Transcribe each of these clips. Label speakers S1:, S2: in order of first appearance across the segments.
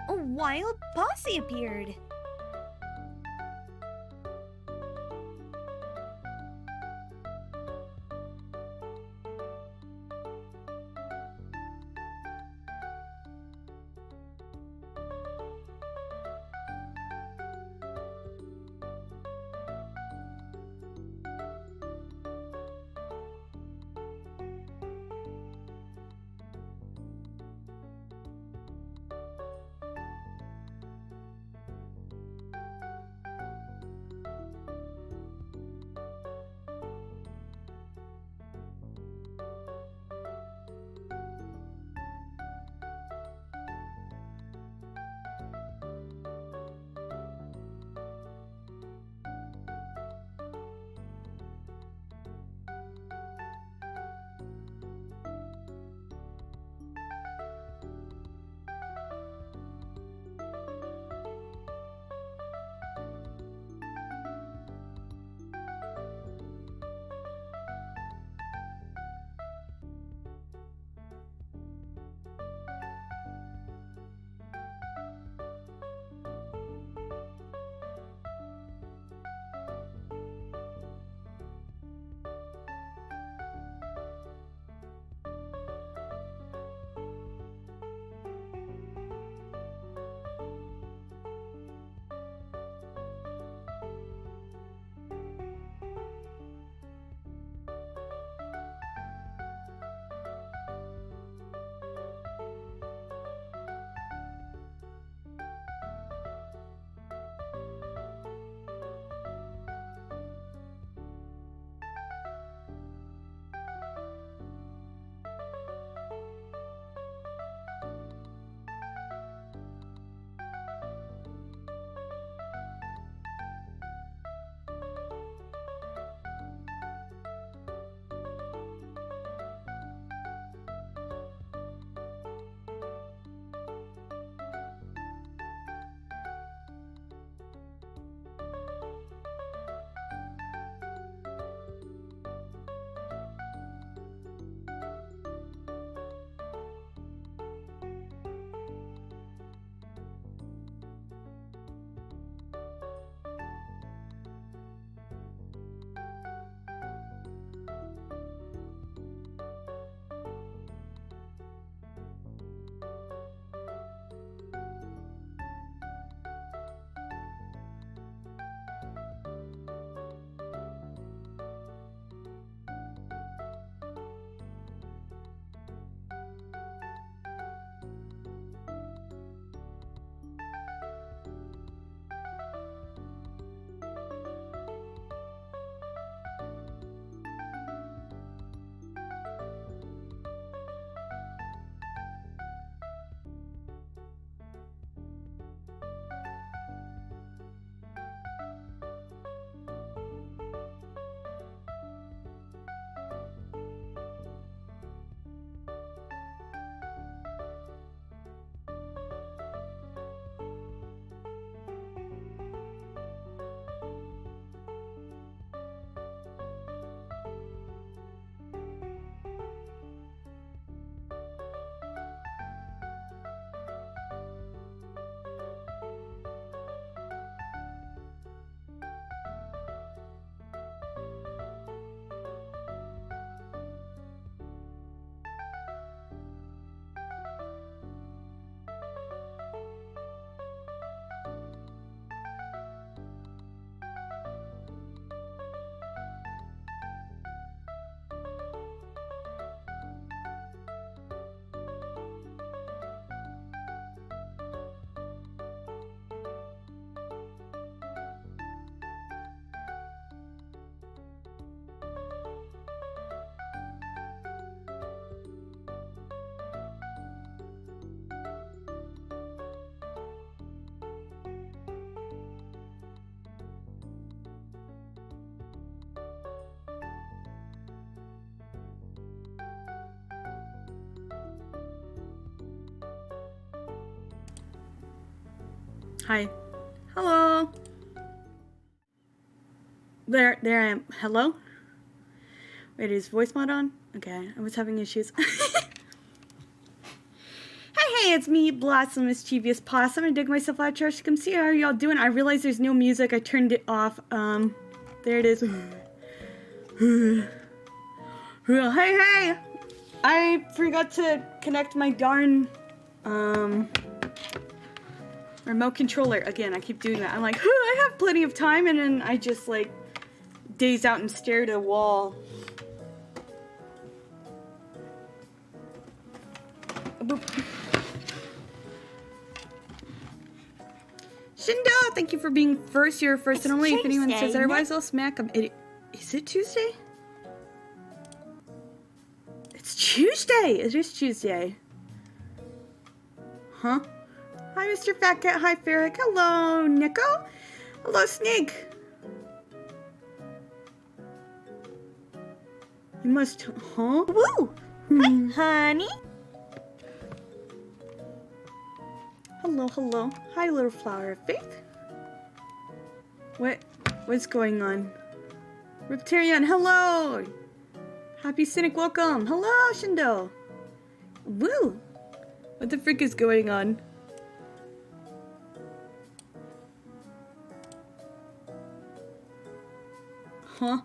S1: a wild posse appeared.
S2: Hi. Hello. There I am. Hello? Wait, is voice mod on? Okay, I was having issues.
S1: Hey,
S2: Hey, it's me, Blossom, mischievous possum. I dig myself out of church to come see how y'all doing. I realized there's no music. I turned it off. There it is. Hey! I forgot to connect my darn, remote controller. Again, I keep doing that. I'm like, I have plenty of time, and then I just, like, daze out and stare at a wall. Boop. Shindo, thank you for being first. You're first and only. If anyone says otherwise, I'll smack them. Is it Tuesday? It's Tuesday! It is Tuesday. Huh? Hi, Mr. Fat Cat. Hi, Ferric. Hello, Nico. Hello, Snake. You must... Huh?
S1: Woo! Hi, honey.
S2: Hello. Hi, little flower of faith. What's going on? Riptarian, hello! Happy Cynic, welcome! Hello, Shindo! Woo! What the frick is going on? Huh?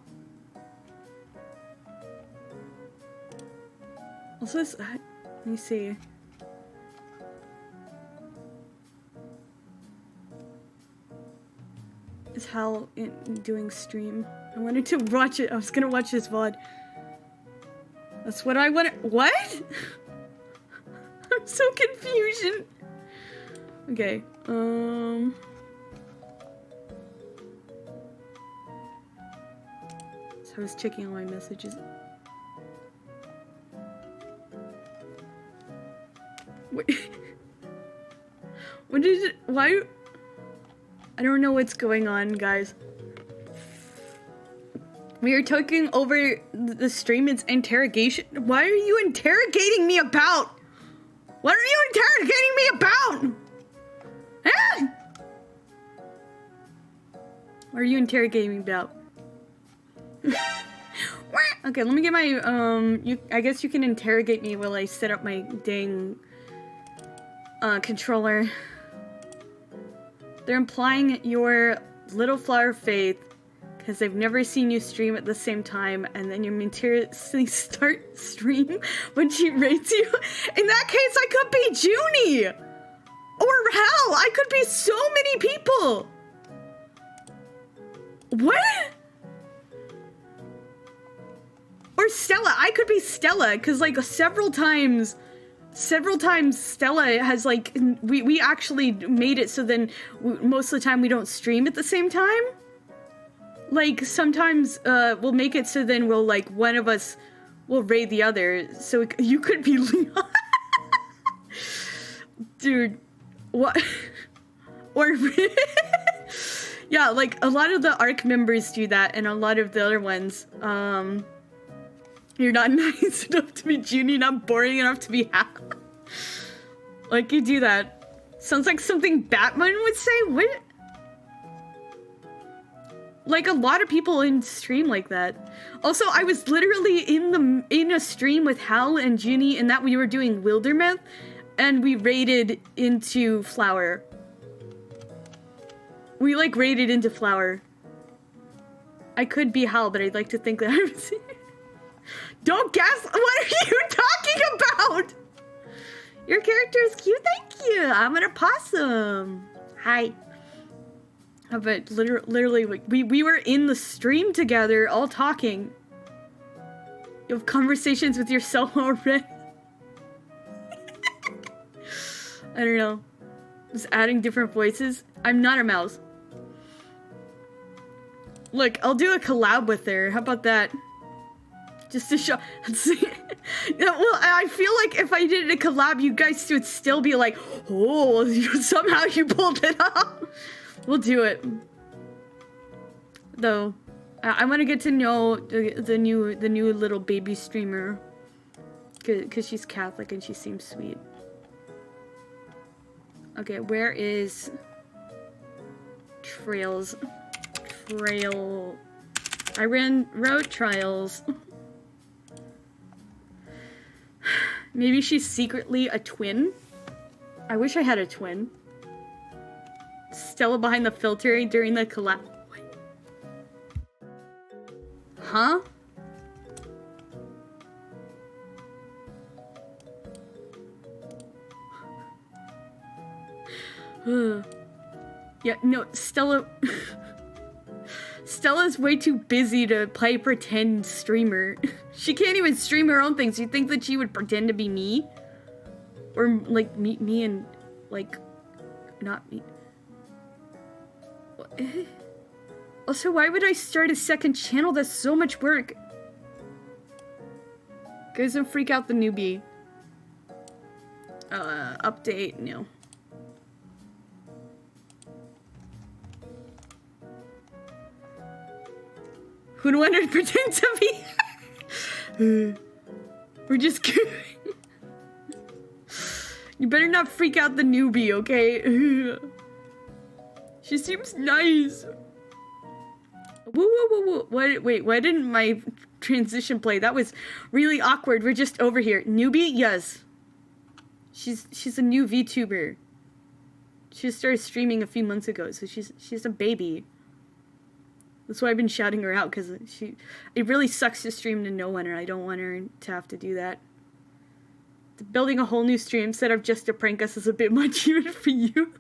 S2: What's this? Let me see. Is Hal doing stream? I wanted to watch it. I was gonna watch this VOD. That's what I wanted. What? I'm so confused. Okay. So I was checking all my messages. Wait. What is it? Why? I don't know what's going on, guys. We are talking over the stream. It's interrogation. Why are you interrogating me about? What are you interrogating me about? Huh? What are you interrogating me about? Okay, let me get my, I guess you can interrogate me while I set up my dang, controller. They're implying your little flower faith because they've never seen you stream at the same time, and then you mysteriously start stream when she rates you. In that case, I could be Junie! Or hell, I could be so many people! What? Or Stella. I could be Stella, because like several times Stella has like, we actually made it so then most of the time we don't stream at the same time. Like sometimes we'll make it so then we'll like, one of us will raid the other. So you could be Leon. Dude, what? Or yeah, like a lot of the ARC members do that, and a lot of the other ones, you're not nice enough to be Junie, not boring enough to be Hal. Like, you do that. Sounds like something Batman would say. What? Like, a lot of people in stream like that. Also, I was literally in a stream with Hal and Junie, and that we were doing Wildermouth, and we raided into Flower. We, like, raided into Flower. I could be Hal, but I'd like to think that I was... Don't guess! What are you talking about? Your character is cute, thank you! I'm an opossum! Hi. But literally, like, we were in the stream together, all talking. You have conversations with yourself already. I don't know. Just adding different voices. I'm not a mouse. Look, I'll do a collab with her. How about that? Just to show. Well, I feel like if I did a collab, you guys would still be like, "Oh, somehow you pulled it off." We'll do it. Though, I want to get to know the new little baby streamer, cause she's Catholic and she seems sweet. Okay, where is Trails? I wrote Trials. Maybe she's secretly a twin I wish I had a twin. Stella behind the filter during the collab. Huh? Yeah, no, Stella... Stella's way too busy to play pretend streamer. She can't even stream her own things. You think that she would pretend to be me? Or, like, meet me and, like, not me. Also, why would I start a second channel? That's so much work. Guys, don't freak out the newbie. Update, no. Who'd want to pretend to be? We're just kidding. You better not freak out the newbie, okay? She seems nice. Woo, woo, woo, woo. What, wait, why didn't my transition play? That was really awkward. We're just over here. Newbie? Yes. She's a new VTuber. She started streaming a few months ago, so she's a baby. That's why I've been shouting her out, because it really sucks to stream to no one, and I don't want her to have to do that. Building a whole new stream set up just to prank us is a bit much even for you.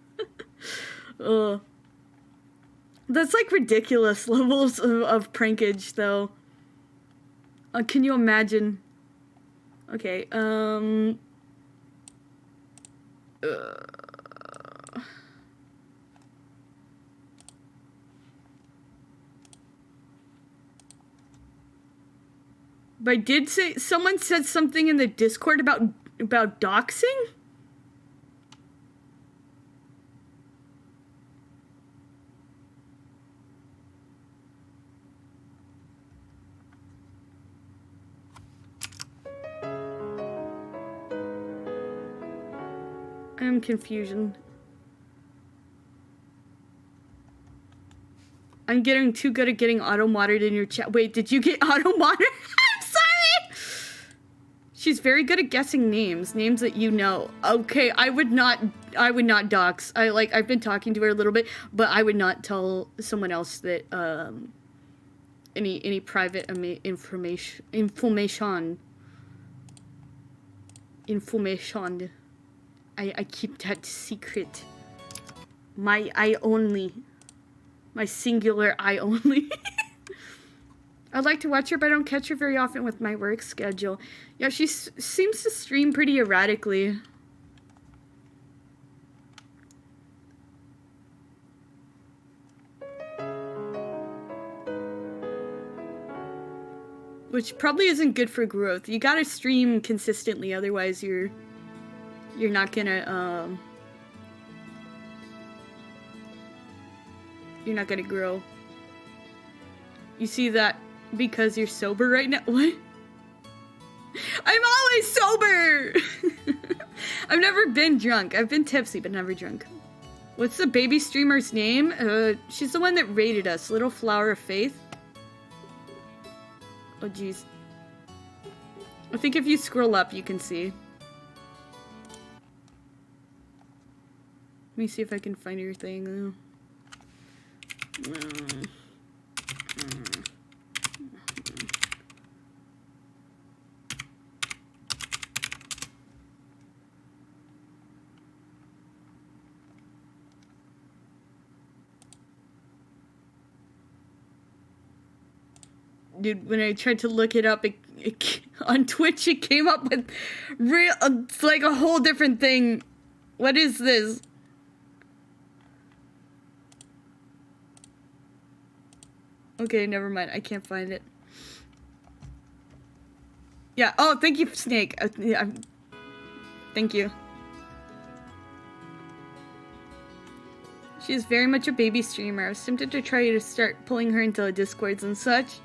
S2: That's like ridiculous levels of prankage, though. Can you imagine? Okay, But I did say, someone said something in the Discord about doxing? I'm confusion. I'm getting too good at getting auto-modded in your chat. Wait, did you get auto-modded? She's very good at guessing names that you know. Okay, I would not dox. I've been talking to her a little bit, but I would not tell someone else that any private information. I keep that secret. My singular I only. I'd like to watch her, but I don't catch her very often with my work schedule. Yeah, she seems to stream pretty erratically. Which probably isn't good for growth. You gotta stream consistently, otherwise you're not gonna, you're not gonna grow. You see that? Because you're sober right now? What? I'm always sober! I've never been drunk. I've been tipsy, but never drunk. What's the baby streamer's name? She's the one that raided us. Little Flower of Faith. Oh, jeez. I think if you scroll up, you can see. Let me see if I can find your thing. Dude, when I tried to look it up, on Twitch, it came up with it's like a whole different thing. What is this? Okay, never mind. I can't find it. Yeah. Oh, thank you, Snake. Yeah, thank you. She is very much a baby streamer. I was tempted to try to start pulling her into Discords and such.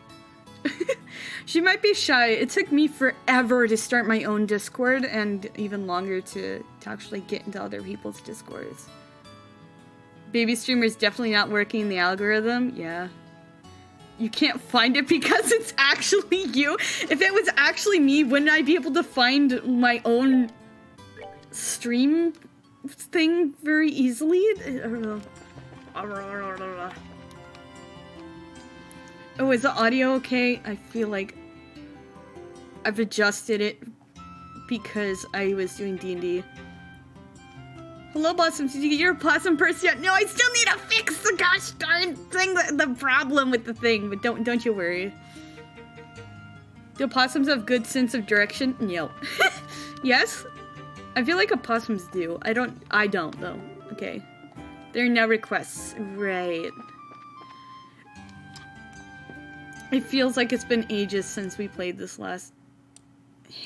S2: She might be shy. It took me forever to start my own Discord, and even longer to actually get into other people's Discords. Baby streamer's definitely not working the algorithm. Yeah. You can't find it because it's actually you. If it was actually me, wouldn't I be able to find my own stream thing very easily. Oh, is the audio okay? I feel like I've adjusted it because I was doing D&D. Hello, Blossom. Did you get your Opossum purse yet? No, I still need to fix the gosh darn thing, the problem with the thing, but don't you worry. Do opossums have good sense of direction? No. Yes? I feel like opossums do. I don't though. Okay. They're now requests. Right. It feels like it's been ages since we played this last.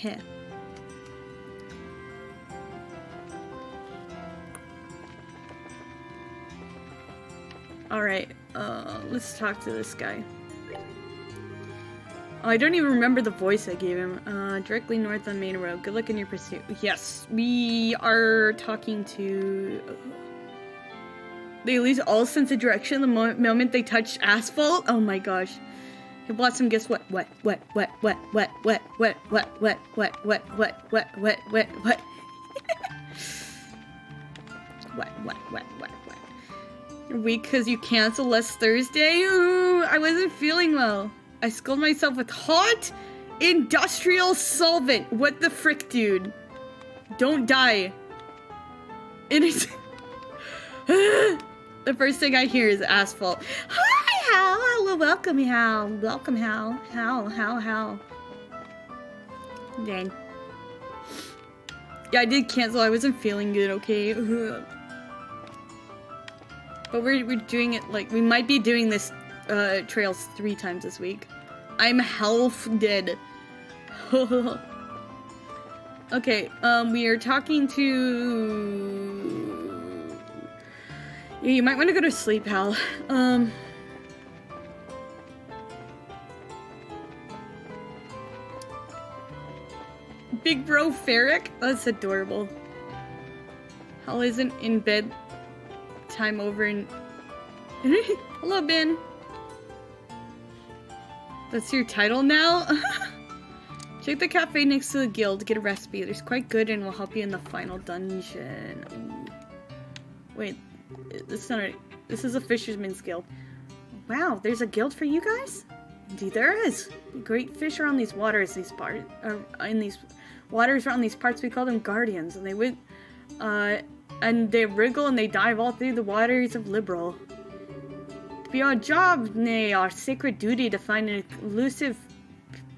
S2: Heh. Alright, let's talk to this guy. Oh, I don't even remember the voice I gave him. Directly north on Main Road. Good luck in your pursuit. Yes, we are talking to... They lose all sense of direction the moment they touch asphalt? Oh my gosh. Hey, Blossom, guess what? What? You're weak because you cancel last Thursday? Ooh, I wasn't feeling well. I scalded myself with hot industrial solvent. What the frick, dude? Don't die. It is... The first thing I hear is asphalt. Hi, Hal. Hello, welcome, Hal. Welcome, Hal. Hal. Dang. Yeah, I did cancel. I wasn't feeling good, okay? But we're doing it, like, we might be doing this trails 3 times this week. I'm half dead. Okay, we are talking to... Yeah, you might want to go to sleep, Hal. Big bro Ferric? That's adorable. Hal isn't in bed. Time over and... Hello, Ben. That's your title now? Check the cafe next to the guild to get a recipe. It's quite good and will help you in the final dungeon. Ooh. Wait, this is not a... This is a fisherman's guild. Wow, there's a guild for you guys? Indeed there is. Great fish are on these waters, in these waters around these parts. We call them guardians, and they would... and they wriggle and they dive all through the waters of Liberal. To be our job, nay, our sacred duty to find elusive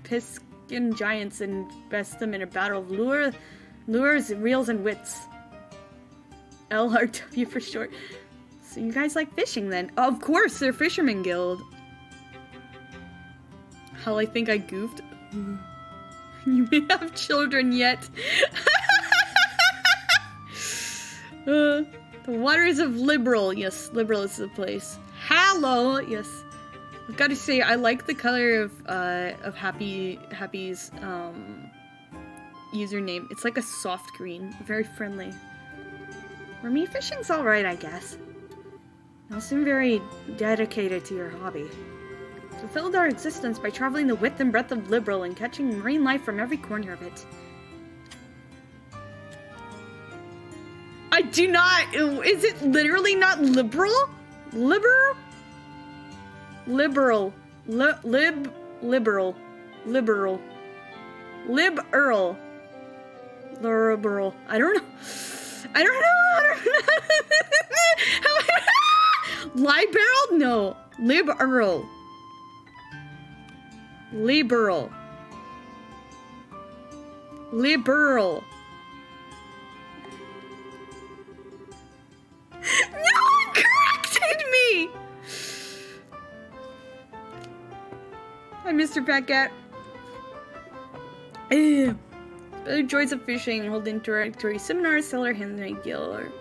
S2: piskin giants and best them in a battle of lures, reels, and wits. LRW for short. So you guys like fishing then? Of course, they're Fisherman Guild. Hell, I think I goofed. You may have children yet. The waters of Liberal. Yes, Liberal is the place. Hello. Yes. I've got to say, I like the color of Happy's username. It's like a soft green, very friendly. For me, fishing's all right, I guess. You seem very dedicated to your hobby. Fulfilled our existence by traveling the width and breadth of Liberal and catching marine life from every corner of it. I do not. Is it literally not liberal? Liberal? Liberal. Liberal. Liberal. Liberal. Liberal. I don't know. I don't know. Liberal? No. Liberal. Liberal. Liberal. No one corrected me! Hi, Mr. Packet. Other joys of fishing, hold introductory seminars, seller handling guild. Have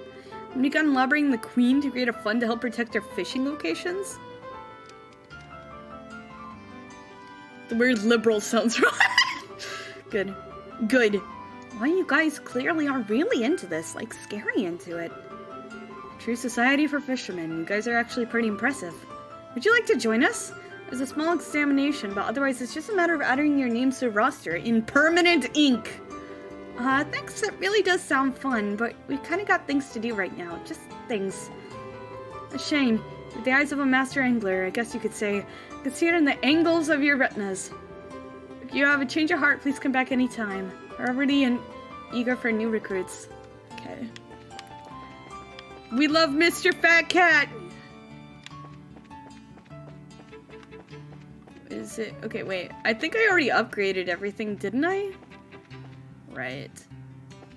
S2: you begun lobbying the Queen to create a fund to help protect our fishing locations? The word liberal sounds wrong. Good. Good. Why, you guys clearly are really into this, like scary into it. True Society for Fishermen. You guys are actually pretty impressive. Would you like to join us? There's a small examination, but otherwise it's just a matter of adding your names to the roster in permanent ink. Thanks. That really does sound fun, but we kind of got things to do right now. Just things. A shame. With the eyes of a master angler, I guess you could say, I could see it in the angles of your retinas. If you have a change of heart, please come back anytime. We're already eager for new recruits. Okay. We love Mr. Fat Cat! Is it? Okay, wait. I think I already upgraded everything, didn't I? Right.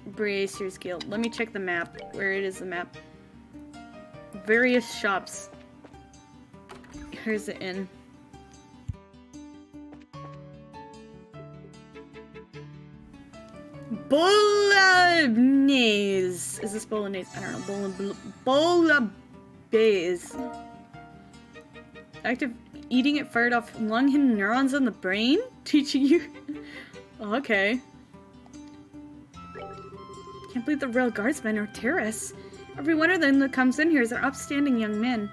S2: Bracers Guild. Let me check the map. Where it is the map. Various shops. Here's the inn. Bolognese. Is this bolognese? I don't know. Bolognese. Active eating it fired off lung hidden neurons in the brain? Teaching you. Okay. Can't believe the royal guardsmen are terrorists. Every one of them that comes in here is an upstanding young man.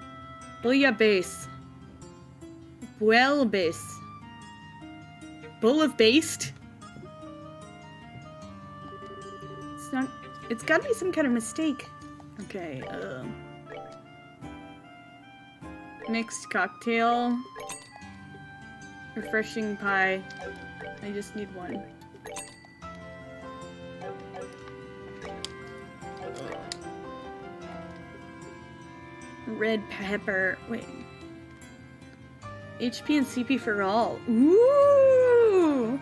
S2: Bouillabaisse. Bouillabaisse. Bull of based? It's not. It's gotta be some kind of mistake. Okay, mixed cocktail. Refreshing pie. I just need one. Red pepper. Wait. HP and CP for all. Ooh!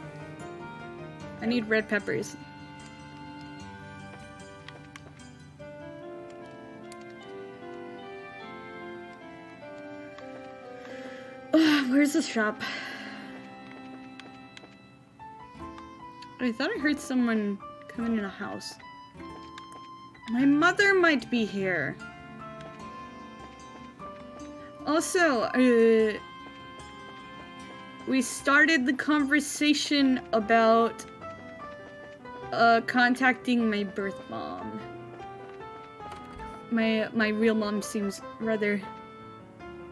S2: I need red peppers. Where's the shop? I thought I heard someone coming in a house. My mother might be here. Also, we started the conversation about contacting my birth mom. My real mom seems rather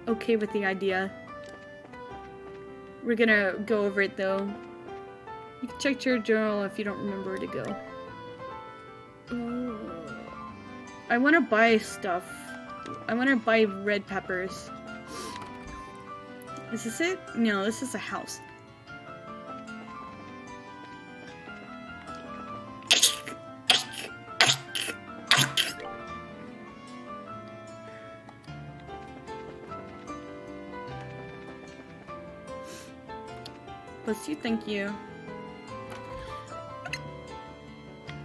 S2: okay with the idea. We're gonna go over it though. You can check your journal if you don't remember where to go. Oh. I want to buy stuff. I want to buy red peppers. Is this it? No, this is a house. Bless you, thank you.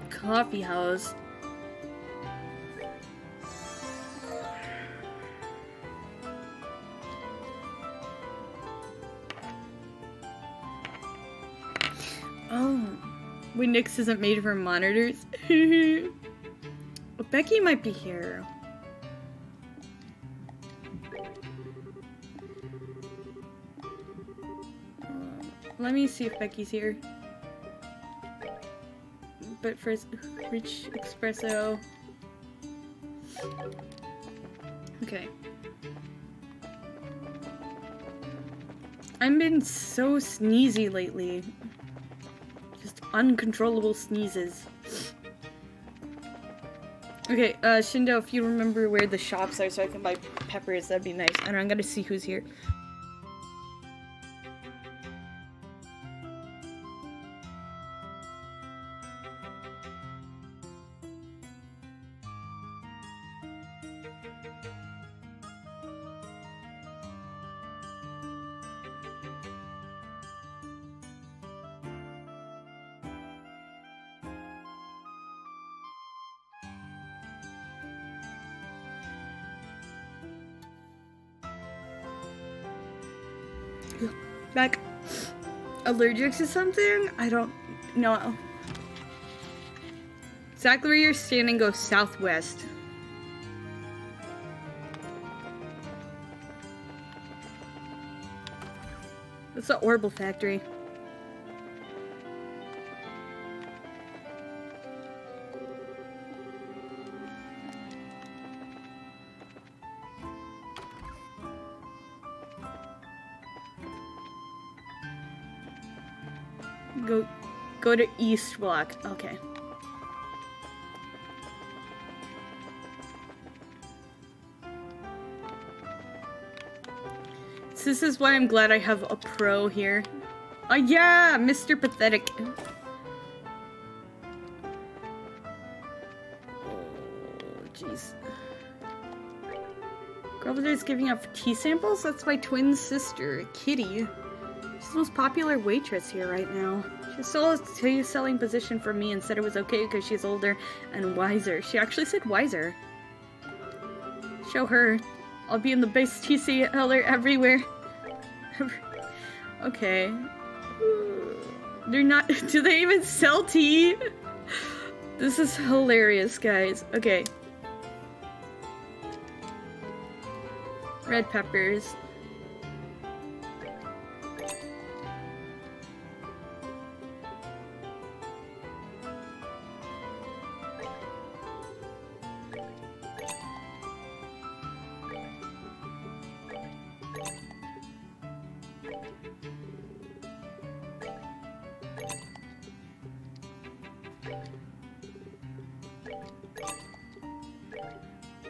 S2: Coffee house. Oh, Windex isn't made for monitors. Well, Becky might be here. Let me see if Becky's here. But first, rich espresso. Okay. I've been so sneezy lately. Just uncontrollable sneezes. Okay, Shindo, if you remember where the shops are so I can buy peppers, that'd be nice. And I'm gonna see who's here. Back. Allergic to something? I don't know. Exactly where you're standing, go southwest. That's the Orbital factory. Go to East Block. Okay. So this is why I'm glad I have a pro here. Oh yeah, Mr. Pathetic. Oh, jeez. Girl over there's giving out tea samples? That's my twin sister, Kitty. She's the most popular waitress here right now. She stole a tea selling position from me and said it was okay because she's older and wiser. She actually said wiser. Show her. I'll be in the best tea seller everywhere. Okay. They're not- do they even sell tea? This is hilarious, guys. Okay. Red peppers.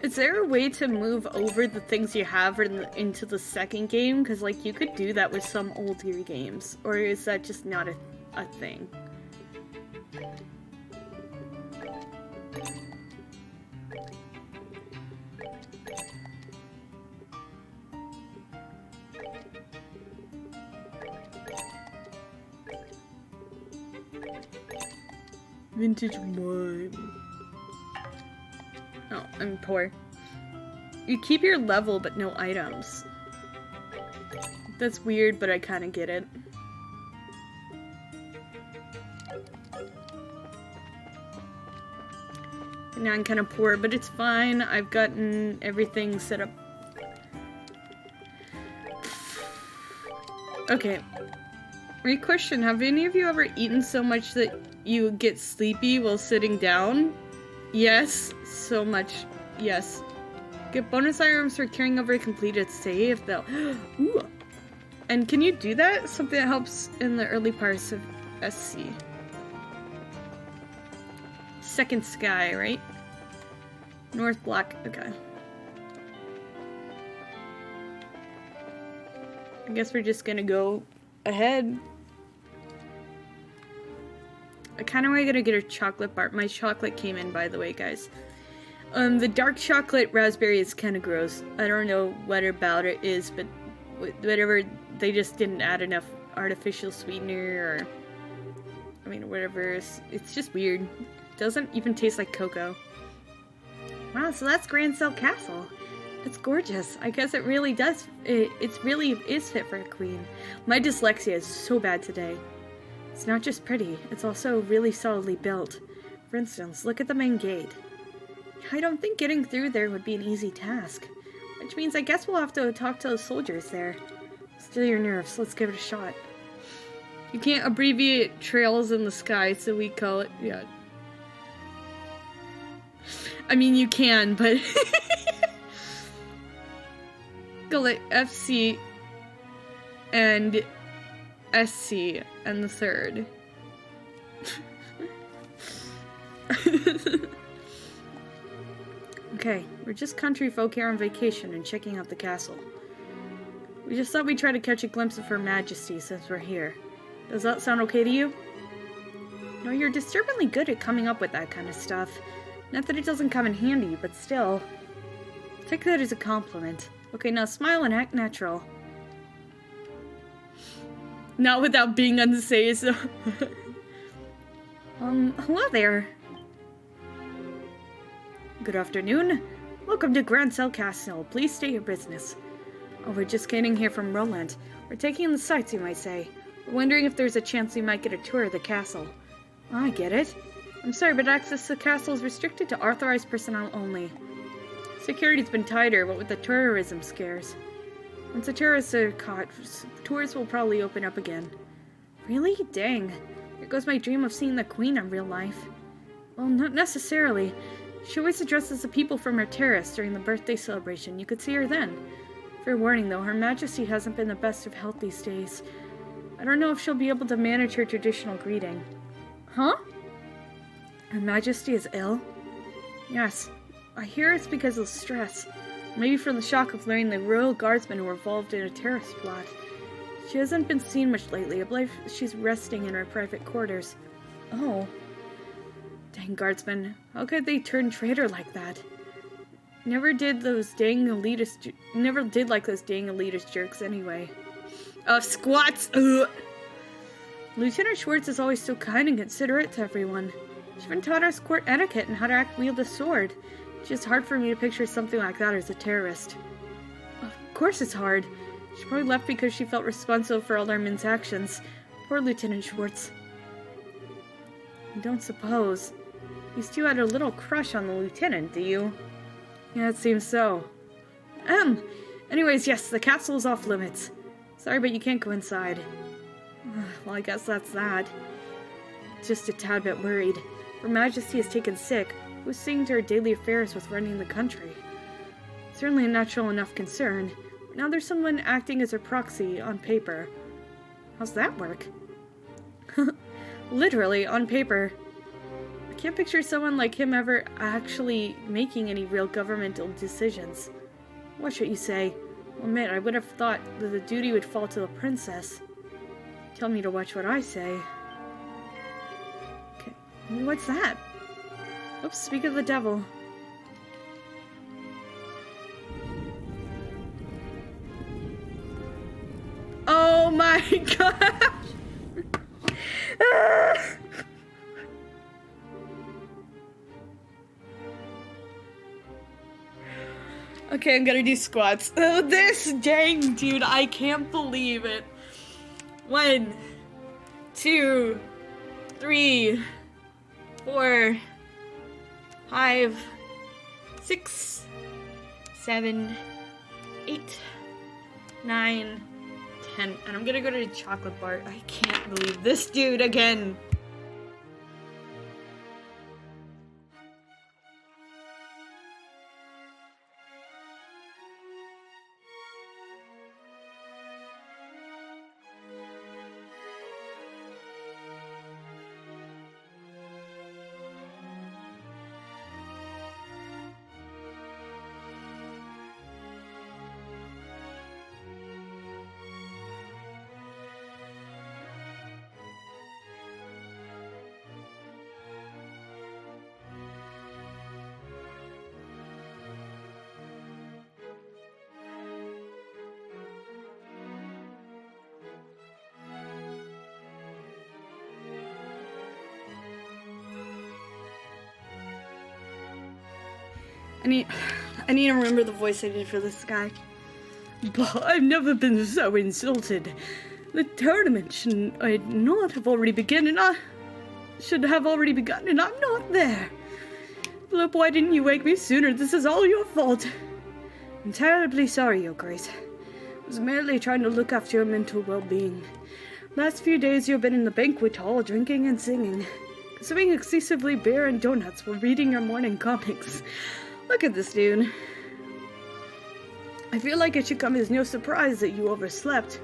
S2: Is there a way to move over the things you have into the second game? Because, like, you could do that with some older games. Or is that just not a thing? Vintage wine. Oh, I'm poor. You keep your level, but no items. That's weird, but I kind of get it. Now I'm kind of poor, but it's fine. I've gotten everything set up. Okay. Great question. Have any of you ever eaten so much that you get sleepy while sitting down? Yes. So much. Yes. Get bonus items for carrying over a completed save, though. Ooh. And can you do that? Something that helps in the early parts of SC. Second sky, right? North block. Okay. I guess we're just gonna go ahead. I kind of want to get a chocolate bar. My chocolate came in, by the way, guys. The dark chocolate raspberry is kind of gross. I don't know what about it is, but whatever, they just didn't add enough artificial sweetener or, I mean, whatever. It's just weird. It doesn't even taste like cocoa. Wow, so that's Grand Cell Castle. It's gorgeous. I guess it really does. It really is fit for a queen. My dyslexia is so bad today. It's not just pretty, it's also really solidly built. For instance, look at the main gate. I don't think getting through there would be an easy task. Which means I guess we'll have to talk to the soldiers there. Still your nerves, let's give it a shot. You can't abbreviate trails in the sky, so we call it, yeah. I mean, you can, but... Call it FC and SC and the third. Okay, we're just country folk here on vacation and checking out the castle. We just thought we'd try to catch a glimpse of Her Majesty since we're here. Does that sound okay to you? No, you're disturbingly good at coming up with that kind of stuff. Not that it doesn't come in handy, but still. Take that as a compliment. Okay, now smile and act natural. Not without being unsafe, so... hello there. Good afternoon. Welcome to Grand Cell Castle. Please state your business. Oh, we're just getting here from Roland. We're taking in the sights, you might say. We're wondering if there's a chance we might get a tour of the castle. Oh, I get it. I'm sorry, but access to the castle is restricted to authorized personnel only. Security's been tighter, but with the tourism scares. Once the tourists are caught, tours will probably open up again. Really? Dang. Here goes my dream of seeing the Queen in real life. Well, not necessarily. She always addresses the people from her terrace during the birthday celebration. You could see her then. Fair warning, though, Her Majesty hasn't been the best of health these days. I don't know if she'll be able to manage her traditional greeting. Huh? Her Majesty is ill? Yes. I hear it's because of stress. Maybe from the shock of learning the royal guardsmen were involved in a terrorist plot. She hasn't been seen much lately. I believe she's resting in her private quarters. Oh. Dang guardsmen. How could they turn traitor like that? Never did like those dang elitist jerks anyway. Squats! Ugh. Lieutenant Schwartz is always so kind and considerate to everyone. She even taught us court etiquette and how to wield a sword. It's just hard for me to picture something like that as a terrorist. Of course it's hard. She probably left because she felt responsible for all our men's actions. Poor Lieutenant Schwartz. I don't suppose. You still had a little crush on the lieutenant, do you? Yeah, it seems so. Anyways, yes, the castle is off limits. Sorry, but you can't go inside. Well, I guess that's that. Just a tad bit worried. Her Majesty has taken sick. Who's seeing to her daily affairs with running the country? Certainly a natural enough concern. But now there's someone acting as her proxy on paper. How's that work? Literally, on paper. I can't picture someone like him ever actually making any real governmental decisions. What should you say? Well, admit, I would have thought that the duty would fall to the princess. Tell me to watch what I say. Okay, what's that? Oops, speak of the devil. Oh my gosh! Okay, I'm gonna do squats. Oh, this dang dude, I can't believe it. 1, 2, 3, 4, 5, 6, 7, 8, 9, 10. And I'm gonna go to the chocolate bar. I can't believe this dude again. I need to remember the voice I did for this guy. But I've never been so insulted. The tournament should not have already begun, and I'm not there. Flip, why didn't you wake me sooner? This is all your fault. I'm terribly sorry, Your Grace. I was merely trying to look after your mental well-being. Last few days you've been in the banquet hall, drinking and singing, consuming excessively beer and donuts while reading your morning comics. Look at this dude. I feel like it should come as no surprise that you overslept.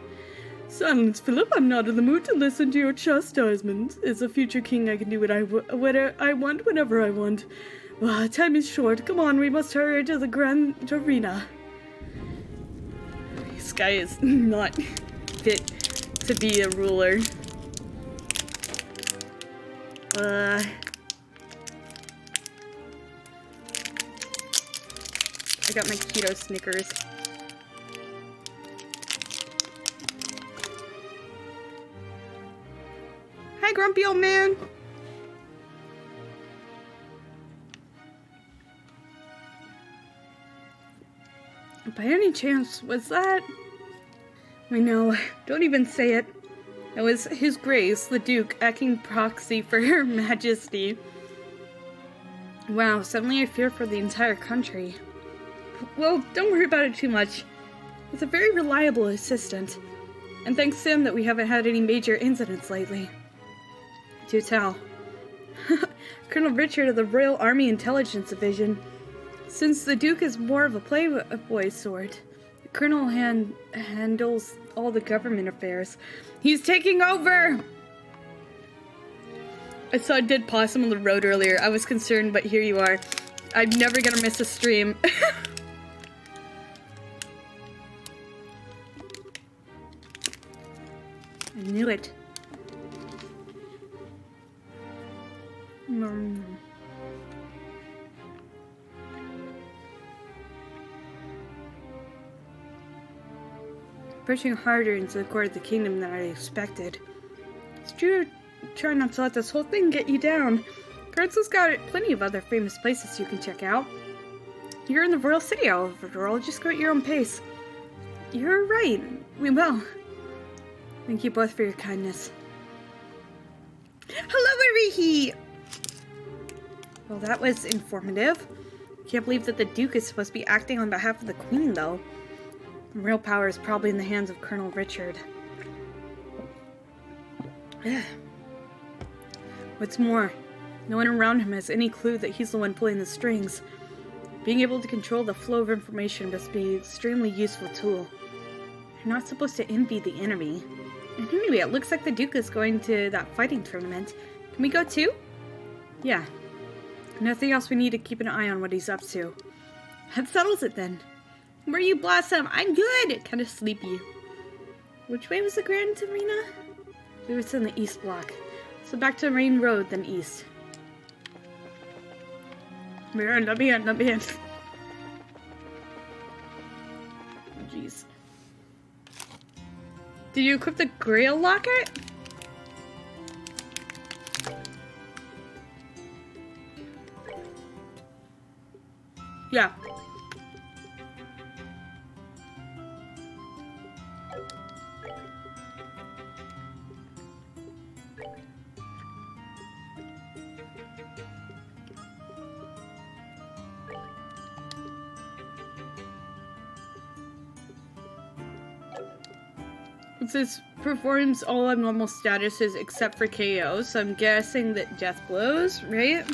S2: Silence, Philip. I'm not in the mood to listen to your chastisement. As a future king, I can do what I want whenever I want. Well, time is short. Come on, we must hurry to the grand arena. This guy is not fit to be a ruler. I got my keto Snickers. Hi, grumpy old man. By any chance, was that... I know, don't even say it. It was His Grace, the Duke, acting proxy for Her Majesty. Wow, suddenly I fear for the entire country. Well, don't worry about it too much. He's a very reliable assistant. And thanks to him that we haven't had any major incidents lately. Do tell. Colonel Richard of the Royal Army Intelligence Division. Since the Duke is more of a playboy sort, the Colonel handles all the government affairs. He's taking over! I saw a dead possum on the road earlier. I was concerned, but here you are. I'm never gonna miss a stream. I knew it. Pushing harder into the core of the kingdom than I expected. It's true. Try not to let this whole thing get you down. Kurtz's got plenty of other famous places you can check out. You're in the royal city, Oliver. I'll just go at your own pace. You're right. We will. Thank you both for your kindness. Hello, Arihi! Well, that was informative. Can't believe that the Duke is supposed to be acting on behalf of the Queen, though. Real power is probably in the hands of Colonel Richard. What's more, no one around him has any clue that he's the one pulling the strings. Being able to control the flow of information must be an extremely useful tool. You're not supposed to envy the enemy. And anyway, it looks like the Duke is going to that fighting tournament. Can we go too? Yeah. Nothing else, we need to keep an eye on what he's up to. That settles it then. Where are you, Blossom? I'm good! Kind of sleepy. Which way was the Grand Arena? I believe it's in the east block. So back to Main Road, then east. Let me in. Jeez. Did you equip the Grail Locket? Yeah. It says performs all abnormal statuses except for KO, so I'm guessing that death blows, right?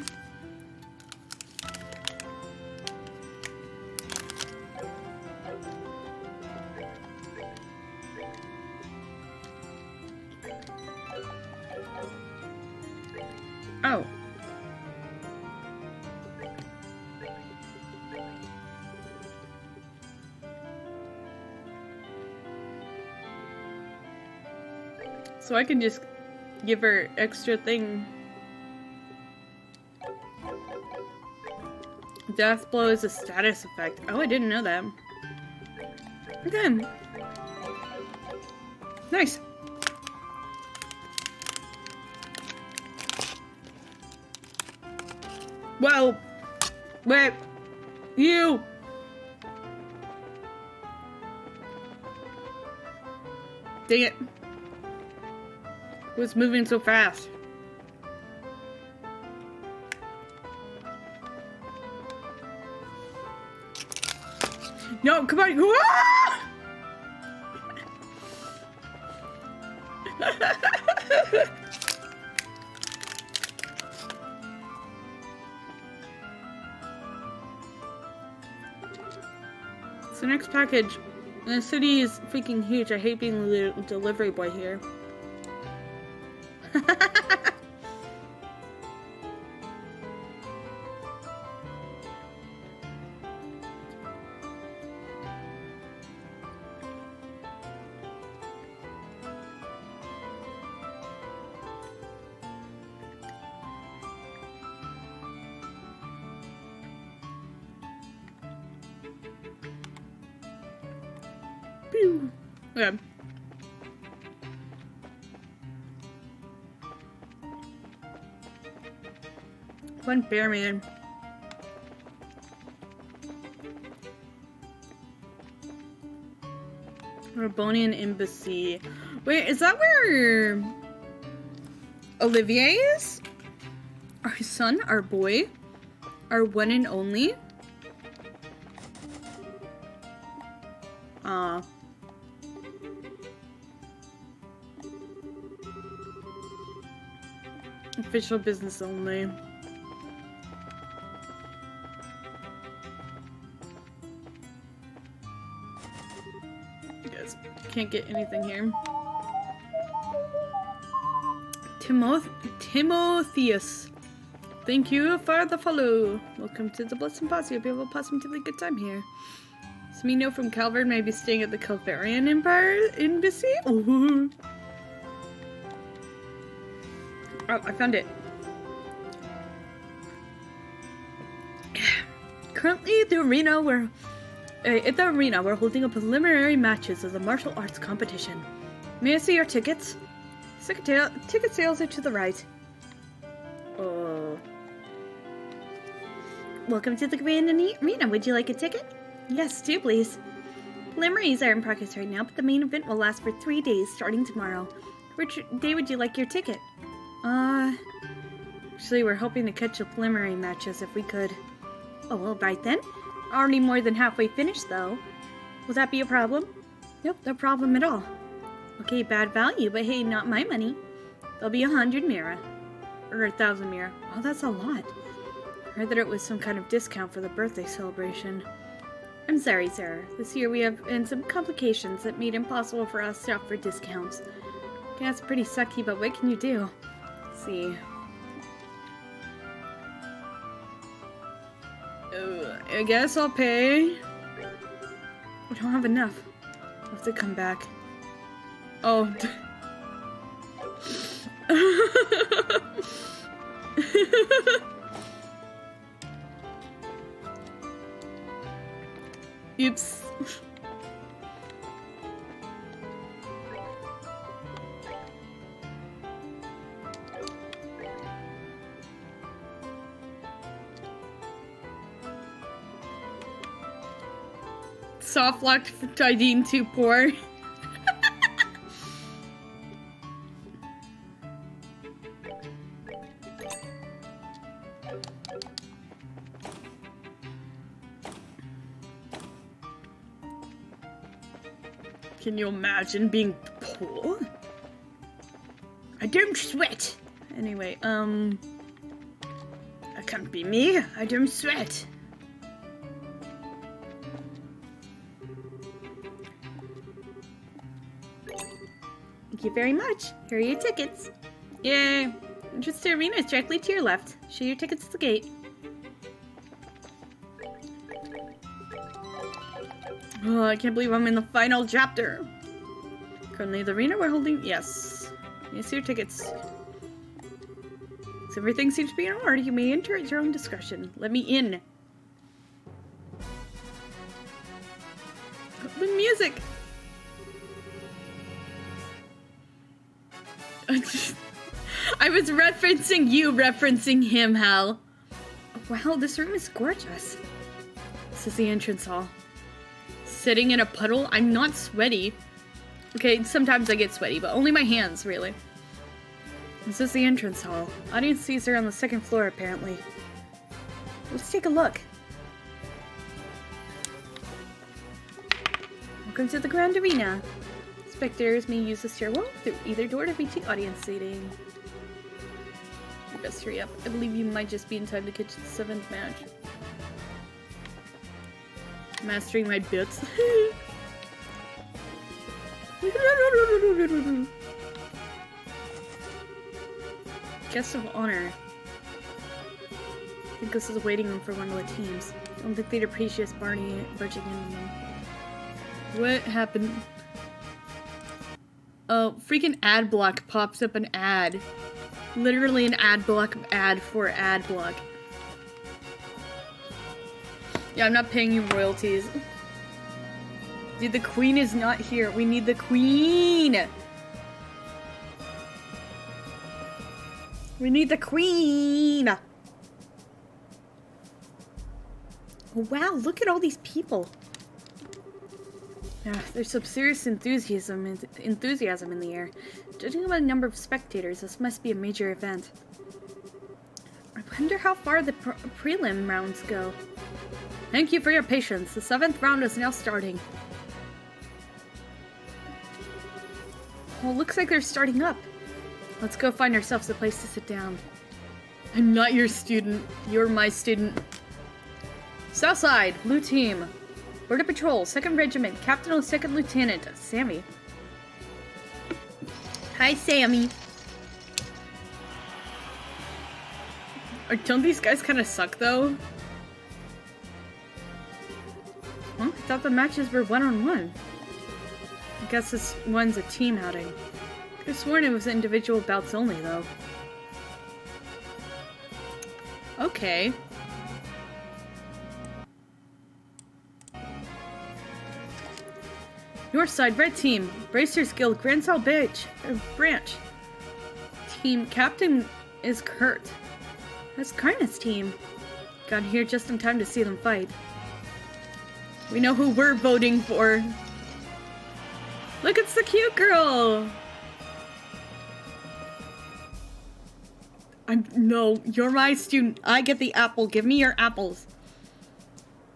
S2: Oh. So I can just give her extra thing. Death blow is a status effect. Oh, I didn't know that. Okay. Nice. Well, wait, you. Dang it. What's moving so fast? No, come on. Ah! So next package. The city is freaking huge. I hate being the delivery boy here. Pew. Okay. One bear man. Rabonian Embassy. Wait, is that where Olivier is? Our son, our boy, our one and only. Official business only. You guys can't get anything here. Timotheus. Thank you for the follow. Welcome to the Blessed Posse. Hope you have a positively good time here. Smino from Calvert may be staying at the Calvarian Empire Embassy. Ooh. Oh, I found it. Currently, at the arena, we're holding a preliminary matches of the martial arts competition. May I see your tickets? Ticket sales are to the right. Oh. Welcome to the Grand Arena. Would you like a ticket? Yes, do please. Preliminaries are in progress right now, but the main event will last for 3 days, starting tomorrow. Which day would you like your ticket? Actually, we're hoping to catch the preliminary matches if we could. Oh, well, right then. Already more than halfway finished, though. Will that be a problem? Nope, no problem at all. Okay, bad value, but hey, not my money. There'll be 100 Mira. Or 1,000 Mira. Oh, that's a lot. I heard that it was some kind of discount for the birthday celebration. I'm sorry, Sarah. This year we have some complications that made it impossible for us to offer discounts. Okay, that's pretty sucky, but what can you do? Let's see. I guess I'll pay. I don't have enough. I'll have to come back. Oh. Oops. Soft locked for Tidine too poor. Can you imagine being poor? I don't sweat. Anyway, that can't be me. I don't sweat. Thank you very much. Here are your tickets. Yay. Entrance to arena is directly to your left. Show your tickets at the gate. Oh, I can't believe I'm in the final chapter. Currently the arena we're holding. Yes. You see your tickets. So everything seems to be in order. You may enter at your own discretion. Let me in. The music. I was referencing you, referencing him, Hal. Wow, this room is gorgeous. This is the entrance hall. Sitting in a puddle? I'm not sweaty. Okay, sometimes I get sweaty, but only my hands, really. This is the entrance hall. Audience seats are on the second floor, apparently. Let's take a look. Welcome to the Grand Arena. Spectators may use the stairwell through either door to reach the audience seating. You best hurry up. I believe you might just be in time to catch the 7th match. Mastering my bits. Guest of honor. I think this is a waiting room for one of the teams. I don't think they'd appreciate Barney barging in. What happened? Oh, freaking ad block pops up an ad. Literally an ad block ad for ad block. Yeah, I'm not paying you royalties. Dude, the queen is not here. We need the queen. We need the queen. Oh, wow, look at all these people. Yeah, there's some serious enthusiasm in the air. Judging by the number of spectators, this must be a major event. I wonder how far the prelim rounds go. Thank you for your patience. The 7th round is now starting. Well, looks like they're starting up. Let's go find ourselves a place to sit down. I'm not your student. You're my student. Southside, blue team. Border Patrol, 2nd Regiment, Captain and 2nd Lieutenant, Sammy. Hi, Sammy. Don't these guys kind of suck, though? Well, I thought the matches were one-on-one. I guess this one's a team outing. Could have sworn it was individual bouts only, though. Okay. North side, red team. Bracers Guild, Gransal branch. Team captain is Kurt. That's Karna's team. Got here just in time to see them fight. We know who we're voting for. Look, it's the cute girl! No, you're my student. I get the apple. Give me your apples.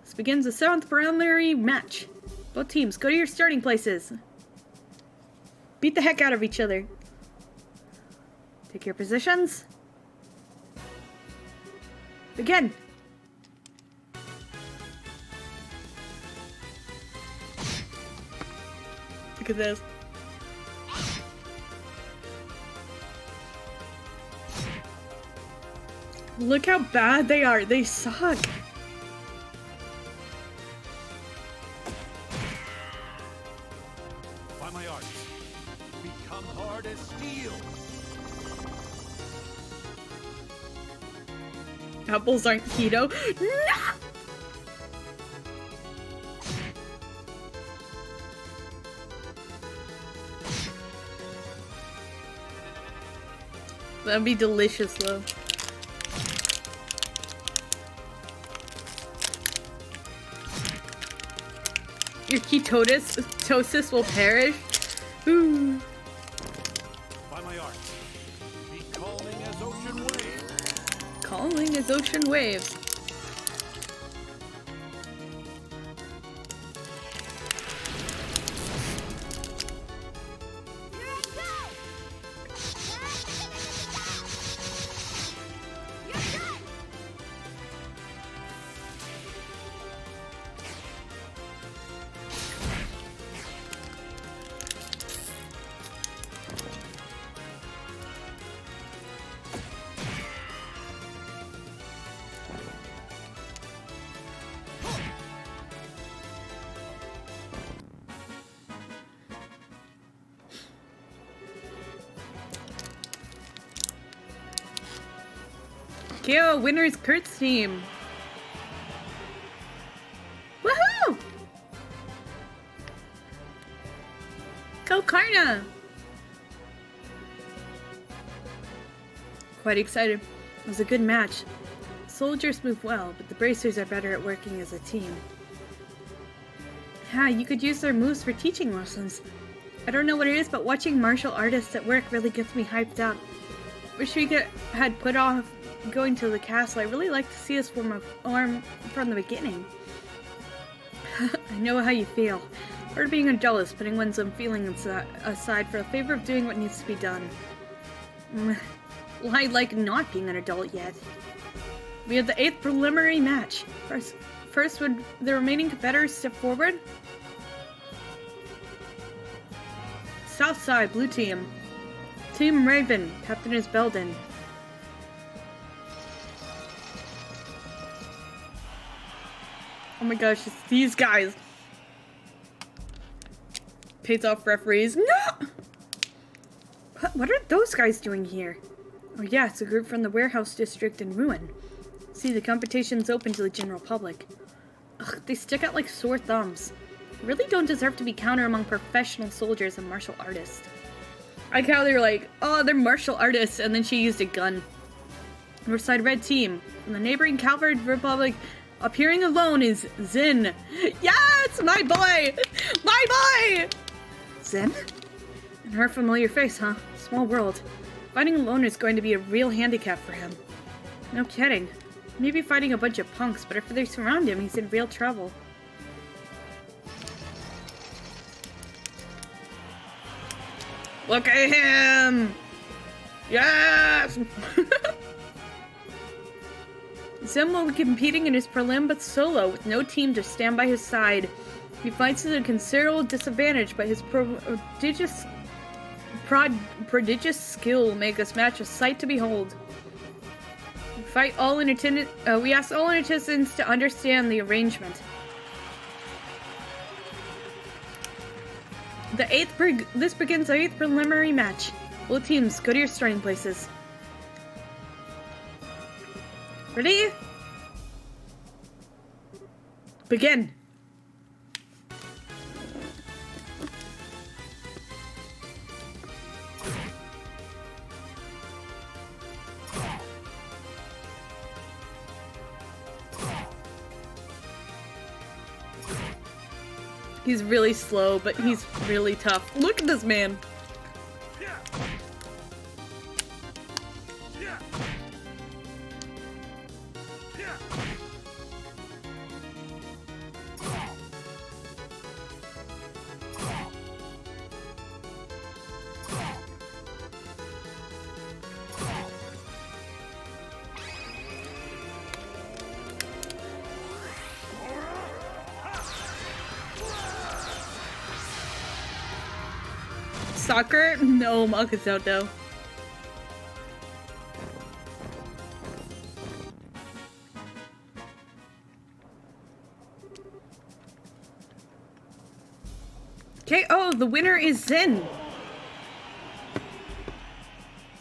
S2: This begins the 7th preliminary match. Both teams, go to your starting places. Beat the heck out of each other. Take your positions. Begin. Look at this. Look how bad they are. They suck.
S3: By my arts, become hard as steel.
S2: Apples aren't keto. No! That'd be delicious, though. Your ketosis will perish. Ooh.
S3: By my art, be calming as ocean waves.
S2: Calming as ocean waves. KO winner's Kurt's team. Woohoo! Go Karna! Quite excited. It was a good match. Soldiers move well, but the bracers are better at working as a team. Yeah, you could use their moves for teaching lessons. I don't know what it is, but watching martial artists at work really gets me hyped up. Wish we had put off going to the castle. I really like to see us form a arm from the beginning. I know how you feel. Part of being an adult is putting one's own feelings aside for the favor of doing what needs to be done. Well, I like not being an adult yet. We have the 8th preliminary match. First, would the remaining competitors step forward? South side, blue team. Team Raven, captain is Belden. Oh my gosh, it's these guys. Pays off referees. No! What are those guys doing here? Oh yeah, it's a group from the warehouse district in Ruin. See, the competition's open to the general public. Ugh, they stick out like sore thumbs. Really don't deserve to be counted among professional soldiers and martial artists. I like how they're like, oh, they're martial artists, and then she used a gun. North side red team. From the neighboring Calvary Republic, appearing alone is Zin. Yes, my boy! My boy! Zin? And her familiar face, huh? Small world. Fighting alone is going to be a real handicap for him. No kidding. Maybe fighting a bunch of punks, but if they surround him, he's in real trouble. Look at him! Yes! Zim will be competing in his prelim but solo, with no team to stand by his side. He fights at a considerable disadvantage, but his prodigious skill will make this match a sight to behold. Fight all in attendance. We ask all in attendance to understand the arrangement. This begins the 8th preliminary match. Both teams, go to your starting places. Ready? Begin. He's really slow, but he's really tough. Look at this man. Soccer? No, Makasoto. Okay, oh, the winner is Zen.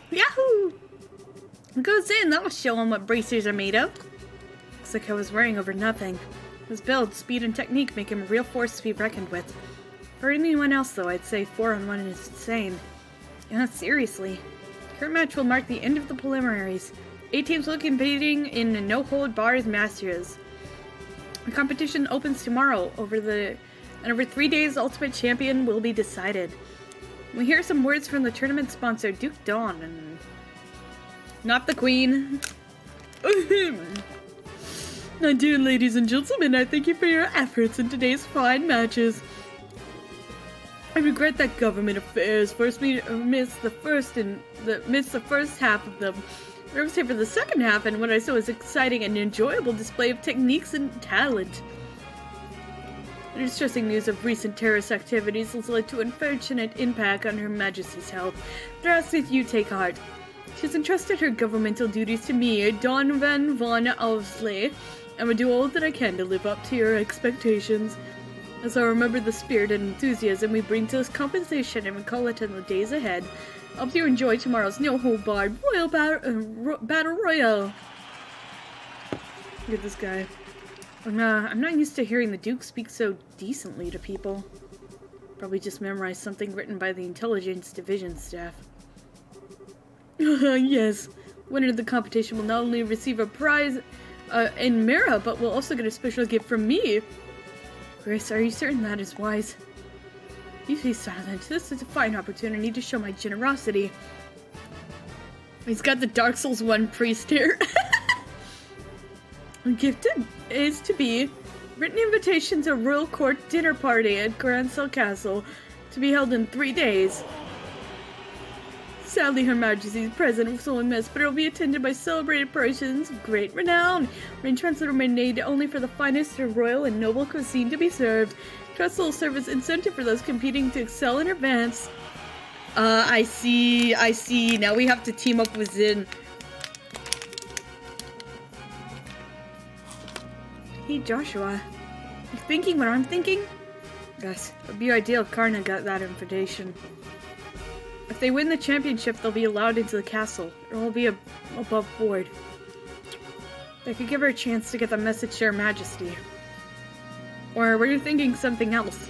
S2: Yahoo! Go Zen, that'll show him what bracers are made of. Looks like I was worrying over nothing. His build, speed, and technique make him a real force to be reckoned with. For anyone else, though, I'd say 4-on-1 is insane. Yeah, seriously. Current match will mark the end of the preliminaries. 8 teams will be competing in no-hold-bars matches. The competition opens tomorrow. Over 3 days, the Ultimate Champion will be decided. We hear some words from the tournament sponsor, Duke Dawn, and... not the Queen. My dear ladies and gentlemen, I thank you for your efforts in today's fine matches. I regret that government affairs forced me to miss the first half of them. I was here for the second half, and what I saw was exciting and enjoyable display of techniques and talent. The distressing news of recent terrorist activities has led to unfortunate impact on Her Majesty's health, but I ask that you take heart. She has entrusted her governmental duties to me, Don von Alsley, and will do all that I can to live up to your expectations. As I remember the spirit and enthusiasm we bring to this compensation and recall it in the days ahead, I hope you enjoy tomorrow's no-hold-barred Royal Battle Royale. Look at this guy. I'm not used to hearing the Duke speak so decently to people. Probably just memorized something written by the Intelligence Division staff. Yes, winner of the competition will not only receive a prize in Mira, but will also get a special gift from me. Grace, are you certain that is wise? You be silent. This is a fine opportunity to show my generosity. He's got the Dark Souls 1 priest here. Gifted is to be written invitation to Royal Court dinner party at Grancel Castle to be held in 3 days. Sadly, Her Majesty's present was only missed, but it will be attended by celebrated persons of great renown. Arrangements are made only for the finest royal and noble cuisine to be served. Trust will serve as incentive for those competing to excel in advance. I see. Now we have to team up with Zin. Hey, Joshua. You thinking what I'm thinking? Yes, it would be ideal if Karna got that invitation. If they win the championship, they'll be allowed into the castle. It'll be above board. They could give her a chance to get the message to Her Majesty. Or were you thinking something else?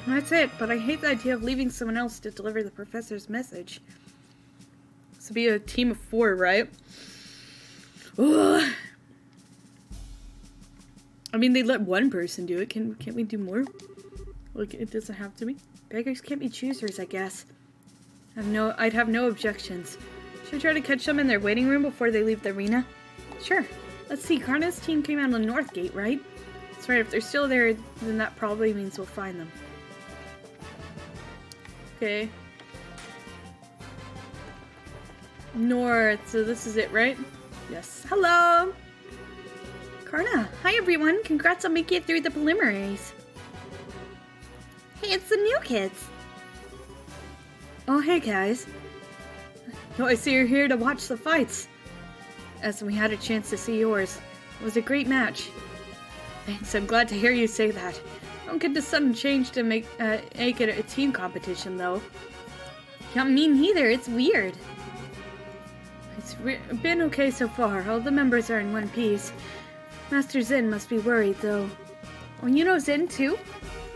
S2: That's it, but I hate the idea of leaving someone else to deliver the professor's message. This will be a team of 4, right? Ugh. I mean, they let one person do it. Can't we do more? Like, it doesn't have to be. Beggars can't be choosers, I guess. I'd have no objections. Should I try to catch them in their waiting room before they leave the arena? Sure. Let's see, Karna's team came out on the North Gate, right? That's right, if they're still there, then that probably means we'll find them. Okay. North, so this is it, right? Yes. Hello! Karna, hi everyone! Congrats on making it through the preliminaries. Hey, it's the new kids! Oh, hey guys. Oh, I see you're here to watch the fights. As we had a chance to see yours. It was a great match. Thanks, I'm glad to hear you say that. Don't get the sudden change to make it a team competition, though. Yeah, me neither, it's weird. It's been okay so far. All the members are in one piece. Master Zin must be worried, though. Oh, you know Zin, too?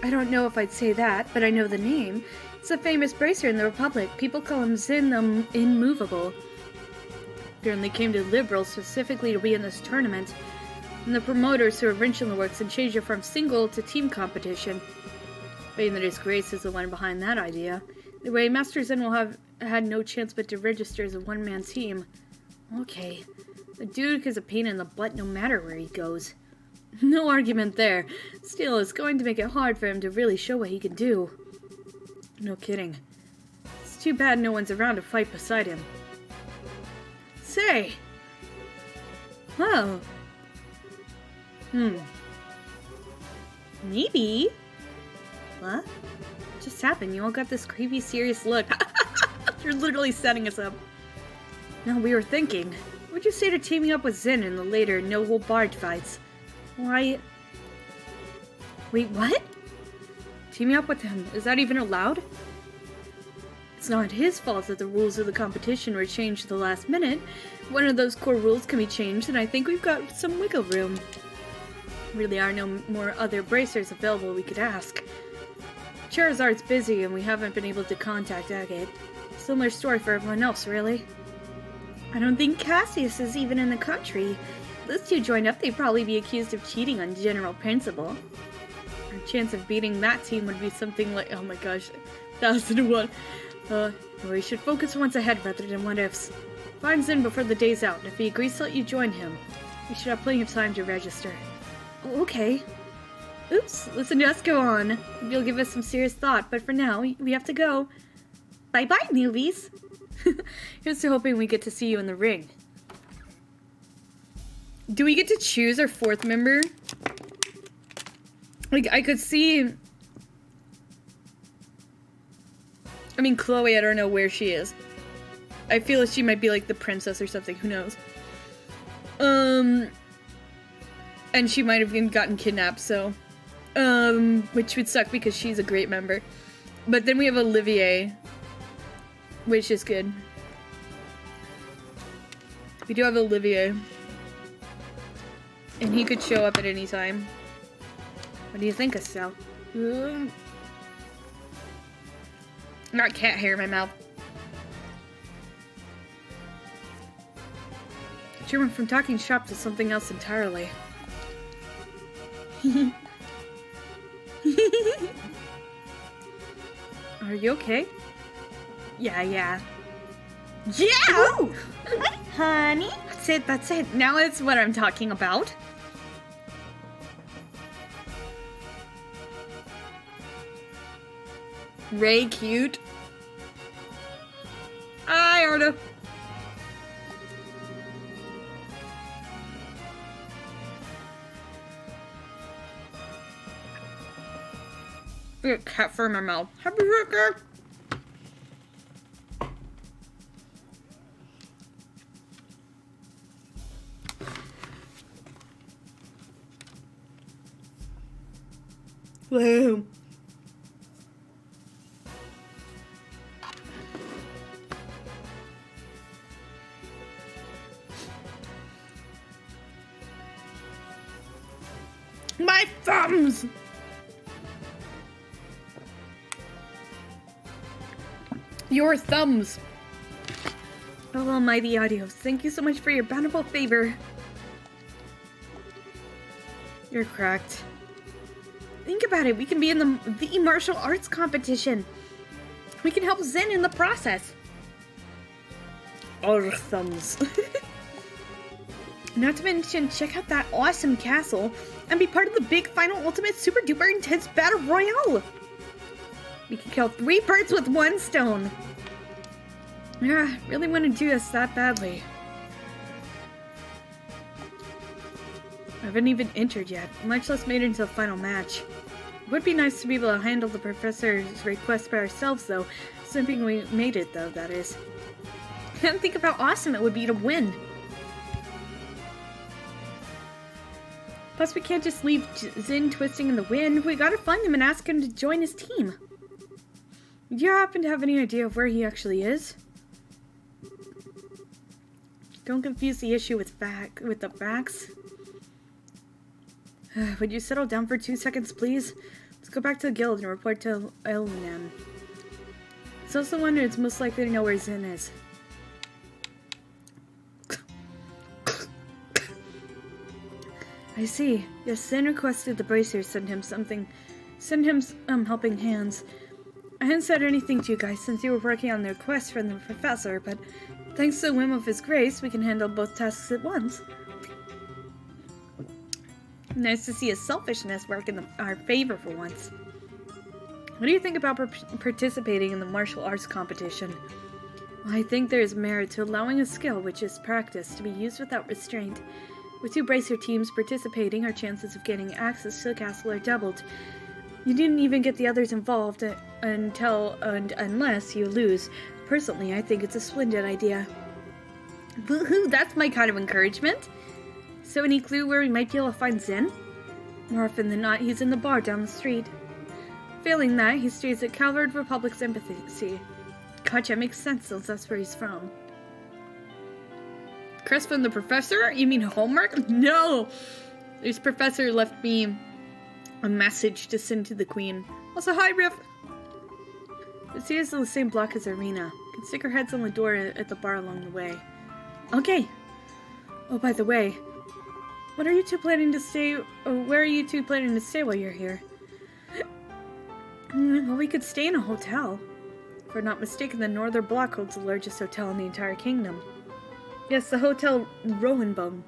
S2: I don't know if I'd say that, but I know the name. It's a famous bracer in the Republic. People call him Zin the Immovable. Apparently came to Liberal specifically to be in this tournament. And the promoters who are wrenching the works and changed it from single to team competition. Betting that his Grace is the one behind that idea. The way Master Zin will have had no chance but to register as a one-man team. Okay. The Duke is a pain in the butt no matter where he goes. No argument there. Still, it's going to make it hard for him to really show what he can do. No kidding. It's too bad no one's around to fight beside him. Say! Oh. Maybe. What? Just happened? You all got this creepy, serious look. You're literally setting us up. Now we were thinking, what would you say to teaming up with Zin in the later no-hold-barred fights? Why? Wait, what? Teaming up with him, is that even allowed? It's not his fault that the rules of the competition were changed at the last minute. One of those core rules can be changed, and I think we've got some wiggle room. Really are no more other bracers available we could ask. Charizard's busy, and we haven't been able to contact Agate. Similar story for everyone else, really. I don't think Cassius is even in the country. If those two joined up, they'd probably be accused of cheating on general principle. Our chance of beating that team would be something like, oh my gosh, 1,001. We should focus once ahead rather than what ifs. Find Zin before the day's out, and if he agrees to let you join him, we should have plenty of time to register. Oh, okay. Oops, listen to us go on. You'll give us some serious thought, but for now, we have to go. Bye-bye, newbies. Here's to hoping we get to see you in the ring. Do we get to choose our fourth member? Like, I could see... I mean, Chloe, I don't know where she is. I feel like she might be like the princess or something, who knows. And she might have gotten kidnapped, so... which would suck because she's a great member. But then we have Olivier, which is good. We do have Olivier. And he could show up at any time. What do you think, Estelle? Got cat hair in my mouth. She went from talking shop to something else entirely. Are you okay? Yeah. Yeah!
S1: Ooh. Honey?
S2: That's it. Now it's what I'm talking about. Ray cute. Hi, Arda. I got cat fur in my mouth. Happy birthday! Whoa. My thumbs! Your thumbs! Oh, almighty audios, thank you so much for your bountiful favor. You're cracked. Think about it, we can be in the martial arts competition. We can help Zen in the process. Our thumbs. Not to mention, check out that awesome castle and be part of the big final ultimate super duper intense battle royale. We can kill 3 birds with 1 stone. Yeah, really want to do this that badly. I haven't even entered yet, much less made it into the final match. It would be nice to be able to handle the professor's request by ourselves, though. Assuming we made it, though, that is. And think of how awesome it would be to win. Plus, we can't just leave Zin twisting in the wind. We gotta find him and ask him to join his team. Do you happen to have any idea of where he actually is? Don't confuse the issue with the facts. Would you settle down for 2 seconds, please? Let's go back to the guild and report to Elnan. He's also the one who's most likely to know where Zin is. I see. Yes, Zin requested the bracers send him helping hands. I hadn't said anything to you guys since you were working on the request from the professor, but thanks to the whim of his grace, we can handle both tasks at once. Nice to see his selfishness work in our favor for once. What do you think about participating in the martial arts competition? Well, I think there is merit to allowing a skill, which is practice, to be used without restraint. With 2 bracer teams participating, our chances of getting access to the castle are doubled. You didn't even get the others involved unless you lose. Personally, I think it's a splendid idea. Woohoo, that's my kind of encouragement. So any clue where we might be able to find Zin? More often than not, he's in the bar down the street. Failing that, he stays at Calvard Republic's embassy. Gotcha, makes sense since that's where he's from. Chris from the professor? You mean homework? No! This professor left me a message to send to the queen. Also, hi, Riff! The city is in the same block as Arena. You can stick our heads on the door at the bar along the way. Okay. Oh, by the way, where are you two planning to stay while you're here? Well, we could stay in a hotel. If we're not mistaken, the Northern Block holds the largest hotel in the entire kingdom. Yes, the Hotel Rohenbaum.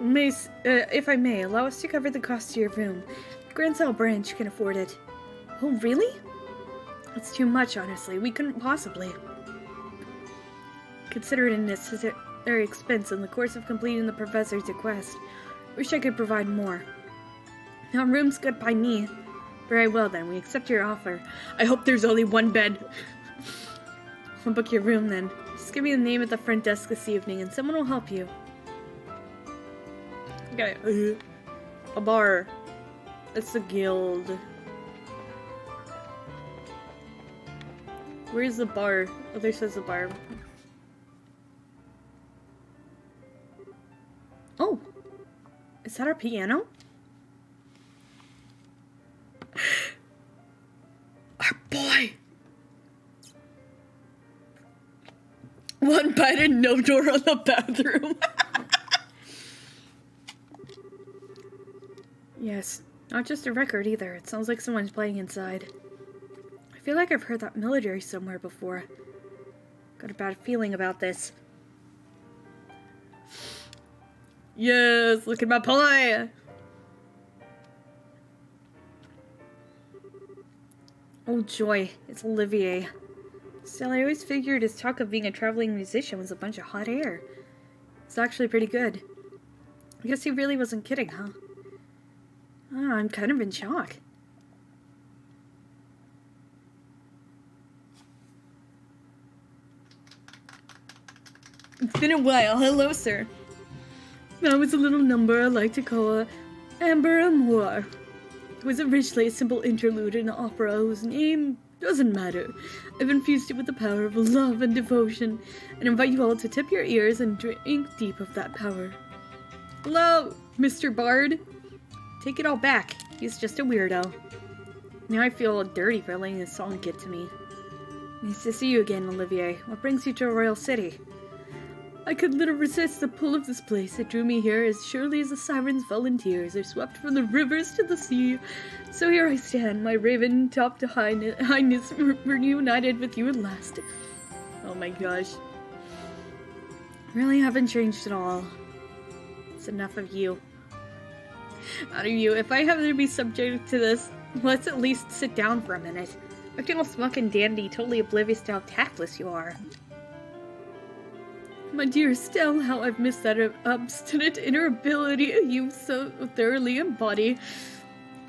S2: If I may, allow us to cover the cost of your room. The Grand Salle branch can afford it. Oh, really? That's too much, honestly. We couldn't possibly. Consider it a necessary expense in the course of completing the professor's request. Wish I could provide more. Now, room's good by me. Very well, then. We accept your offer. I hope there's only one bed. I'll book your room, then. Just give me the name at the front desk this evening, and someone will help you. Okay. A bar. It's the guild. Where's the bar? Oh, there says the bar. Oh! Is that our piano? Our boy! One bed and no door on the bathroom. Yes, not just a record either. It sounds like someone's playing inside. I feel like I've heard that melody somewhere before. Got a bad feeling about this. Yes, look at my boy! Oh joy, it's Olivier. Still, I always figured his talk of being a traveling musician was a bunch of hot air. It's actually pretty good. I guess he really wasn't kidding, huh? Oh, I'm kind of in shock. It's been a while. Hello, sir. That was a little number I like to call Amber Amour. It was originally a simple interlude in an opera whose name doesn't matter. I've infused it with the power of love and devotion, and invite you all to tip your ears and drink deep of that power. Hello, Mr. Bard. Take it all back. He's just a weirdo. Now I feel dirty for letting this song get to me. Nice to see you again, Olivier. What brings you to a royal city? I could little resist the pull of this place. It drew me here as surely as the sirens' volunteers are swept from the rivers to the sea. So here I stand, my raven-topped highness reunited with you at last. Oh my gosh. Really haven't changed at all. It's enough of you. Out of you. If I have to be subject to this, let's at least sit down for a minute. Acting all smug and dandy, totally oblivious to how tactless you are. My dear Estelle, how I've missed that obstinate inner ability you so thoroughly embody.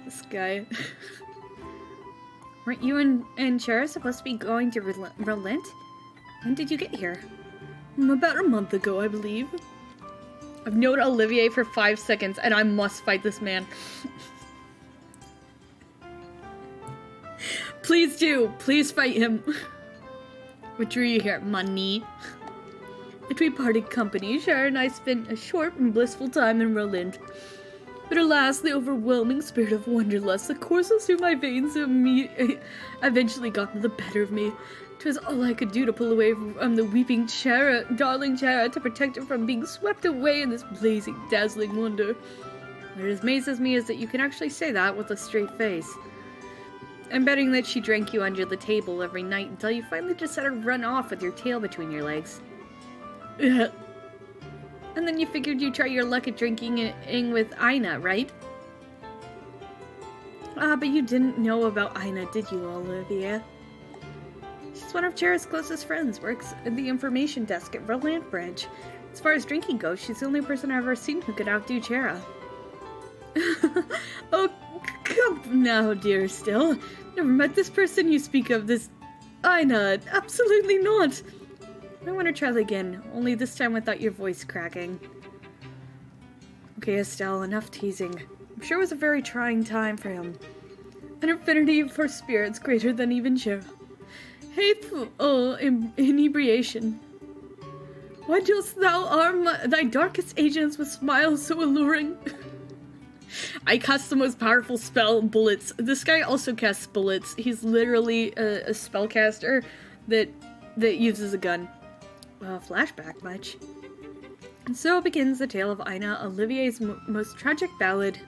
S2: This guy. Weren't you and Chera supposed to be going to relent? When did you get here? About a month ago, I believe. I've known Olivier for 5 seconds, and I must fight this man. Please do. Please fight him. What drew you here? Money. That we parted company, Shara and I spent a short and blissful time in Roland. But alas, the overwhelming spirit of wanderlust that courses through my veins eventually got the better of me. 'Twas all I could do to pull away from the weeping Chara, darling Chara, to protect her from being swept away in this blazing, dazzling wonder. What amazes me is that you can actually say that with a straight face. I'm betting that she drank you under the table every night until you finally decided to run off with your tail between your legs. And then you figured you'd try your luck at drinking with Ina, right? But you didn't know about Ina, did you, Olivia? She's one of Chara's closest friends, works at the information desk at Roland Branch. As far as drinking goes, she's the only person I've ever seen who could outdo Chara. Oh, come now, dear Still. Never met this person you speak of, this Ina. Absolutely not. I want to try that again, only this time without your voice cracking. Okay, Estelle, enough teasing. I'm sure it was a very trying time for him. An affinity for spirits greater than even Chara. Hateful inebriation. Why dost thou arm thy darkest agents with smiles so alluring? I cast the most powerful spell, bullets. This guy also casts bullets. He's literally a spellcaster that uses a gun. Flashback much. And so begins the tale of Ina, Olivier's most tragic ballad.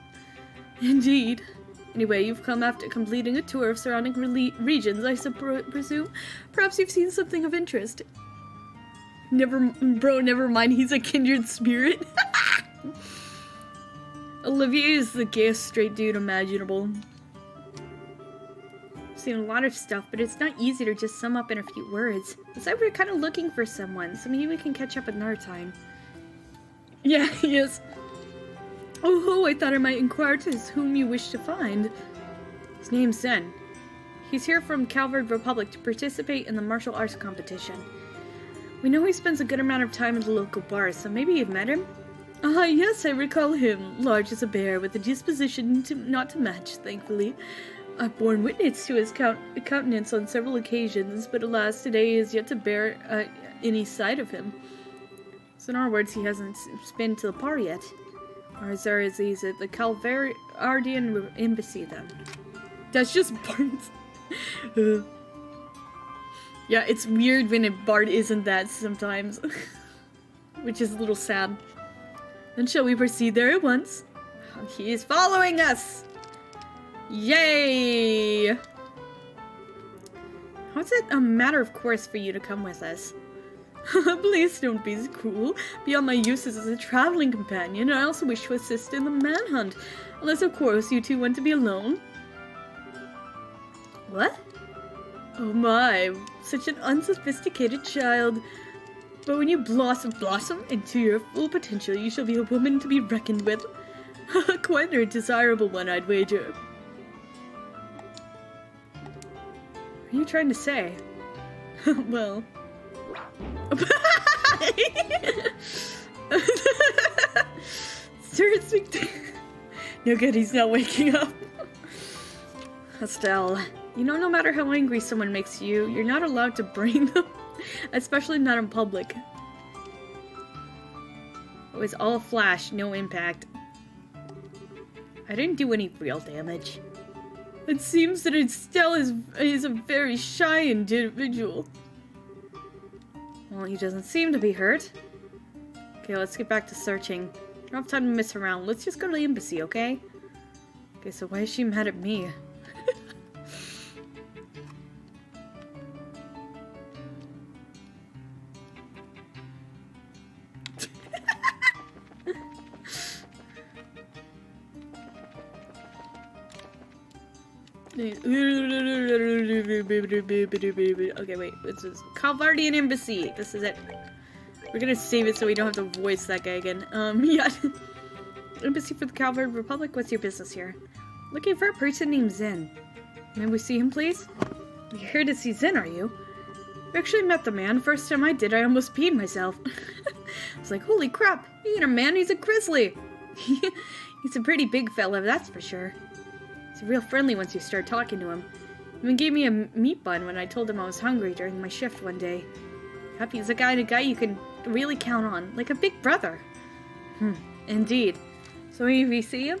S2: Indeed. Anyway, you've come after completing a tour of surrounding regions, I presume. Perhaps you've seen something of interest. Never mind, he's a kindred spirit. Olivier is the gayest straight dude imaginable. I've seen a lot of stuff, but it's not easy to just sum up in a few words. Besides, we're kind of looking for someone, so maybe we can catch up another time. Yeah, yes. Oh, I thought I might inquire to whom you wish to find. His name's Zen. He's here from Calvard Republic to participate in the martial arts competition. We know he spends a good amount of time at the local bars, so maybe you've met him? Yes, I recall him. Large as a bear, with a disposition not to match, thankfully. I've borne witness to his countenance on several occasions, but alas, today is yet to bear any sight of him. So in other words, he hasn't been to the bar yet. Or is he's at the Calvardian embassy then? That's just Bart's. Yeah, it's weird when a Bart isn't that sometimes. Which is a little sad. Then shall we proceed there at once? He is following us! Yay! How's it a matter of course for you to come with us? Please don't be cruel. Beyond my uses as a traveling companion, I also wish to assist in the manhunt. Unless, of course, you two want to be alone. What? Oh my, such an unsophisticated child. But when you blossom into your full potential, you shall be a woman to be reckoned with. Quite a desirable one, I'd wager. What are you trying to say? Well... No good, he's not waking up. Estelle, you know, no matter how angry someone makes you, you're not allowed to brain them. Especially not in public. It was all a flash, no impact. I didn't do any real damage. It seems that Estelle is a very shy individual. Well, he doesn't seem to be hurt. Okay, let's get back to searching. I don't have time to mess around. Let's just go to the embassy, okay? Okay, so why is she mad at me? Okay, wait. This is Calvardian Embassy. This is it. We're gonna save it so we don't have to voice that guy again. Yeah. Embassy for the Calvard Republic. What's your business here? Looking for a person named Zen. May we see him, please? You're here to see Zen, are you? I actually met the man. First time I did, I almost peed myself. I was like, holy crap, he ain't a man, he's a grizzly. He's a pretty big fella, that's for sure. He's real friendly once you start talking to him. He even gave me a meat bun when I told him I was hungry during my shift one day. Yep, he's a guy you can really count on, like a big brother. Indeed. So have you seen him?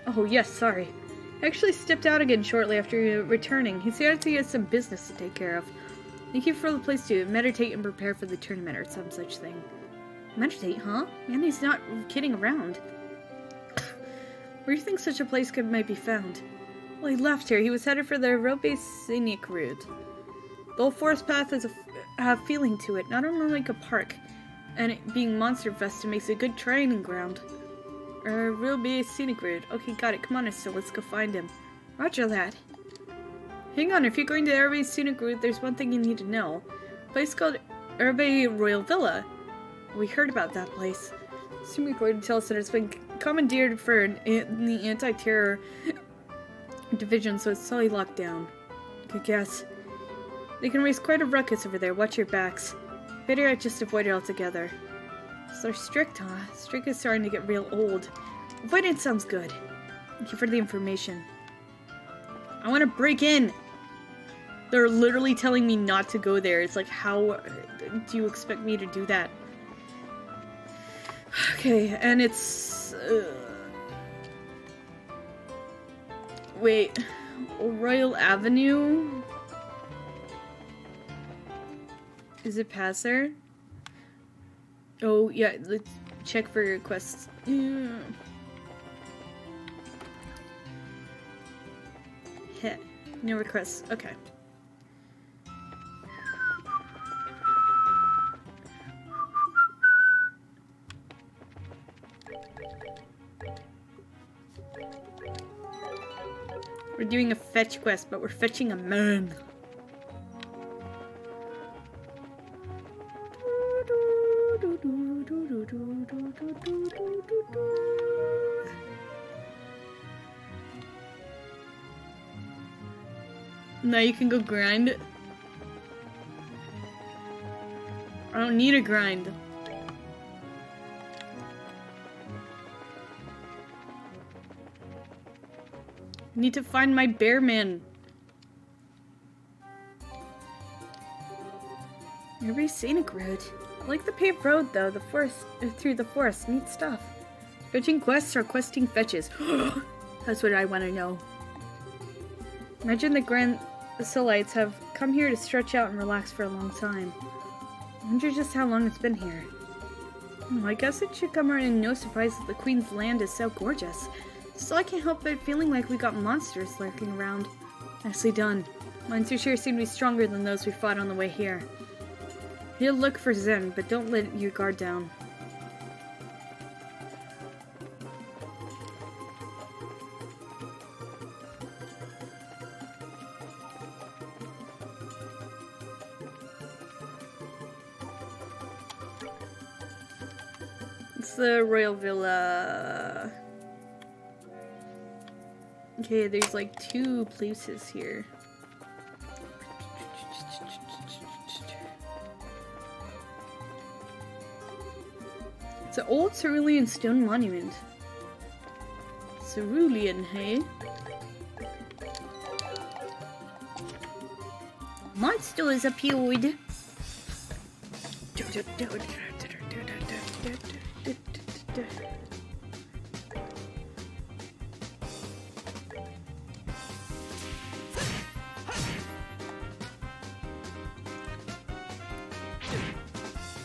S2: Oh yes, sorry. I actually stepped out again shortly after returning. He said he has some business to take care of. Thank you for the place to meditate and prepare for the tournament or some such thing. Meditate, huh? Man, he's not kidding around. Where do you think such a place might be found? Well, he left here. He was headed for the Robe Scenic Route. The old forest path has a feeling to it, not unlike a park. And it being monster infested makes it a good training ground. Robe Scenic Route. Okay, got it. Come on, Estelle. Let's go find him. Roger that. Hang on, if you're going to the Robe Scenic Route, there's one thing you need to know. A place called Robe Royal Villa. We heard about that place. Scenic Route tells us that it's been commandeered for the anti-terror division, so it's totally locked down. Good guess. They can raise quite a ruckus over there. Watch your backs. Better I just avoid it altogether. So they're strict, huh? Strict is starting to get real old. Avoidance sounds good. Thank you for the information. I want to break in! They're literally telling me not to go there. It's like, how do you expect me to do that? Okay, and it's... wait. Royal Avenue? Is it past there? Oh, yeah, let's check for requests. Yeah. Hit. No requests. Okay. We're doing a fetch quest, but we're fetching a man. Now you can go grind. I don't need a grind. I need to find my bear man. Every scenic road. I like the paved road though, the forest through the forest. Neat stuff. Fetching quests or questing fetches? That's what I want to know. Imagine the Grand Solites have come here to stretch out and relax for a long time. I wonder just how long it's been here. I guess it should come around no surprise that the Queen's land is so gorgeous. Still, I can't help but feeling like we got monsters lurking around. Nicely done. Monsters here seem to be stronger than those we fought on the way here. You'll look for Zen, but don't let your guard down. It's the Royal Villa. Okay, there's like 2 places here. It's an old cerulean stone monument. Cerulean, hey? Monster is appeared.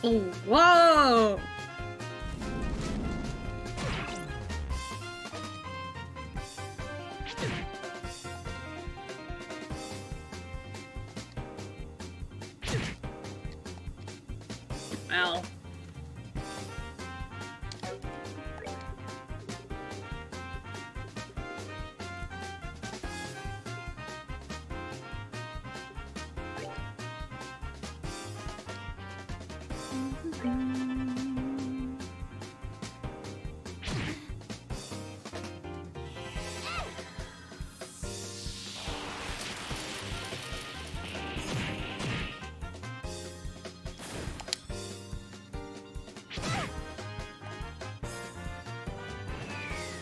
S2: Oh, whoa! Ow.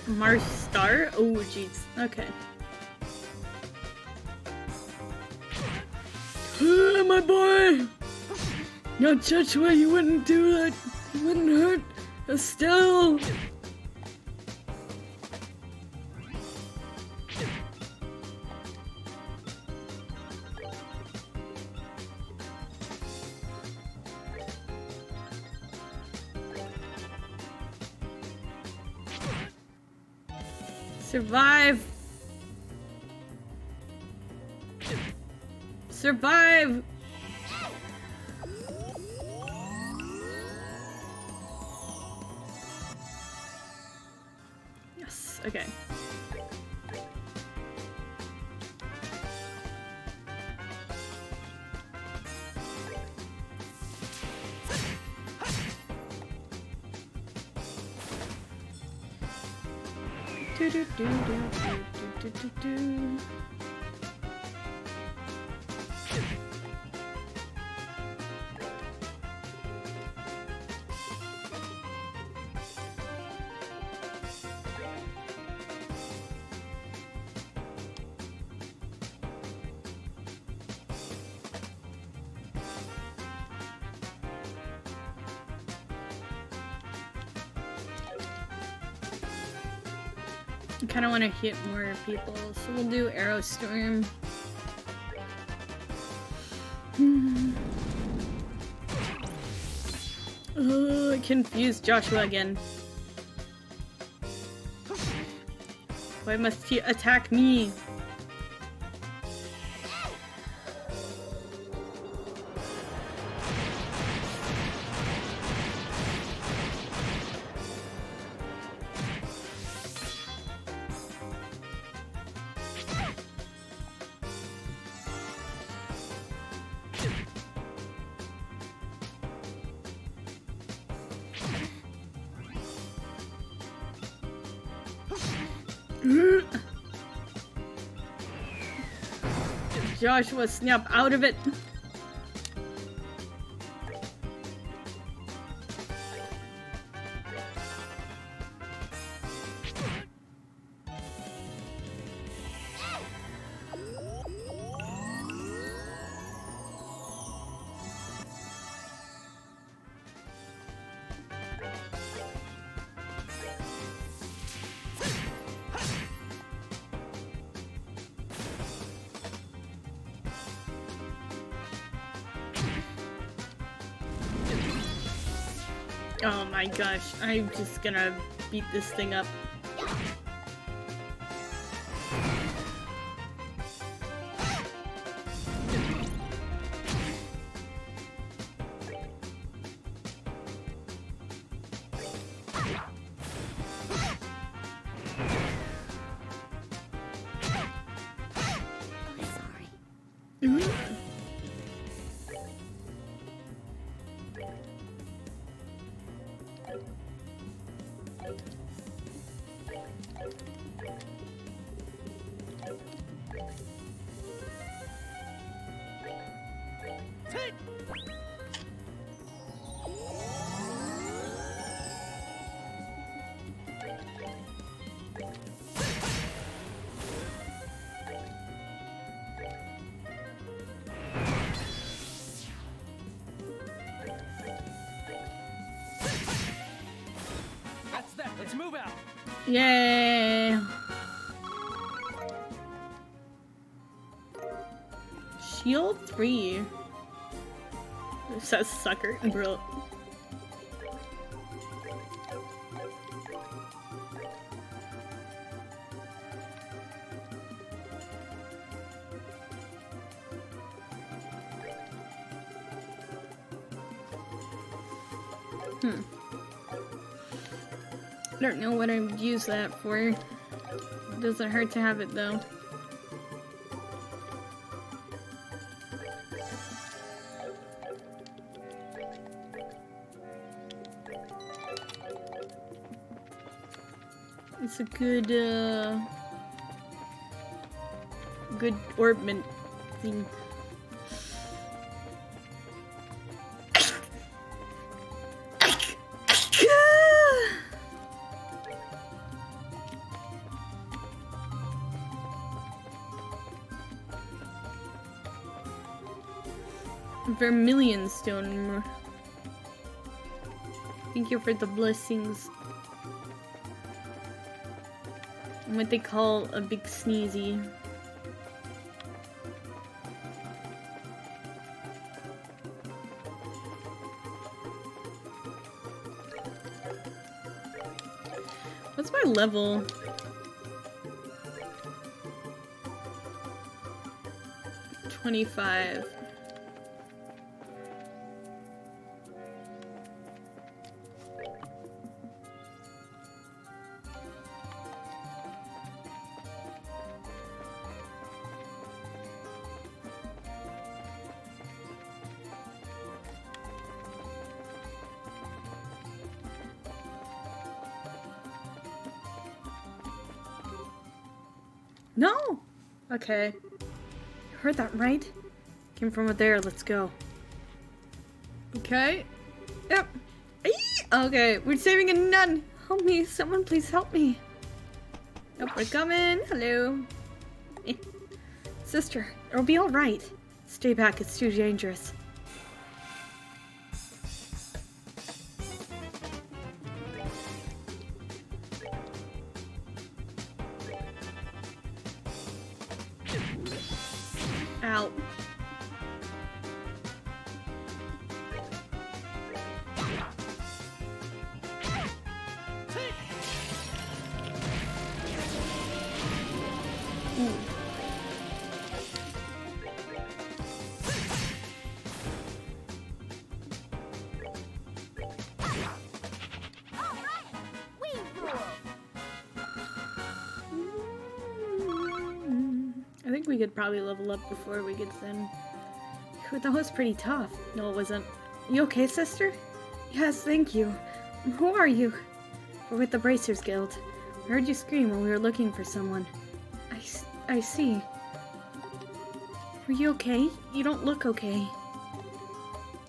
S2: Mars star? Oh, jeez. Okay. My boy! No, Joshua, you wouldn't do that. You wouldn't hurt Estelle. Survive! Survive! Yes, okay. Do do do do do do do do. I kind of want to hit more people, so we'll do Arrow Storm. Oh, I confused Joshua again. Why must he attack me? Joshua, snap out of it. Oh my gosh, I'm just gonna beat this thing up.
S4: Let's move out.
S2: Yay! Shield 3. It says sucker, bro. I don't know what I would use that for. It doesn't hurt to have it though. It's a good, good orbment thing. Vermilion stone. Thank you for the blessings. What they call a big sneezy. What's my level? $25. No! Okay. You heard that right? Came from over there, let's go. Okay. Yep. Eee! Okay, we're saving a nun! Help me, someone please help me. Nope, we're coming. Hello. Eh. Sister, it'll be alright. Stay back, it's too dangerous. Ow. Ooh. I think we could probably level up before we get Zen. Whew, that was pretty tough. No, it wasn't. You okay, sister? Yes, thank you. Who are you? We're with the Bracers Guild. I heard you scream when we were looking for someone. I see. Are you okay? You don't look okay.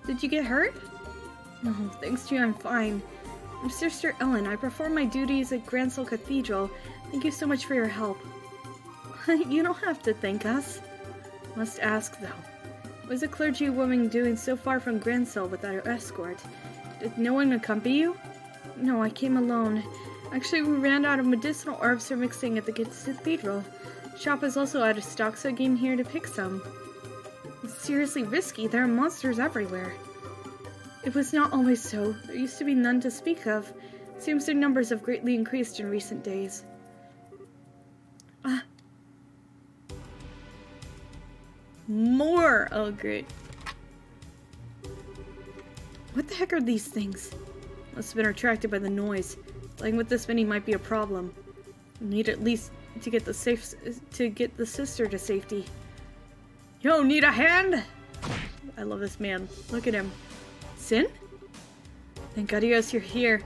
S2: Did you get hurt? No, thanks to you, I'm fine. I'm Sister Ellen. I perform my duties at Gransel Cathedral. Thank you so much for your help. You don't have to thank us. Must ask, though. What is a clergy woman doing so far from Gransel without her escort? Did no one accompany you? No, I came alone. Actually, we ran out of medicinal herbs for mixing at the cathedral. Shop is also out of stock, so I came here to pick some. It's seriously risky. There are monsters everywhere. It was not always so. There used to be none to speak of. Seems their numbers have greatly increased in recent days. More! Oh, great. What the heck are these things? Must have been attracted by the noise. Playing with this many might be a problem. Need at least to get the sister to safety. Yo, need a hand? I love this man. Look at him. Sin? Thank God, you're here.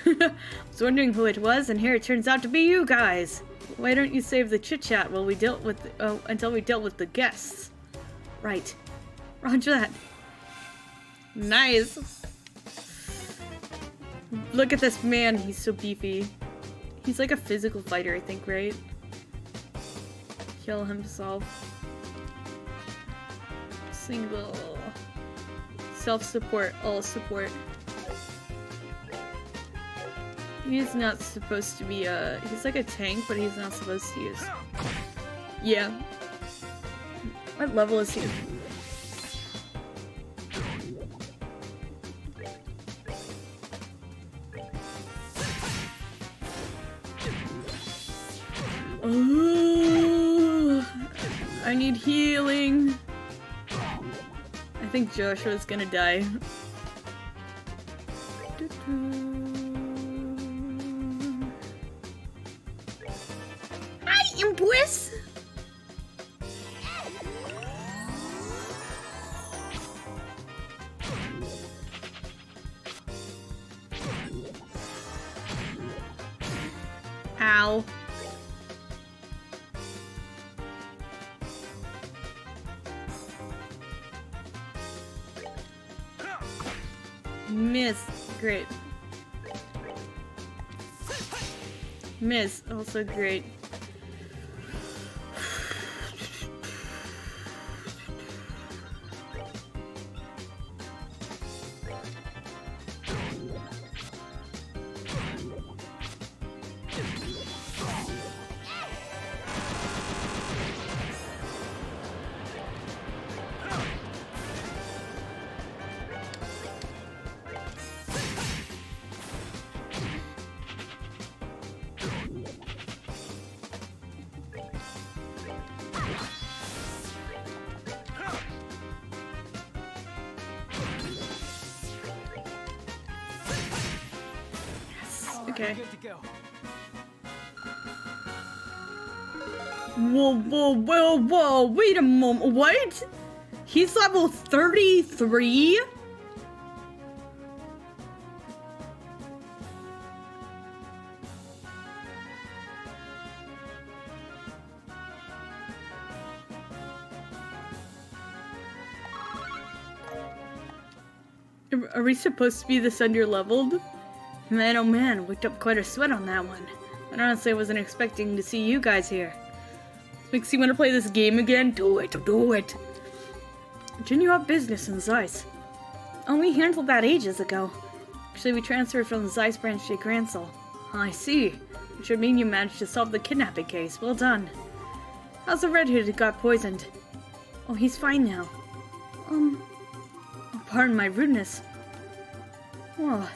S2: I was wondering who it was, and here it turns out to be you guys. Why don't you save the chit-chat while we dealt with until we dealt with the guests? Right. Roger that. Nice. Look at this man. He's so beefy. He's like a physical fighter, I think, right? Kill himself. Single. Self-support. All support. He's not supposed to be he's like a tank, but he's not supposed to use. Yeah. What level is he? Ooh, I need healing. I think Joshua's gonna die. Hi, Impues! Ow. Miss. Great. Miss. Also great. Okay.
S4: Good to go.
S2: Whoa, wait a moment. What? He's level 33? Are we supposed to be this under-leveled? Man, oh man, worked up quite a sweat on that one. And honestly, I wasn't expecting to see you guys here. Makes you want to play this game again? Do it, do it. Didn't you have business in Zeiss? Oh, we handled that ages ago. Actually, we transferred from the Zeiss branch to Gransel. I see. Which should mean you managed to solve the kidnapping case. Well done. How's the redhead who got poisoned? Oh, he's fine now. Oh, pardon my rudeness. Oh.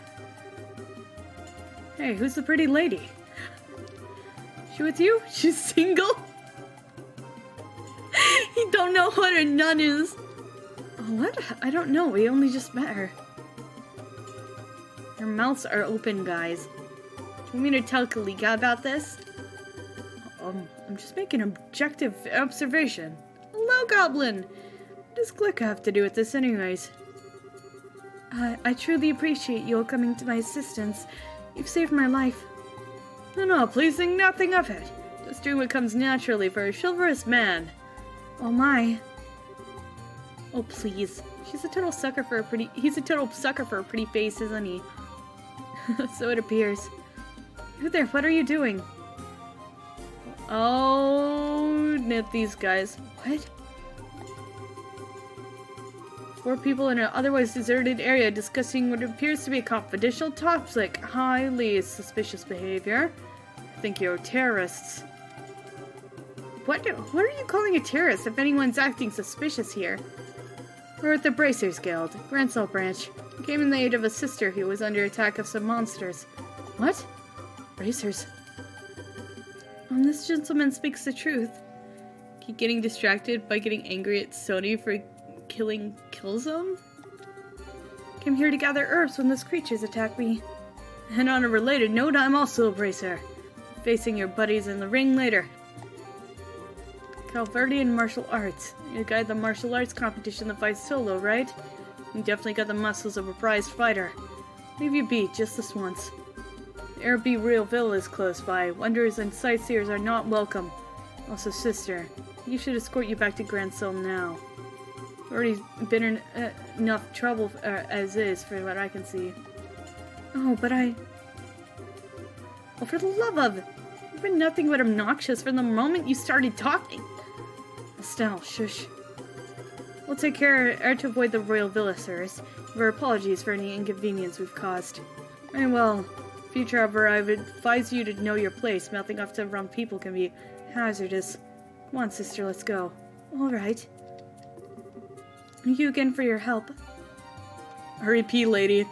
S2: Hey, who's the pretty lady? She with you? She's single? You don't know what a nun is. What? I don't know. We only just met her. Her mouths are open, guys. Do you want me to tell Kalika about this? I'm just making an objective observation. Hello, Goblin! What does Glick have to do with this anyways? I truly appreciate you all coming to my assistance. You've saved my life. No, please think nothing of it. Just doing what comes naturally for a chivalrous man. Oh my. Oh please. He's a total sucker for a pretty face, isn't he? So it appears. Who there? What are you doing? Oh, knit these guys. What? 4 people in an otherwise deserted area discussing what appears to be a confidential topic. Highly suspicious behavior. I think you're terrorists. What are you calling a terrorist if anyone's acting suspicious here? We're at the Bracers Guild, Gransel branch. We came in the aid of a sister who was under attack of some monsters. What? Bracers? This gentleman speaks the truth. Keep getting distracted by getting angry at Sony for killing Killzone? Came here to gather herbs when those creatures attacked me. And on a related note, I'm also a bracer. Facing your buddies in the ring later. Calverdian martial arts. You guide the martial arts competition that fights solo, right? You definitely got the muscles of a prized fighter. Leave you be, just this once. The Araby Royal Villa is close by. Wanderers and sightseers are not welcome. Also, sister, you should escort you back to Gransel now. Already been in enough trouble as is, for what I can see. Oh, but Oh, for the love of... You've been nothing but obnoxious from the moment you started talking. Estelle, shush. We'll take care to avoid the Royal Villa, sirs. Our apologies for any inconvenience we've caused. Very well. Future, however, I would advise you to know your place. Mouthing off to wrong people can be hazardous. Come on, sister, let's go. Alright. Thank you again for your help. Hurry, pee, lady.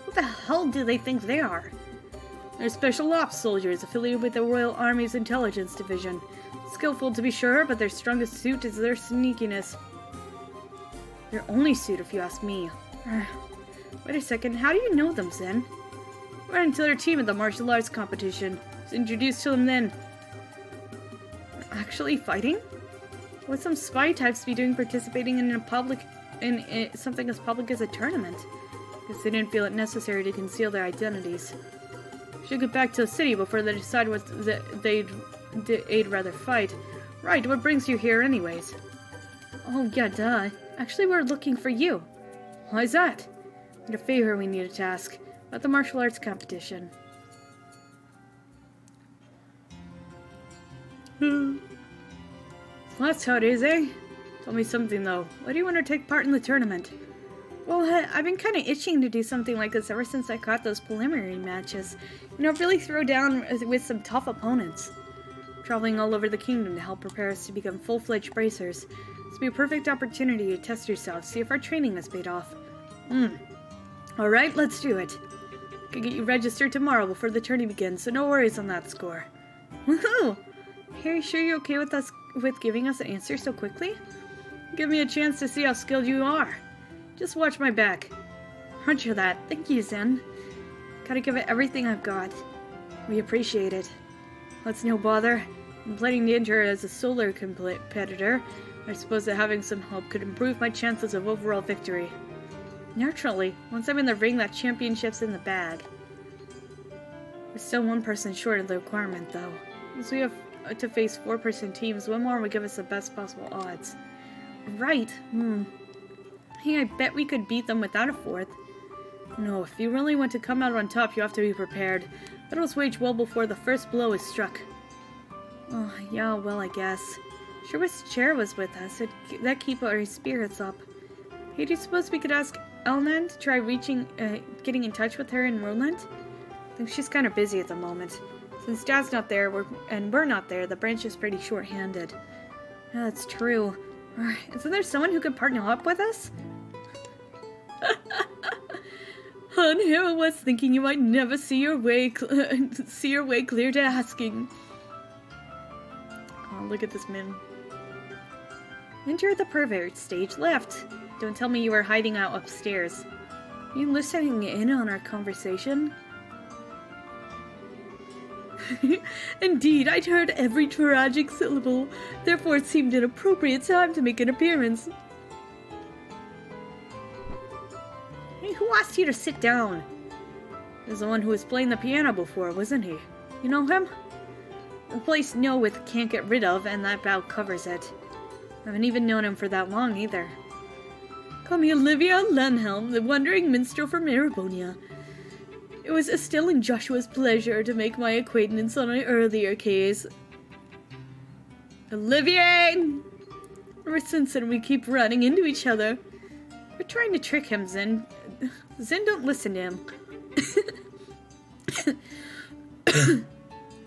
S2: What the hell do they think they are? They're special ops soldiers affiliated with the Royal Army's Intelligence Division. Skillful to be sure, but their strongest suit is their sneakiness. Their only suit, if you ask me. Wait a second, how do you know them, Zen? Ran into their team at the martial arts competition. Was introduced to them then. They're actually fighting? What some spy types be doing participating in something as public as a tournament? Guess they didn't feel it necessary to conceal their identities. Should get back to the city before they decide what they'd rather fight. Right, what brings you here anyways? Oh yeah, duh. Actually, we're looking for you. Why is that? We had a favor we needed to ask. About the martial arts competition. Well, that's how it is, eh? Tell me something, though. Why do you want to take part in the tournament? Well, I've been kind of itching to do something like this ever since I caught those preliminary matches. You know, really throw down with some tough opponents. Traveling all over the kingdom to help prepare us to become full-fledged bracers. This will be a perfect opportunity to test yourself, see if our training has paid off. Alright, let's do it. Could get you registered tomorrow before the tourney begins, so no worries on that score. Woohoo! Are you sure you're okay with giving us an answer so quickly? Give me a chance to see how skilled you are. Just watch my back. Roger that. Thank you, Zen. Gotta give it everything I've got. We appreciate it. That's no bother. I'm planning to enter as a solar competitor. I suppose that having some help could improve my chances of overall victory. Naturally, once I'm in the ring, that championship's in the bag. We're still one person short of the requirement, though. As we have to face 4-person teams, one more would give us the best possible odds. Right. Hey, I bet we could beat them without a 4th. No, if you really want to come out on top, you have to be prepared. Battles wage well before the first blow is struck. Oh, yeah, well, I guess. Sure wish Chair was with us. That'd keep our spirits up. Hey, do you suppose we could ask Elnan to try getting in touch with her in Roland? I think she's kind of busy at the moment. Since Dad's not there, we're not there, the branch is pretty short-handed. Yeah, that's true. Isn't there someone who could partner up with us? Hun, here I was thinking you might never see your way clear to asking. Oh, look at this man. Enter the pervert, stage left. Don't tell me you were hiding out upstairs. Are you listening in on our conversation? Indeed, I'd heard every tragic syllable. Therefore, it seemed an appropriate time to make an appearance. Hey, who asked you to sit down? He was the one who was playing the piano before, wasn't he? You know him? Replace no with can't get rid of, and that about covers it. I haven't even known him for that long, either. Call me Olivia Lenhelm, the wandering minstrel from Erebonia. It was still in Joshua's pleasure to make my acquaintance on an earlier case. Olivier! Ever since then, we keep running into each other. We're trying to trick him, Zen. Zen, don't listen to him.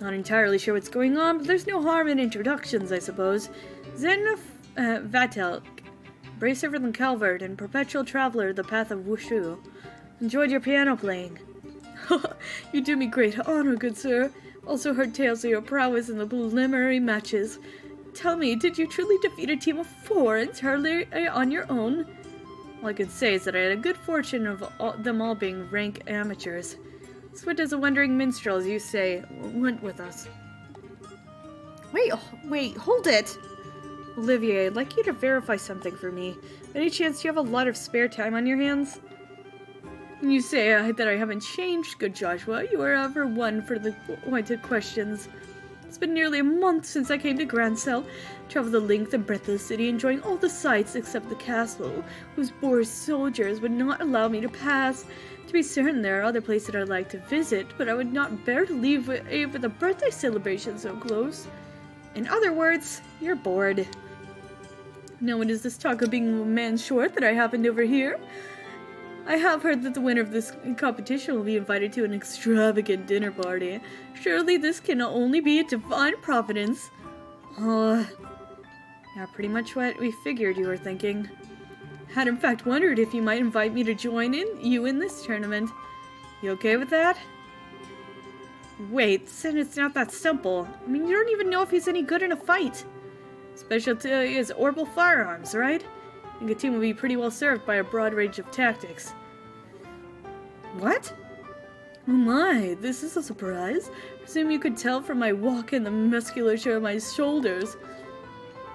S2: Not entirely sure what's going on, but there's no harm in introductions, I suppose. Zen Vatel, bracer from Calvert, and perpetual traveler the path of Wushu. Enjoyed your piano playing. You do me great honor, good sir. Also heard tales of your prowess in the preliminary matches. Tell me, did you truly defeat a team of 4 entirely on your own? All I can say is that I had a good fortune of them all being rank amateurs. So does a wandering minstrel, as you say, went with us. Wait, hold it! Olivier, I'd like you to verify something for me. Any chance you have a lot of spare time on your hands? When you say that I haven't changed, good Joshua, you are ever one for the pointed questions. It's been nearly a month since I came to Grancel, traveled the length and breadth of the city, enjoying all the sights except the castle, whose Boer soldiers would not allow me to pass. To be certain, there are other places I'd like to visit, but I would not bear to leave with a birthday celebration so close. In other words, you're bored. No one is this talk of being a man short that I happened over here. I have heard that the winner of this competition will be invited to an extravagant dinner party. Surely this can only be a divine providence. Yeah, pretty much what we figured you were thinking. Had in fact wondered if you might invite me to join you in this tournament. You okay with that? Wait, Sin, it's not that simple. I mean, you don't even know if he's any good in a fight. Specialty is orbital firearms, right? I think a team would be pretty well served by a broad range of tactics. What? Oh my, this is a surprise. Presume you could tell from my walk and the musculature of my shoulders.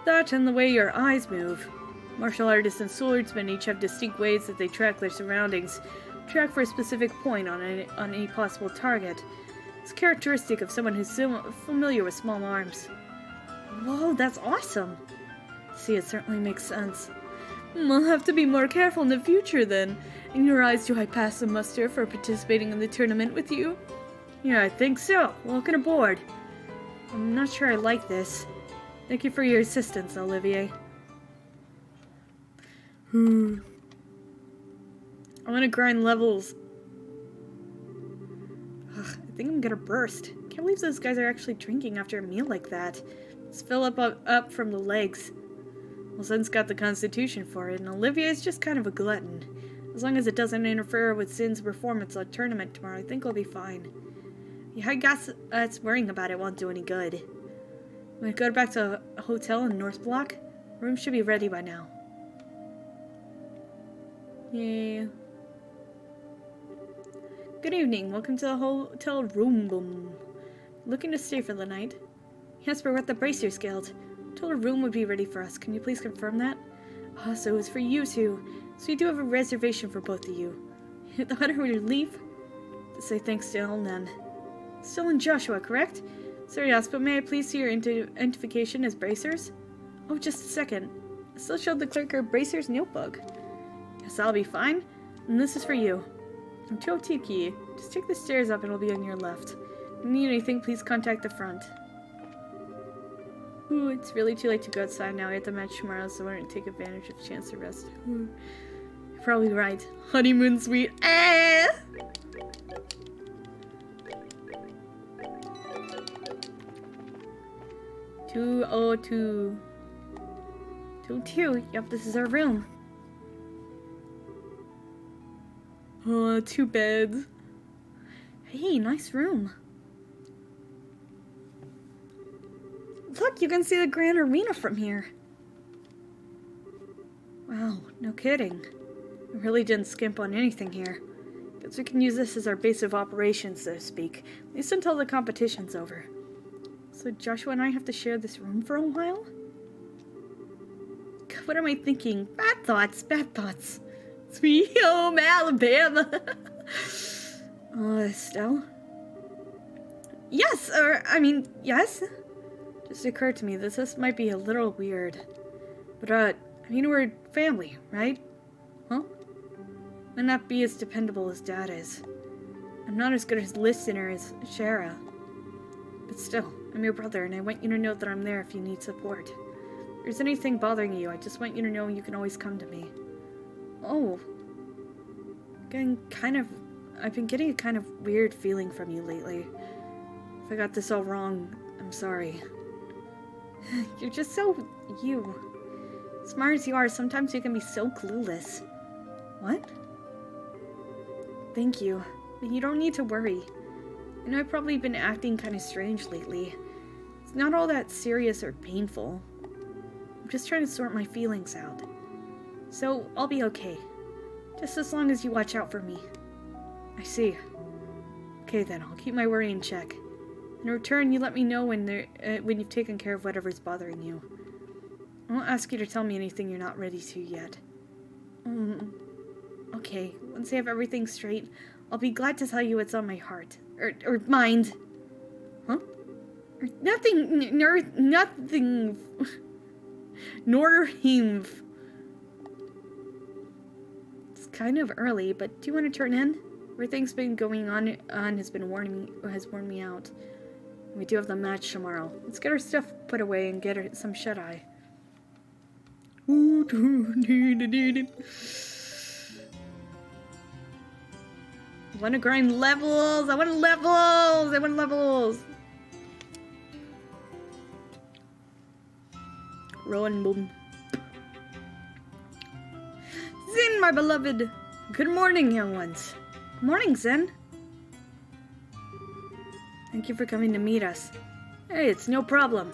S2: That and the way your eyes move. Martial artists and swordsmen each have distinct ways that they track their surroundings, track for a specific point on any possible target. It's characteristic of someone who's familiar with small arms. Whoa, that's awesome! See, it certainly makes sense. I'll have to be more careful in the future then. In your eyes, do I pass the muster for participating in the tournament with you? Yeah, I think so. Welcome aboard. I'm not sure I like this. Thank you for your assistance, Olivier. I want to grind levels. Ugh, I think I'm gonna burst. Can't believe those guys are actually drinking after a meal like that. Let's fill up from the legs. Well, Zen's got the constitution for it, and Olivier's just kind of a glutton. As long as it doesn't interfere with Zen's performance at the tournament tomorrow, I think we'll be fine. Yeah, I guess worrying about it won't do any good. We go back to a hotel in North Block? Room should be ready by now. Yay. Good evening. Welcome to the hotel room. Looking to stay for the night? Yes, we're at the Bracers Guild. Told a room would be ready for us. Can you please confirm that? Ah, so it's for you two. So we do have a reservation for both of you. The hunter would leave? To say thanks to Elnan. Still in Joshua, correct? Sorry, yes, but may I please see your identification as Bracers? Oh, just a second. I still showed the clerk our Bracers notebook. Yes, I'll be fine. And this is for you. I'm 12 Tiki. Just take the stairs up and it'll be on your left. If you need anything, please contact the front. Ooh, it's really too late to go outside now. I have the match tomorrow, so I won't take advantage of the chance to rest. Ooh. You're probably right. Honeymoon suite. Eh! 202. 202. Yep, this is our room. Oh, 2 beds. Hey, nice room. Look, you can see the grand arena from here. Wow, no kidding. I really didn't skimp on anything here. Guess we can use this as our base of operations, so to speak. At least until the competition's over. So Joshua and I have to share this room for a while? God, what am I thinking? Bad thoughts, bad thoughts. Sweet home Alabama. Estelle? Yes, yes? Just occurred to me that this might be a little weird. But, I mean, we're family, right? Huh? Might not be as dependable as Dad is. I'm not as good a listener as Shara. But still, I'm your brother, and I want you to know that I'm there if you need support. If there's anything bothering you, I just want you to know you can always come to me. Oh. I've been getting a kind of weird feeling from you lately. If I got this all wrong, I'm sorry. You're just so you. Smart as you are, sometimes you can be so clueless. What? Thank you. But you don't need to worry. I know I've probably been acting kind of strange lately. It's not all that serious or painful. I'm just trying to sort my feelings out. So, I'll be okay. Just as long as you watch out for me. I see. Okay then, I'll keep my worry in check. In return, you let me know when you've taken care of whatever's bothering you. I won't ask you to tell me anything you're not ready to yet. Okay, once I have everything straight, I'll be glad to tell you what's on my heart. Or mind. Huh? Nothing. Nothing. Nor him. It's kind of early, but do you want to turn in? Everything's been going on has worn me out. We do have the match tomorrow. Let's get our stuff put away and get her some shut-eye. I want to grind levels! I want levels! I want levels! Rowan boom. Zen, my beloved! Good morning, young ones. Good morning, Zen. Thank you for coming to meet us. Hey, it's no problem.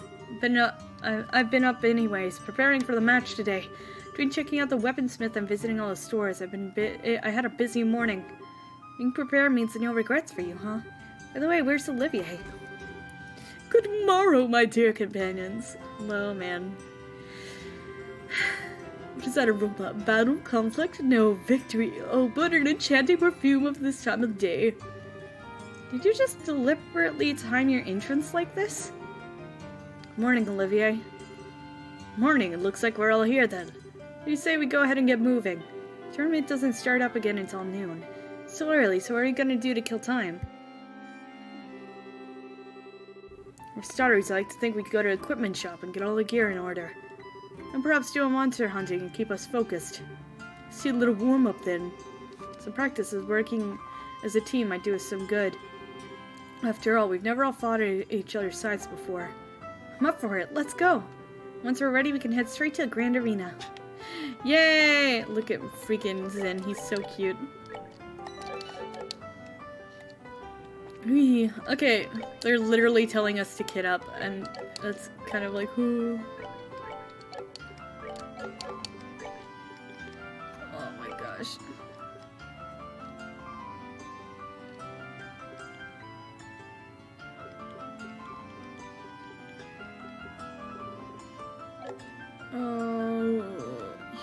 S2: I've been up anyways, preparing for the match today. Between checking out the weaponsmith and visiting all the stores, I had a busy morning. Being prepared means no regrets for you, huh? By the way, where's Olivier? Good morrow, my dear companions. Hello, man. What is that, a robot battle? Conflict? No, victory. Oh, but an enchanting perfume of this time of day. Did you just deliberately time your entrance like this? Morning, Olivier. Morning, it looks like we're all here then. What do you say we go ahead and get moving? The tournament doesn't start up again until noon. It's still early, so what are you gonna do to kill time? For starters, I like to think we could go to an equipment shop and get all the gear in order. And perhaps do a monster hunting and keep us focused. See a little warm-up then. Some practice is working as a team might do us some good. After all, we've never all fought at each other's sides before. I'm up for it. Let's go. Once we're ready, we can head straight to the Grand Arena. Yay! Look at freaking Zen. He's so cute. Okay, they're literally telling us to kit up, and that's kind of like, whoo. gosh. Oh,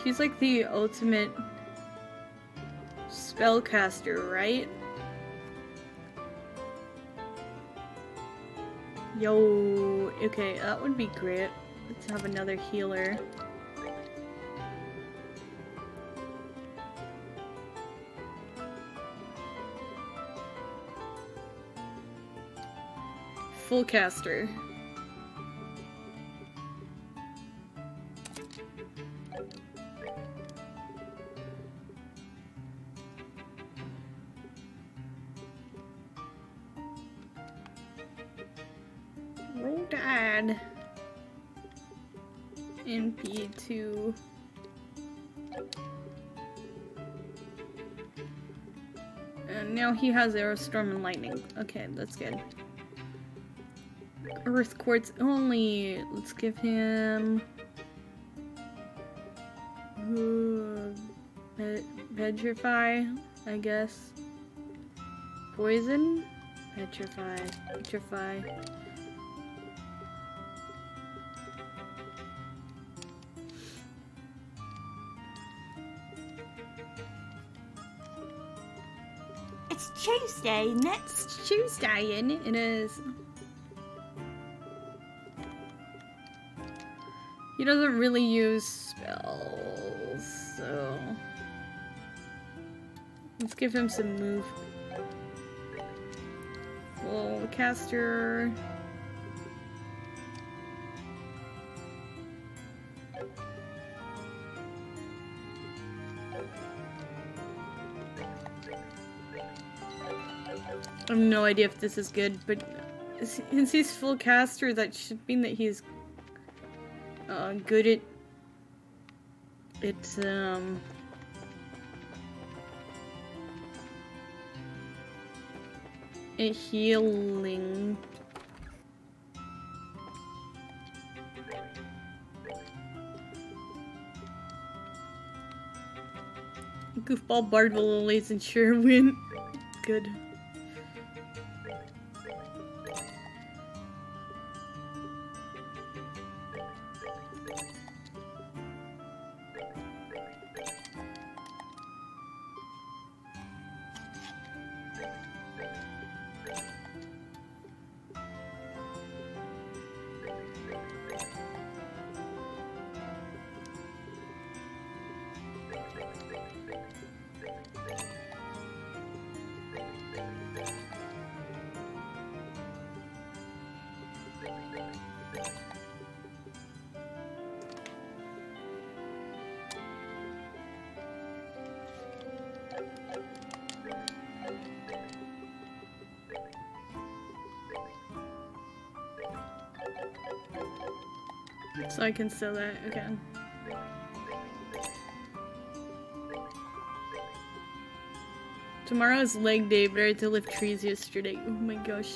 S2: he's like the ultimate spellcaster, right? Yo, okay, that would be great. Let's have another healer. Full caster. Roll died. NP2. And now he has Aerostorm and Lightning. Okay, that's good. Earth Quartz only. Let's give him... Petrify, I guess. Poison? Petrify. Petrify.
S1: It's Tuesday, isn't it?
S2: It's Tuesday, isn't it? It is. He doesn't really use spells, so... Let's give him some move. Full caster. I have no idea if this is good, but since he's full caster, that should mean that he's good at healing. Goofball Bard will always ensure win. Good. So I can sell that again. Tomorrow's leg day, but I had to lift trees yesterday. Oh my gosh.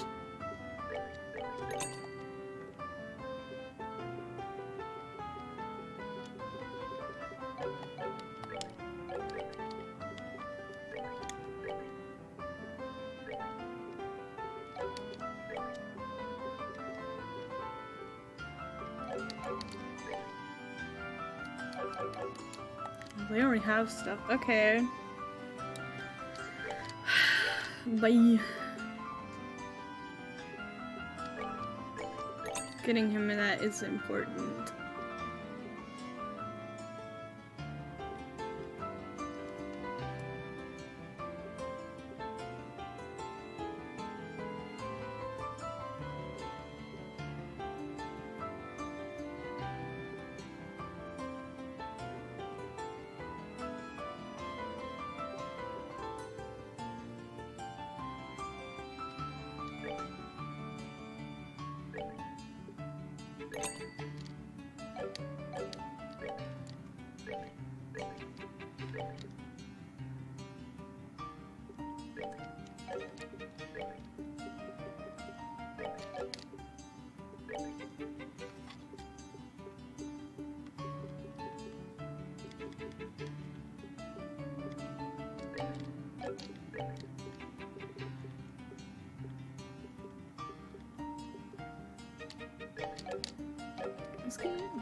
S2: They already have stuff. Okay. Bye. Getting him in that is important.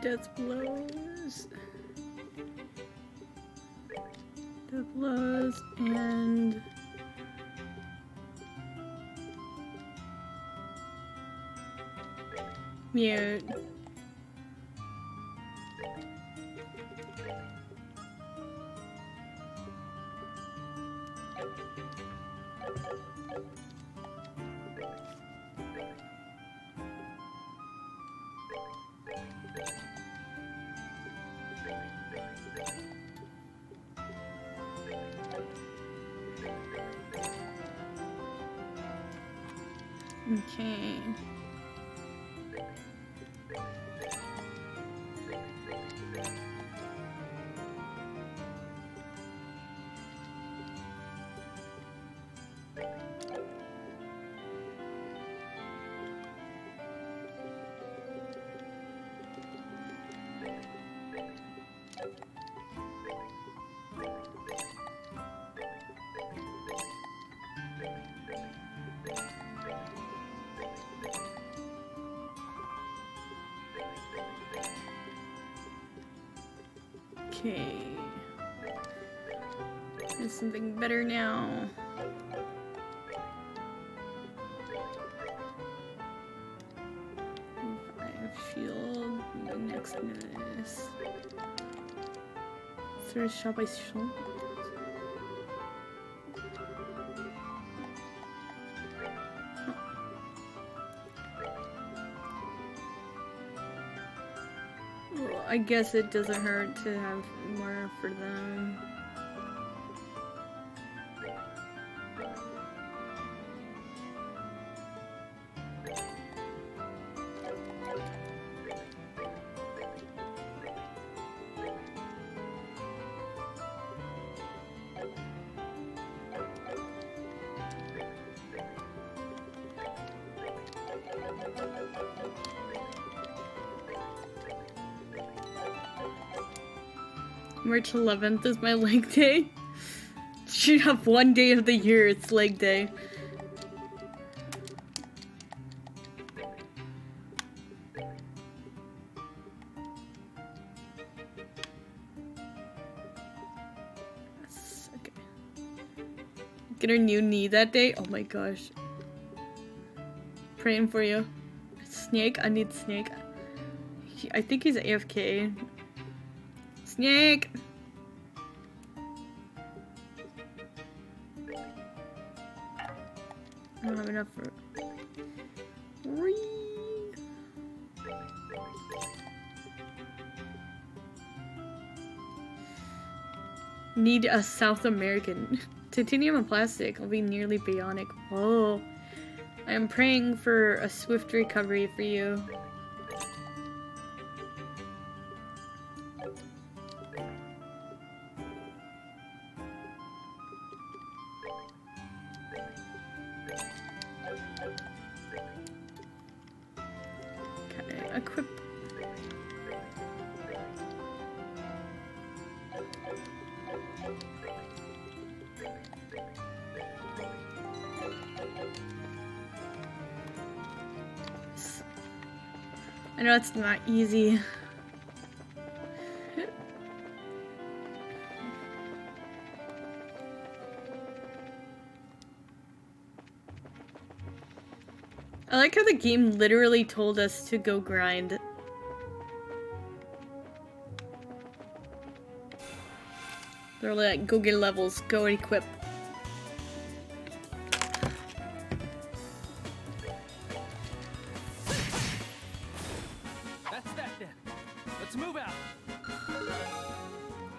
S2: Death blows. Death blows and mute. Okay. Okay. There's something better now. I have shield. The next is third shot by shield. Well, I guess it doesn't hurt to have more for them. March 11th is my leg day. Should have one day of the year, it's leg day. Yes, okay. Get a new knee that day? Oh my gosh. Praying for you. Snake? I need Snake. I think he's AFK. Snake! I don't have enough for... Whee! Need a South American. Titanium and plastic. I'll be nearly bionic. Whoa. I am praying for a swift recovery for you. Equip. I know it's not easy. I like how the game literally told us to go grind. They're like, go get levels, go equip.
S4: That's that then. Let's move out.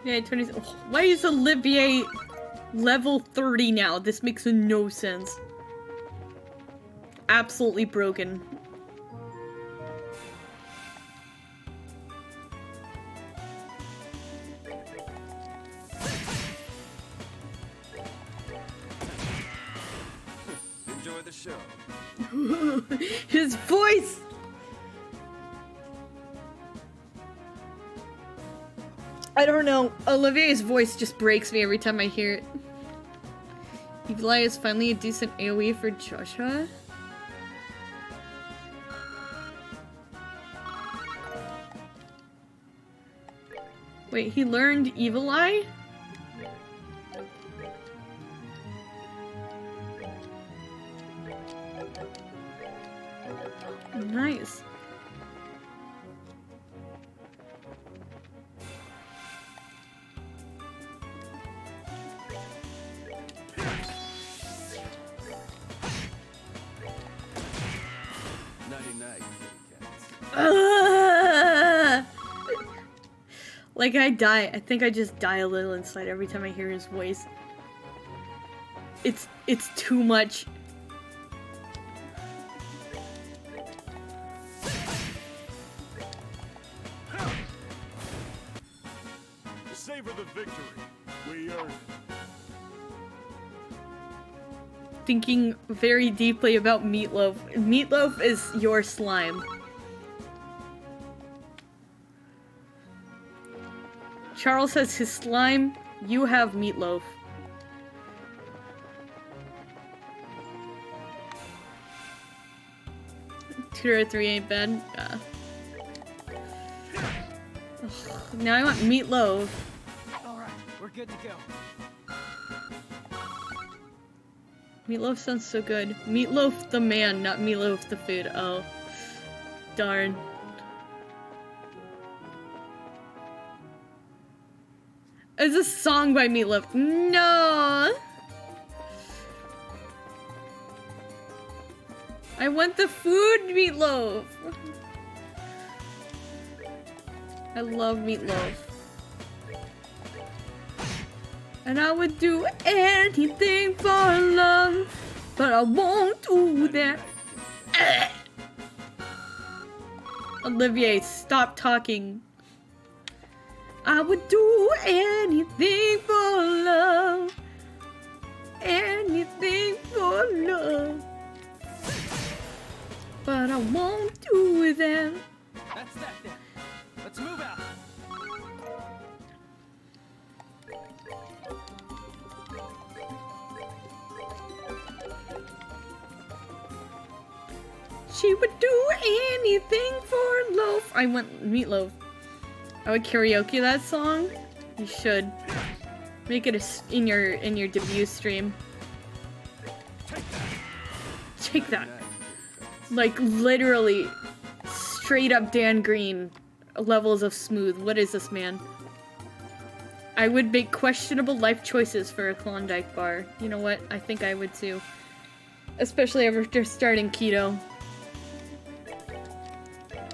S2: Yeah, 20. Oh, why is Olivier level 30 now? This makes no sense. Absolutely broken.
S3: Enjoy the show.
S2: His voice! I don't know. Olivier's voice just breaks me every time I hear it. Evil Eye is finally a decent AoE for Joshua. Wait, he learned Evil Eye? Nice.
S3: 99.
S2: Like I die. I think I just die a little inside every time I hear his voice. It's too much.
S3: Savor the victory. We earned it.
S2: Thinking very deeply about Meatloaf. Meatloaf is your slime. Charles has his slime, you have Meatloaf. Two or three ain't bad. Now I want Meatloaf.
S4: Alright, we're good to go.
S2: Meatloaf sounds so good. Meatloaf the man, not Meatloaf the food. Oh. Darn. It's a song by Meatloaf. No! I want the food, Meatloaf! I love Meatloaf. And I would do anything for love, but I won't do that. Olivier, stop talking. I would do anything for love. Anything for love. But I won't do that.
S4: That's that then. Let's move out.
S2: She would do anything for loaf. I want Meatloaf. I would karaoke that song. You should make it in your debut stream. Take that. Like literally, straight up Dan Green levels of smooth. What is this, man? I would make questionable life choices for a Klondike bar. You know what? I think I would too. Especially after starting keto.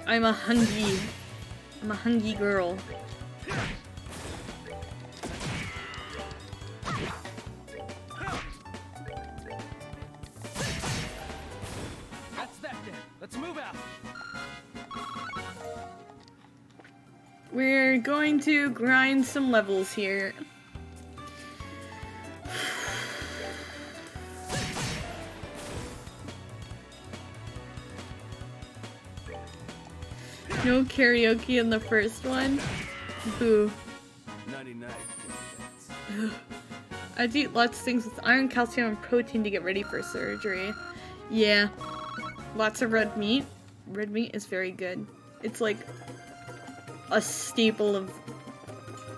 S2: I'm a hungry girl.
S4: That's that then. Let's move out.
S2: We're going to grind some levels here. No karaoke in the first one. Boo.
S3: 99.
S2: I'd eat lots of things with iron, calcium, and protein to get ready for surgery. Yeah. Lots of red meat. Red meat is very good. It's like a staple of...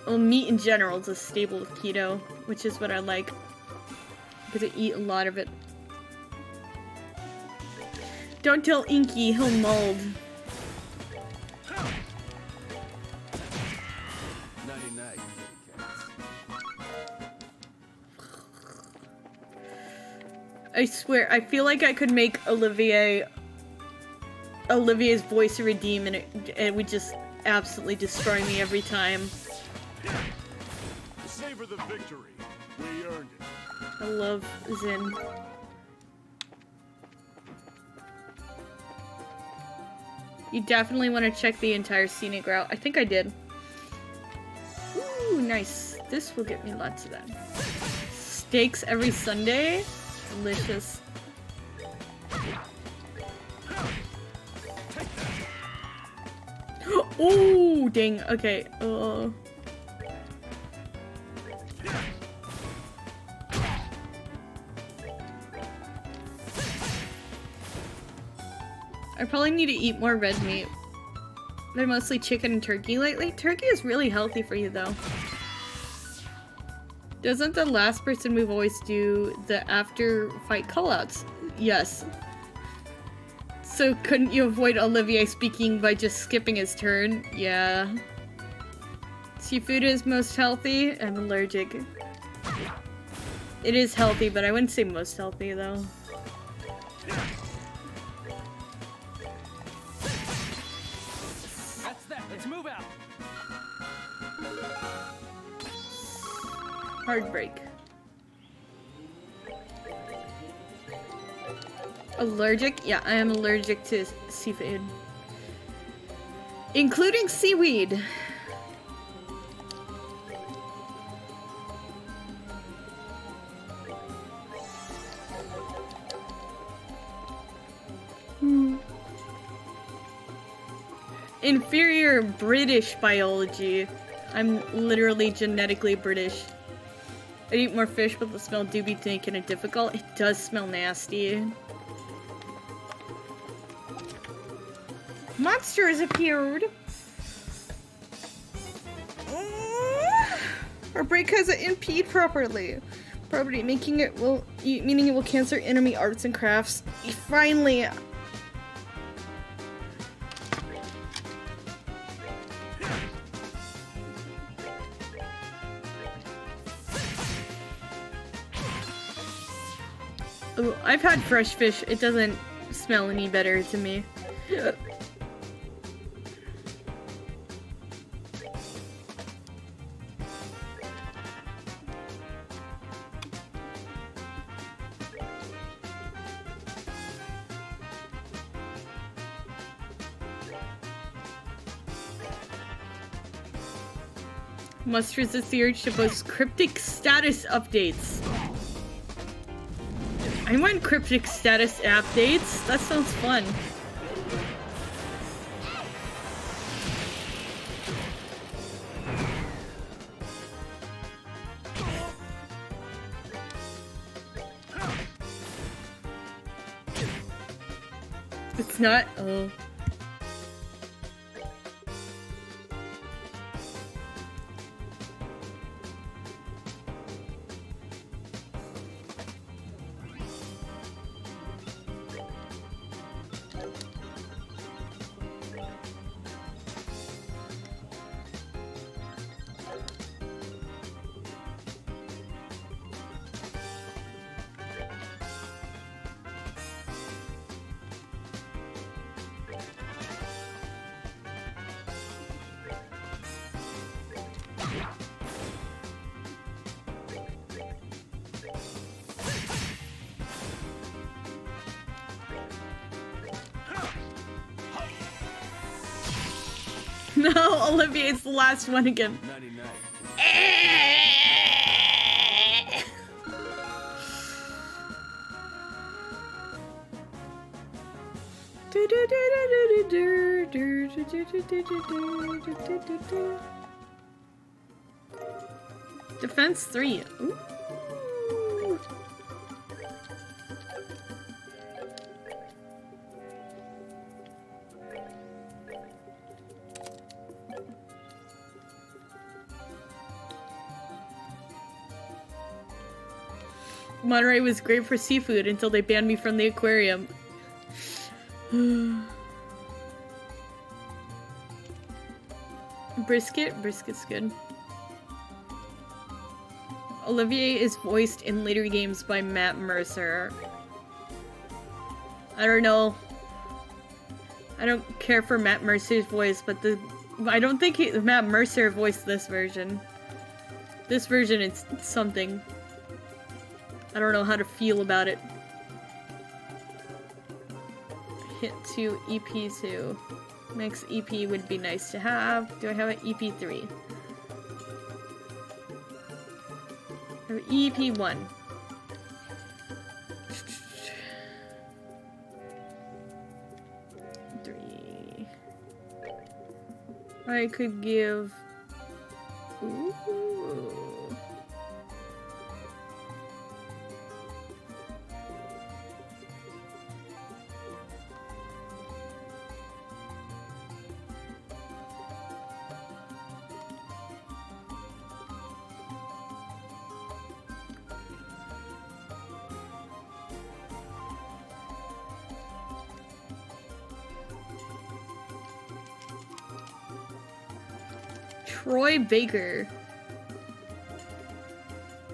S2: Well, meat in general is a staple of keto, which is what I like. Because I eat a lot of it. Don't tell Inky, he'll mold.
S3: 99.
S2: I swear, I feel like I could make Olivier's voice redeem and it would just absolutely destroy me every time.
S3: Savor the victory. We earned it.
S2: I love Zin. You definitely want to check the entire scenic route. I think I did. Ooh, nice. This will get me lots of that. Steaks every Sunday? Delicious. Oh, dang. Okay. I probably need to eat more red meat. Been mostly chicken and turkey lately. Turkey is really healthy for you, though. Doesn't the last person move always do the after fight callouts? Yes. So couldn't you avoid Olivier speaking by just skipping his turn? Yeah. Seafood is most healthy. I'm allergic. It is healthy, but I wouldn't say most healthy, though.
S4: That's that. Let's move out.
S2: Heartbreak. Allergic? Yeah, I am allergic to seafood. Including seaweed. Inferior British biology. I'm literally genetically British. I'd eat more fish, but the smell do be making it difficult. It does smell nasty. Monster has appeared. Our break hasn't impede properly. Property, meaning it will cancel enemy arts and crafts. Finally. Ooh, I've had fresh fish. It doesn't smell any better to me. Must resist the urge to post cryptic status updates. I want cryptic status updates. That sounds fun. It's not. Oh. No, Olivier's the last one again.
S3: 99.
S2: Defense 3. Ooh. Monterey was great for seafood until they banned me from the aquarium. Brisket? Brisket's good. Olivier is voiced in later games by Matt Mercer. I don't know. I don't care for Matt Mercer's voice, but I don't think Matt Mercer voiced this version. This version is something. I don't know how to feel about it. Hit 2, EP2. Next EP would be nice to have. Do I have an EP3? I have EP1. Three. I could give... Ooh. Troy Baker.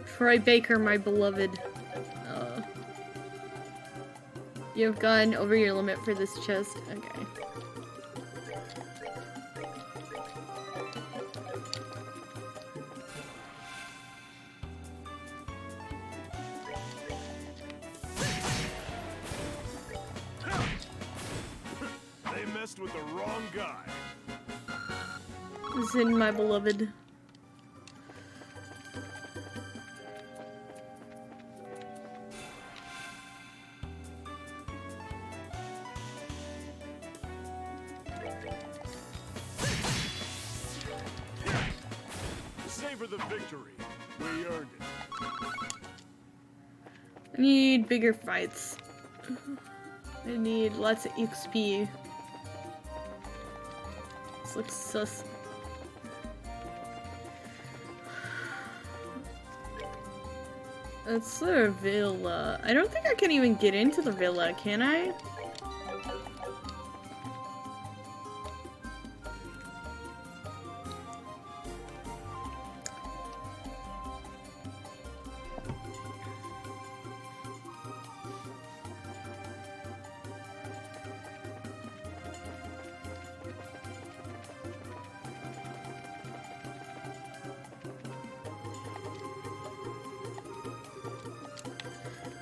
S2: Troy Baker, my beloved. You have gone over your limit for this chest. Okay.
S3: They messed with the wrong guy.
S2: This is in my beloved.
S3: Savor the victory. We earned it.
S2: I need bigger fights. I need lots of XP. This looks sus. It's the villa. I don't think I can even get into the villa, can I?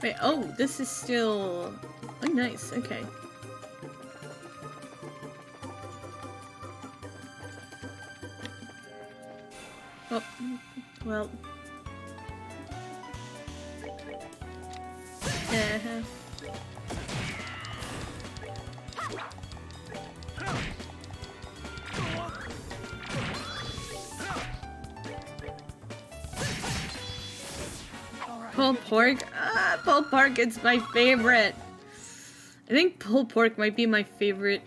S2: Wait, oh, this is still... Oh, nice, okay. Oh, well... Pulled pork? Ah, pulled pork, it's my favorite. I think pulled pork might be my favorite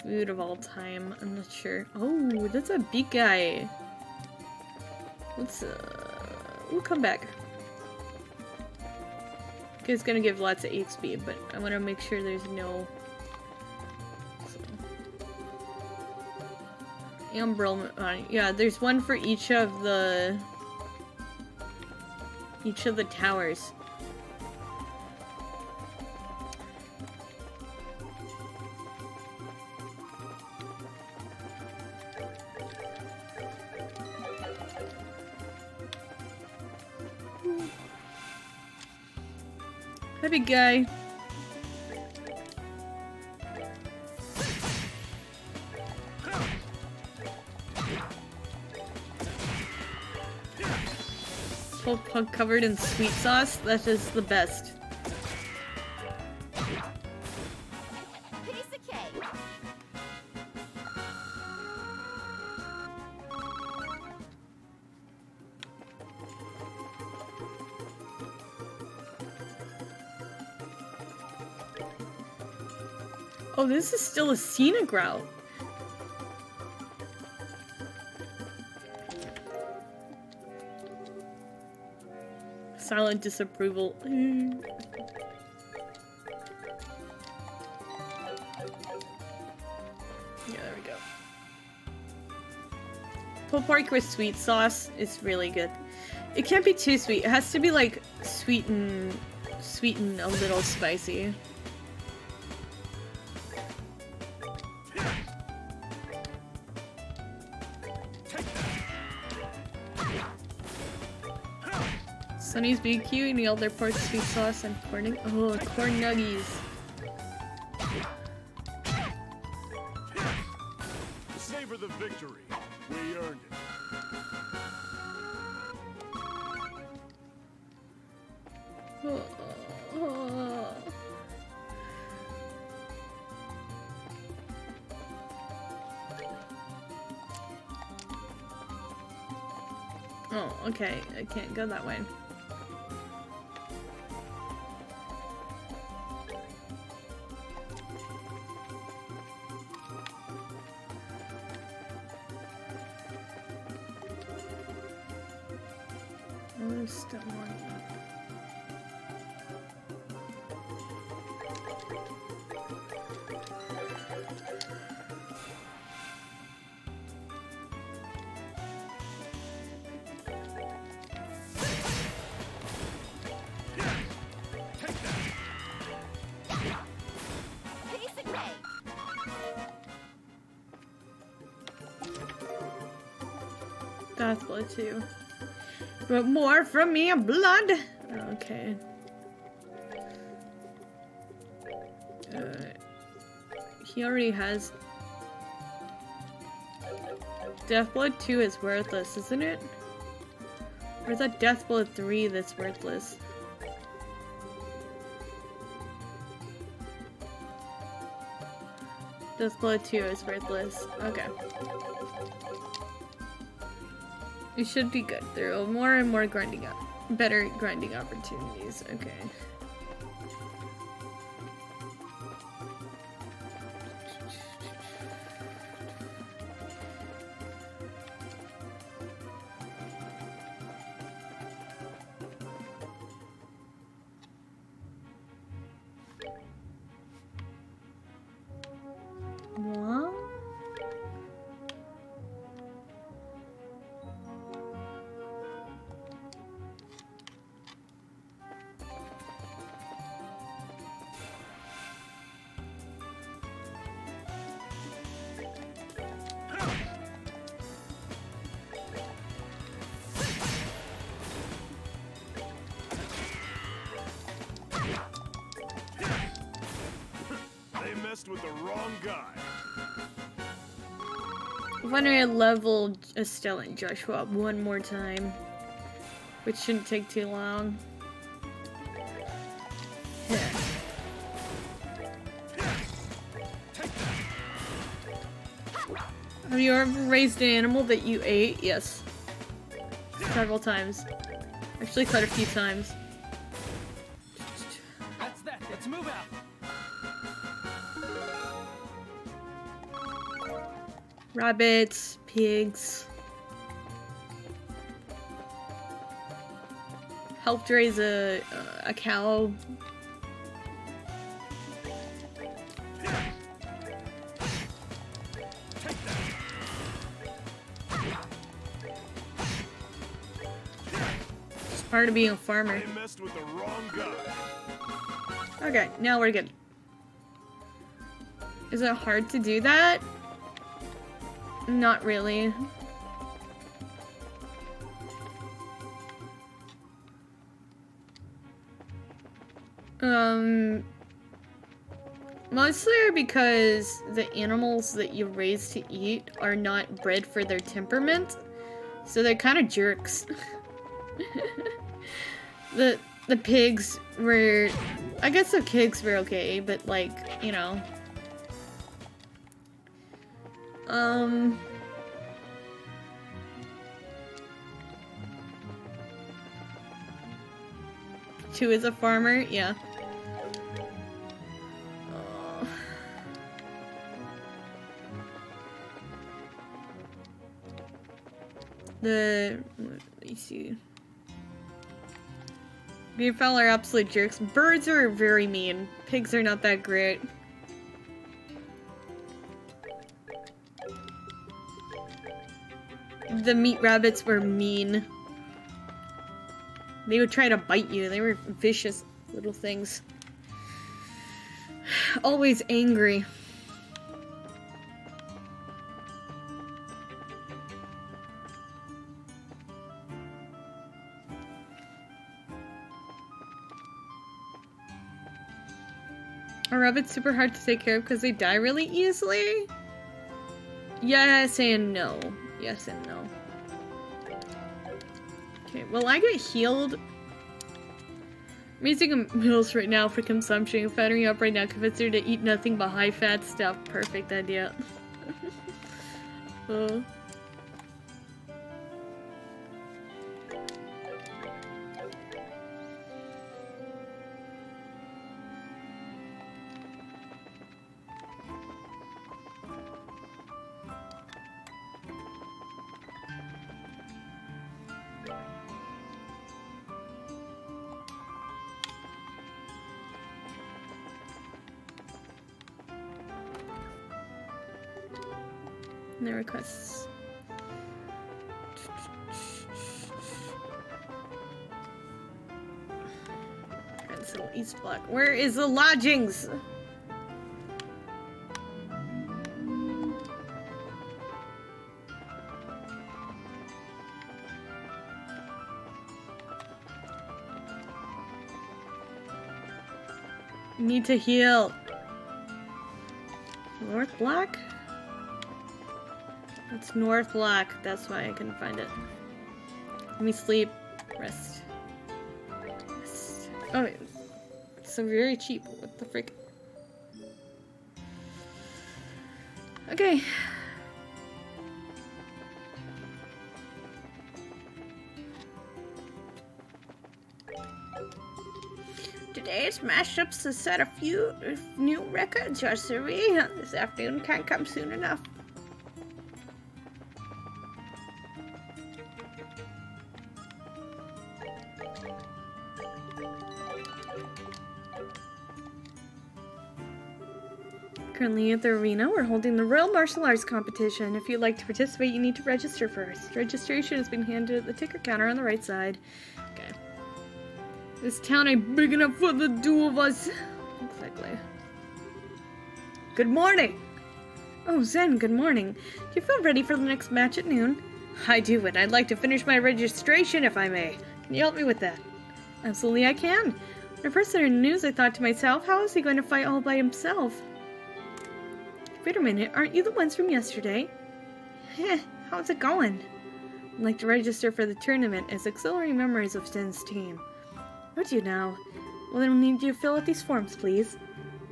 S2: food of all time. I'm not sure. Oh, that's a big guy. Let's, we'll come back. It's gonna give lots of XP, but I want to make sure there's no... Umbrella, yeah, there's one for each of the towers. Hi, big guy. Pulled pork covered in sweet sauce? That is the best.
S1: Piece of cake.
S2: Oh, this is still a scenic route. Silent disapproval. Yeah, there we go. Pulled pork with sweet sauce is really good. It can't be too sweet. It has to be like sweet and a little spicy. Sonny's BQ, nailed their pork sweet sauce and corn. Oh, corn nuggies.
S3: Savor the victory. We earned it.
S2: Oh, okay. I can't go that way. Still one. Deathblood too. But more from me and blood. Okay. He already has. Deathblood 2 is worthless, isn't it? Or is that Deathblood 3 that's worthless? Deathblood 2 is worthless. Okay. It should be good. There are more and more grinding up. Better grinding opportunities. Okay. What?
S3: They messed with the wrong guy.
S2: When I level Estelle and Joshua up one more time, which shouldn't take too long. Yeah. Have you ever raised an animal that you ate? Yes. Several times. Actually, quite a few times.
S4: That's that. Let's move out.
S2: Rabbits, pigs. Helped raise a cow. It's part of being a farmer.
S3: They messed with the wrong guy.
S2: Okay, now we're good. Is it hard to do that? Not really. Mostly because the animals that you raise to eat are not bred for their temperament, so they're kind of jerks. The pigs were, I guess the pigs were okay, but like, you know. 2 is a farmer, yeah. Let me see. Beeffowl are absolute jerks. Birds are very mean. Pigs are not that great. The meat rabbits were mean. They would try to bite you. They were vicious little things. Always angry. Are rabbits super hard to take care of because they die really easily? Yes and no. Yes and no. Okay, well I get healed. I'm using meals right now for consumption. Fattering up right now, convinced her to eat nothing but high-fat stuff. Perfect idea. Oh. No requests. Cancel East Block. Where is the lodgings? Need to heal. North Block? It's North Block. That's why I couldn't find it. Let me sleep. Rest. Rest. Oh, it's so very cheap. What the frick? Okay. Today's mashups has set a few new records, Yasuri. This afternoon can't come soon enough. Currently at the arena, we're holding the Royal Martial Arts competition. If you'd like to participate, you need to register first. Registration has been handed at the ticket counter on the right side. Okay. This town ain't big enough for the two of us. Exactly. Good morning! Oh, Zen, good morning. Do you feel ready for the next match at noon? I do, and I'd like to finish my registration if I may. Can you help me with that? Absolutely I can. When I first heard the news, I thought to myself, how is he going to fight all by himself? Wait a minute, aren't you the ones from yesterday? Heh, how's it going? I'd like to register for the tournament as auxiliary members of Zen's team. Would you now? Well, then we need you to fill out these forms, please.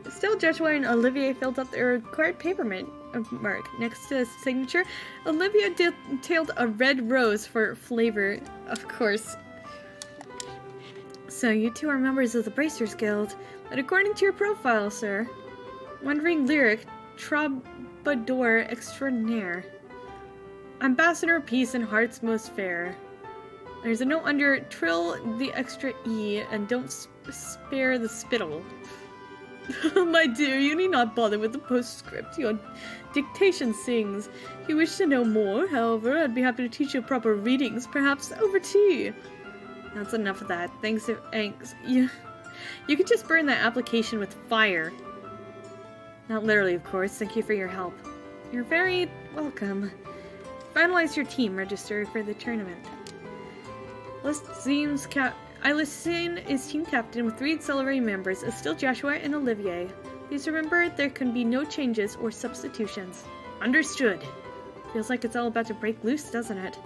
S2: Still, Joshua and Olivier filled out their required paper mark. Next to his signature, Olivia detailed a red rose for flavor, of course. So, you two are members of the Bracers Guild, but according to your profile, sir, Wandering Lyric, Troubadour Extraordinaire, Ambassador of Peace and Hearts Most Fair. There's a note under trill the extra E and don't spare the spittle. My dear, you need not bother with the postscript. Your dictation sings. If you wish to know more, however, I'd be happy to teach you proper readings, perhaps over tea. That's enough of that. Thanks. You could just burn that application with fire. Not literally, of course. Thank you for your help. You're very welcome. Finalize your team. Register for the tournament. Listen is team captain with 3 auxiliary members, still Joshua and Olivier. Please remember there can be no changes or substitutions. Understood. Feels like it's all about to break loose, doesn't it?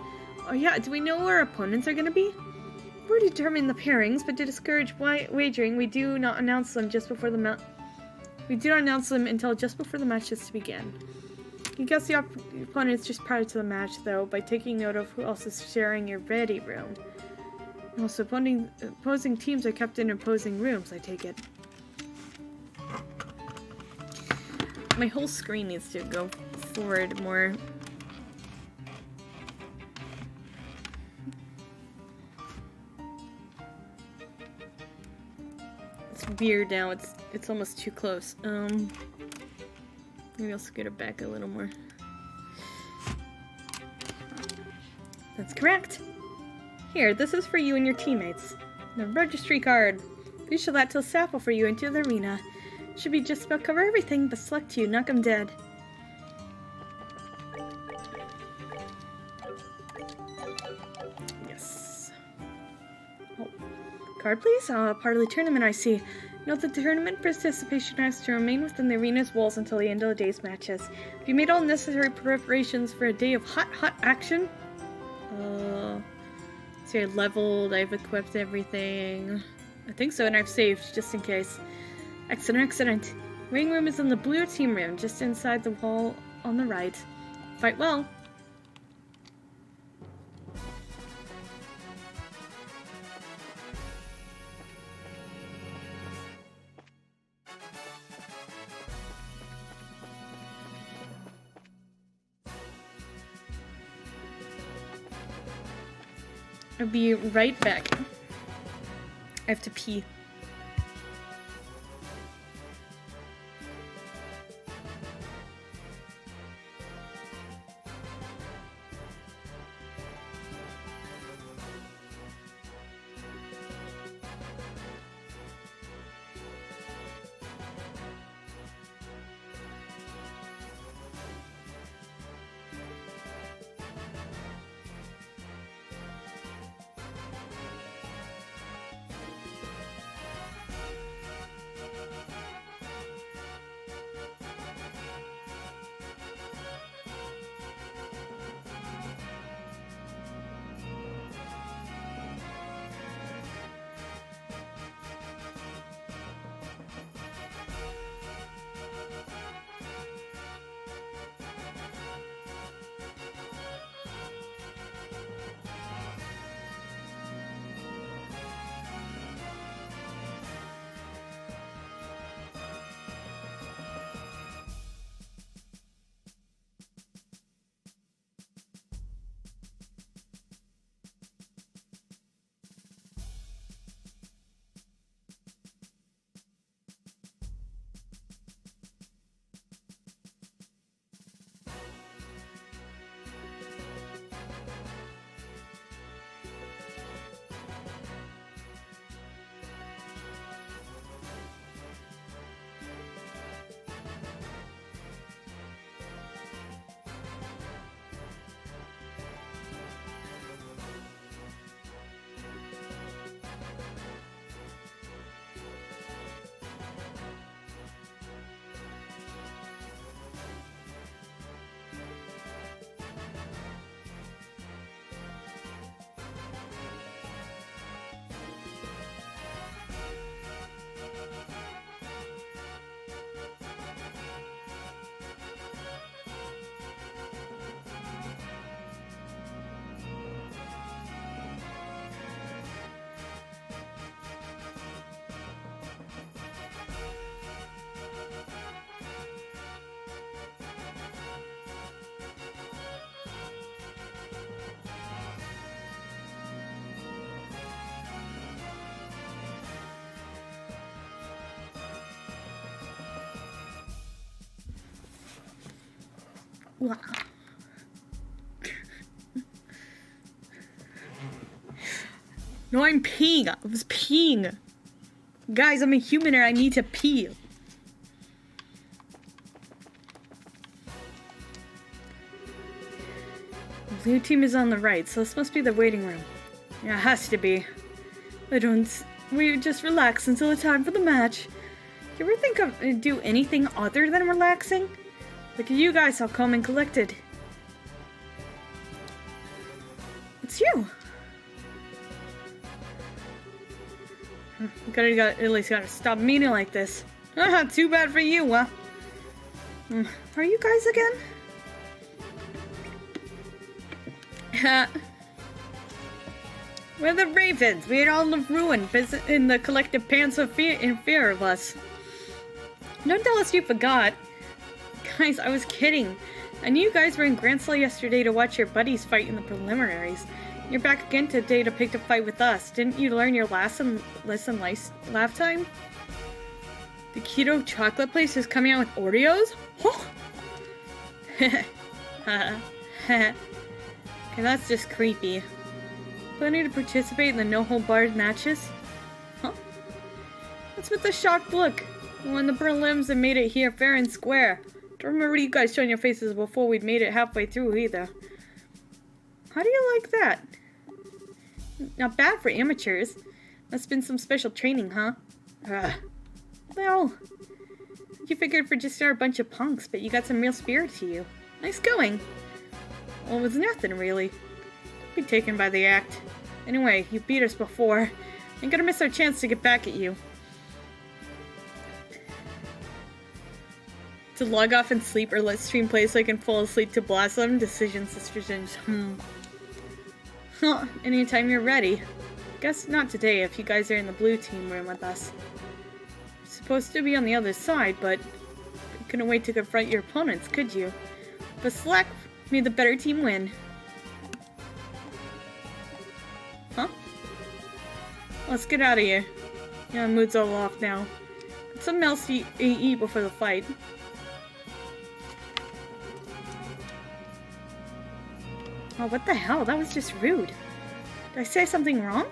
S2: Oh yeah, do we know where our opponents are going to be? We've already determined the pairings, but to discourage wagering, we do not announce them just before the We do not announce them until just before the match is to begin. You guess the opponents just prior to the match, though, by taking note of who else is sharing your ready room. Also, opposing teams are kept in opposing rooms, I take it. My whole screen needs to go forward more. It's weird now, it's almost too close. Maybe I'll scoot it back a little more. That's correct! Here, this is for you and your teammates. The registry card. Please show that to a staff before you enter the arena. Should be just about cover everything, but select you, knock 'em dead. Yes. Oh. Card, please? Part of the tournament, I see. Note that the tournament participation has to remain within the arena's walls until the end of the day's matches. Have you made all necessary preparations for a day of hot action? So I've leveled, I've equipped everything. I think so, and I've saved, just in case. Excellent. Waiting room is in the blue team room, just inside the wall on the right. Fight well. I'll be right back. I have to pee. Wow. No, I'm peeing. I was peeing. Guys, I'm a human and I need to pee. The blue team is on the right, so this must be the waiting room. Yeah, it has to be. We just relax until the time for the match. Do you ever think of do anything other than relaxing? Look at you guys, all calm and collected. It's you. At least gotta stop meaning like this. Too bad for you, huh? Are you guys again? We're the Ravens. We're all the ruin in the collective pants of fear in fear of us. Don't tell us you forgot. Guys, I was kidding. I knew you guys were in Grantsville yesterday to watch your buddies fight in the preliminaries. You're back again today to pick a fight with us. Didn't you learn your lesson last time? The keto chocolate place is coming out with Oreos? Okay, that's just creepy. Planning to participate in the no-hold-barred matches? Huh? What's with the shocked look? We won the prelims and made it here fair and square. Don't remember you guys showing your faces before we'd made it halfway through either. How do you like that? Not bad for amateurs. Must have been some special training, huh? Well, you figured for just a bunch of punks, but you got some real spirit to you. Nice going. Well, it was nothing, really. Don't be taken by the act. Anyway, you beat us before. Ain't gonna miss our chance to get back at you. To log off and sleep or let stream play so I can fall asleep to Blossom? Decisions. Anytime you're ready. Guess not today if you guys are in the blue team room with us. You're supposed to be on the other side, but you couldn't wait to confront your opponents, could you? But slack made the better team win. Huh? Let's get out of here. Yeah, mood's all off now. Get something else to eat before the fight. Oh, what the hell? That was just rude. Did I say something wrong?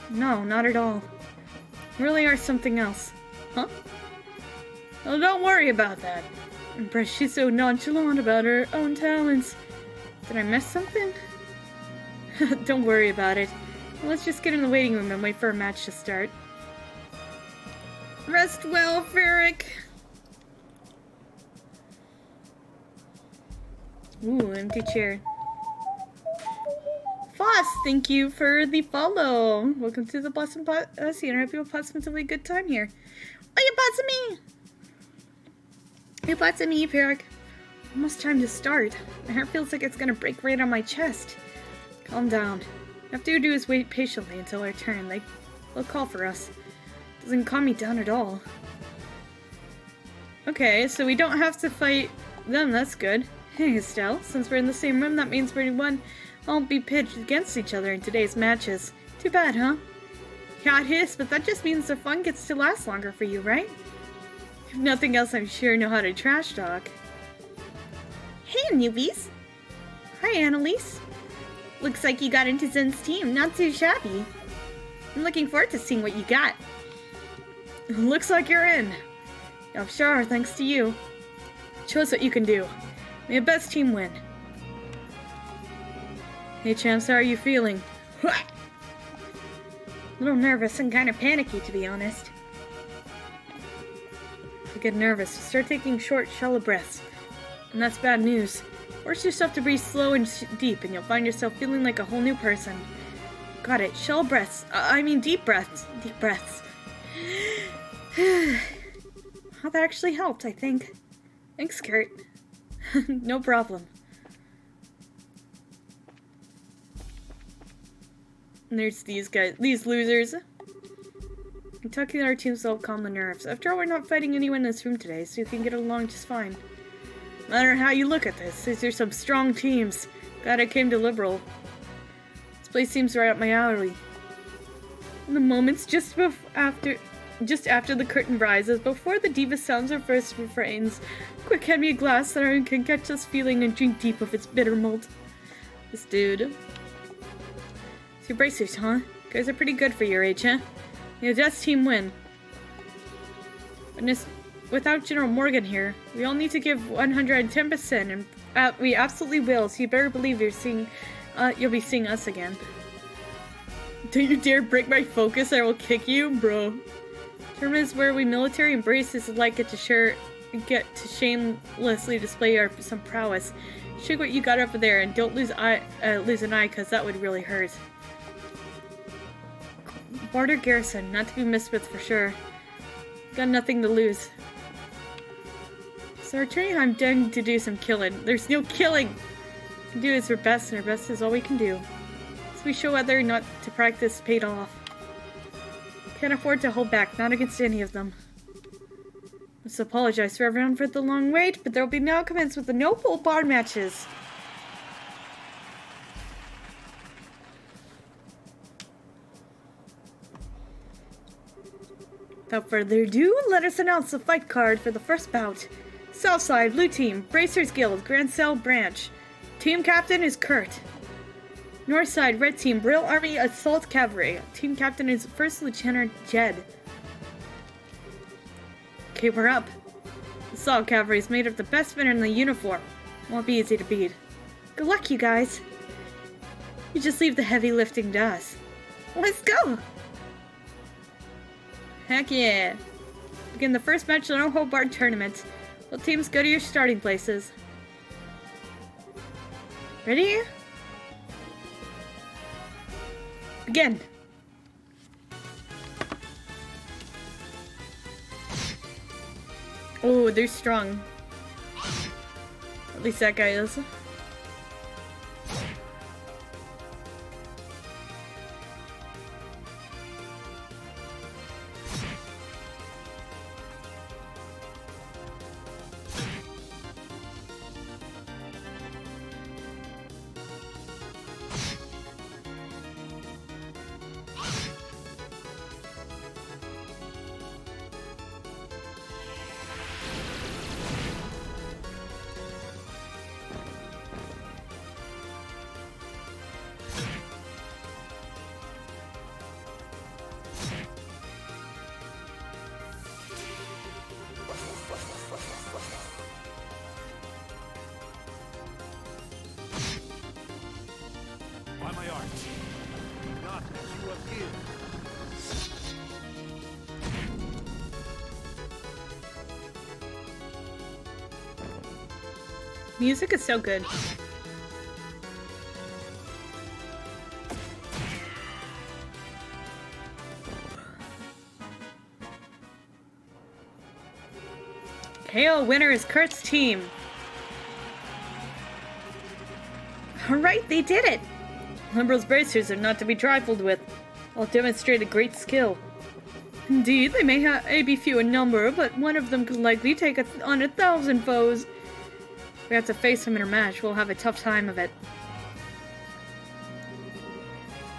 S2: No, not at all. You really are something else. Huh? Well, don't worry about that. She's so nonchalant about her own talents. Did I miss something? Don't worry about it. Let's just get in the waiting room and wait for a match to start. Rest well, Ferric. Ooh, empty chair. Foss, thank you for the follow. Welcome to the Blossom Posse, and I hope you have a positively good time here. Oh, you bought some me! You bought some me, Ferric. Almost time to start. My heart feels like it's gonna break right on my chest. Calm down. All you have to do is wait patiently until our turn. They'll call for us. Doesn't calm me down at all. Okay, so we don't have to fight them. That's good. Hey, Estelle, since we're in the same room, that means everyone won't be pitched against each other in today's matches. Too bad, huh? Yeah, it is, but that just means the fun gets to last longer for you, right? If nothing else, I'm sure you know how to trash talk. Hey, newbies! Hi, Annalise. Looks like you got into Zen's team. Not too shabby. I'm looking forward to seeing what you got. Looks like you're in. Yeah, sure, thanks to you. Show us what you can do. May the best team win. Hey, champs, how are you feeling? A little nervous and kind of panicky, to be honest. If you get nervous, start taking short, shallow breaths. And that's bad news. Force yourself to breathe slow and deep, and you'll find yourself feeling like a whole new person. Got it. Shallow breaths. Deep breaths. Deep breaths. Well, that actually helped, I think. Thanks, Kurt. No problem. And there's these guys, these losers. I'm talking to our team to help calm the nerves. After all, we're not fighting anyone in this room today, so you can get along just fine. No matter how you look at this, these are some strong teams. Glad I came to Liberal. This place seems right up my alley. In the moments just after just after the curtain rises, before the diva sounds her first refrains. Quick, hand me a glass so I can catch this feeling and drink deep of its bitter malt. This dude. So your bracers, huh? Guys are pretty good for your age, huh? The Death team win. Without General Morgan here, we all need to give 110%, and we absolutely will, so you better believe you'll be seeing us again. Don't you dare break my focus, I will kick you, bro. Tournament is where we military embraces like it to get to shamelessly display some prowess. Shake what you got over there, and don't lose an eye, cause that would really hurt. Border garrison, not to be messed with for sure. Got nothing to lose. So returning home, done to do some killing. There's no killing! We can do is our best, and our best is all we can do. So we show whether or not to practice paid off. Can't afford to hold back, not against any of them. Let's apologize for everyone for the long wait, but there will be now commence with the no-pull bar matches. Without further ado, let us announce the fight card for the first bout. Southside, Blue Team, Bracers Guild, Grand Cell Branch. Team Captain is Kurt. Northside, Red Team, Brill Army Assault Cavalry. Team Captain is First Lieutenant Jed. Okay, we're up. Assault Cavalry is made of the best men in the uniform. Won't be easy to beat. Good luck, you guys. You just leave the heavy lifting to us. Let's go! Heck yeah! Begin the first match of the no-hold-barred tournament. All teams go to your starting places. Ready? Begin! Oh, they're strong. At least that guy is.
S3: By my art, not as you appear.
S2: Music is so good. KO winner is Kurt's team. Alright, they did it! Liberal's bracers are not to be trifled with. All demonstrate a great skill. Indeed, they may be few in number, but one of them could likely take on 1,000 foes. If we have to face them in a match, we'll have a tough time of it.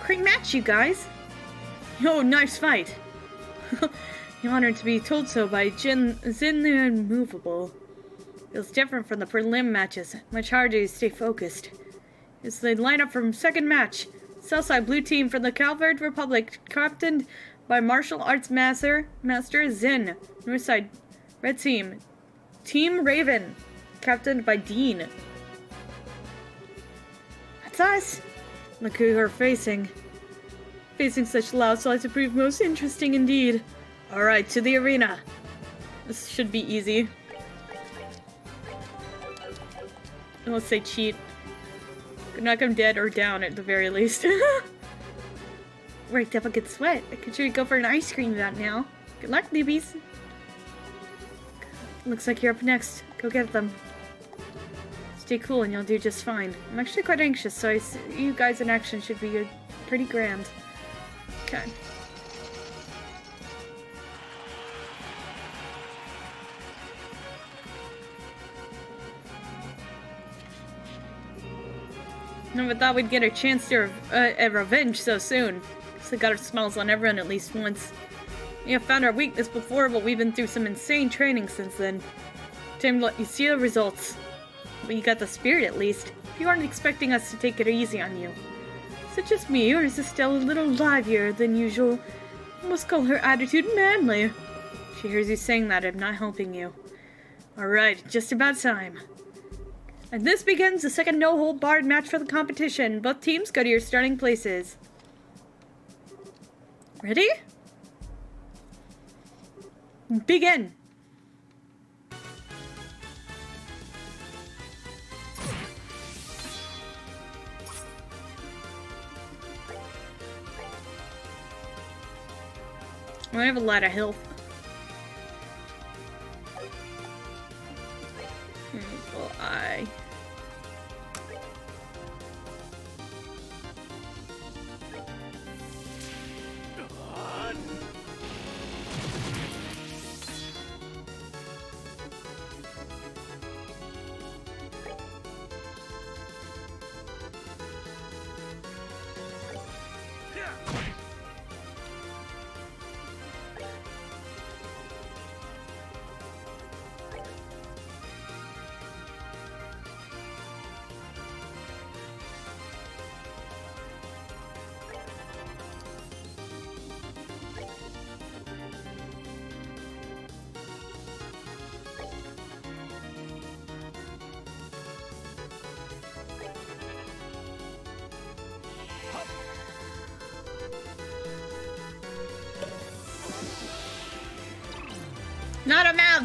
S2: Great match, you guys! Oh, nice fight! You're honored to be told so by Zin the Immovable. Feels different from the prelim matches. Much harder to stay focused. It's the lineup from second match. Southside Blue Team from the Calvert Republic, captained by martial arts master Zin. Northside Red Team, Team Raven, captained by Dean. That's us. Look who we're facing. Facing such loud sides to prove most interesting indeed. Alright, to the arena. This should be easy. Let's say cheat. Could knock him dead or down at the very least. Right, Devil gets sweat. I could sure go for an ice cream about now. Good luck, newbies. Looks like you're up next. Go get them. Stay cool and you'll do just fine. I'm actually quite anxious, so I see you guys in action should be pretty grand. Okay. Never thought we'd get a chance to a revenge so soon. So got our smiles on everyone at least once. We have found our weakness before, but we've been through some insane training since then. Time to let you see the results. But you got the spirit at least. You aren't expecting us to take it easy on you. Is it just me, or is Estelle a little livelier than usual? I must call her attitude manly. She hears you saying that I'm not helping you. Alright, just about time. And this begins the second no-hold-barred match for the competition. Both teams go to your starting places. Ready? Begin! I have a lot of health. Well, not a mouse!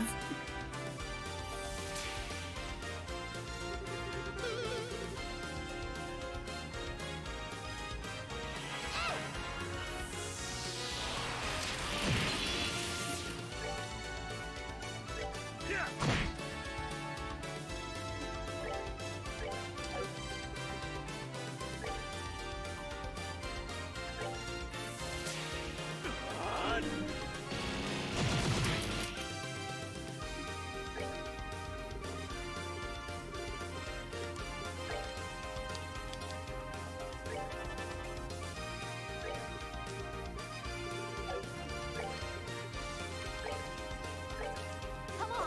S1: Come on.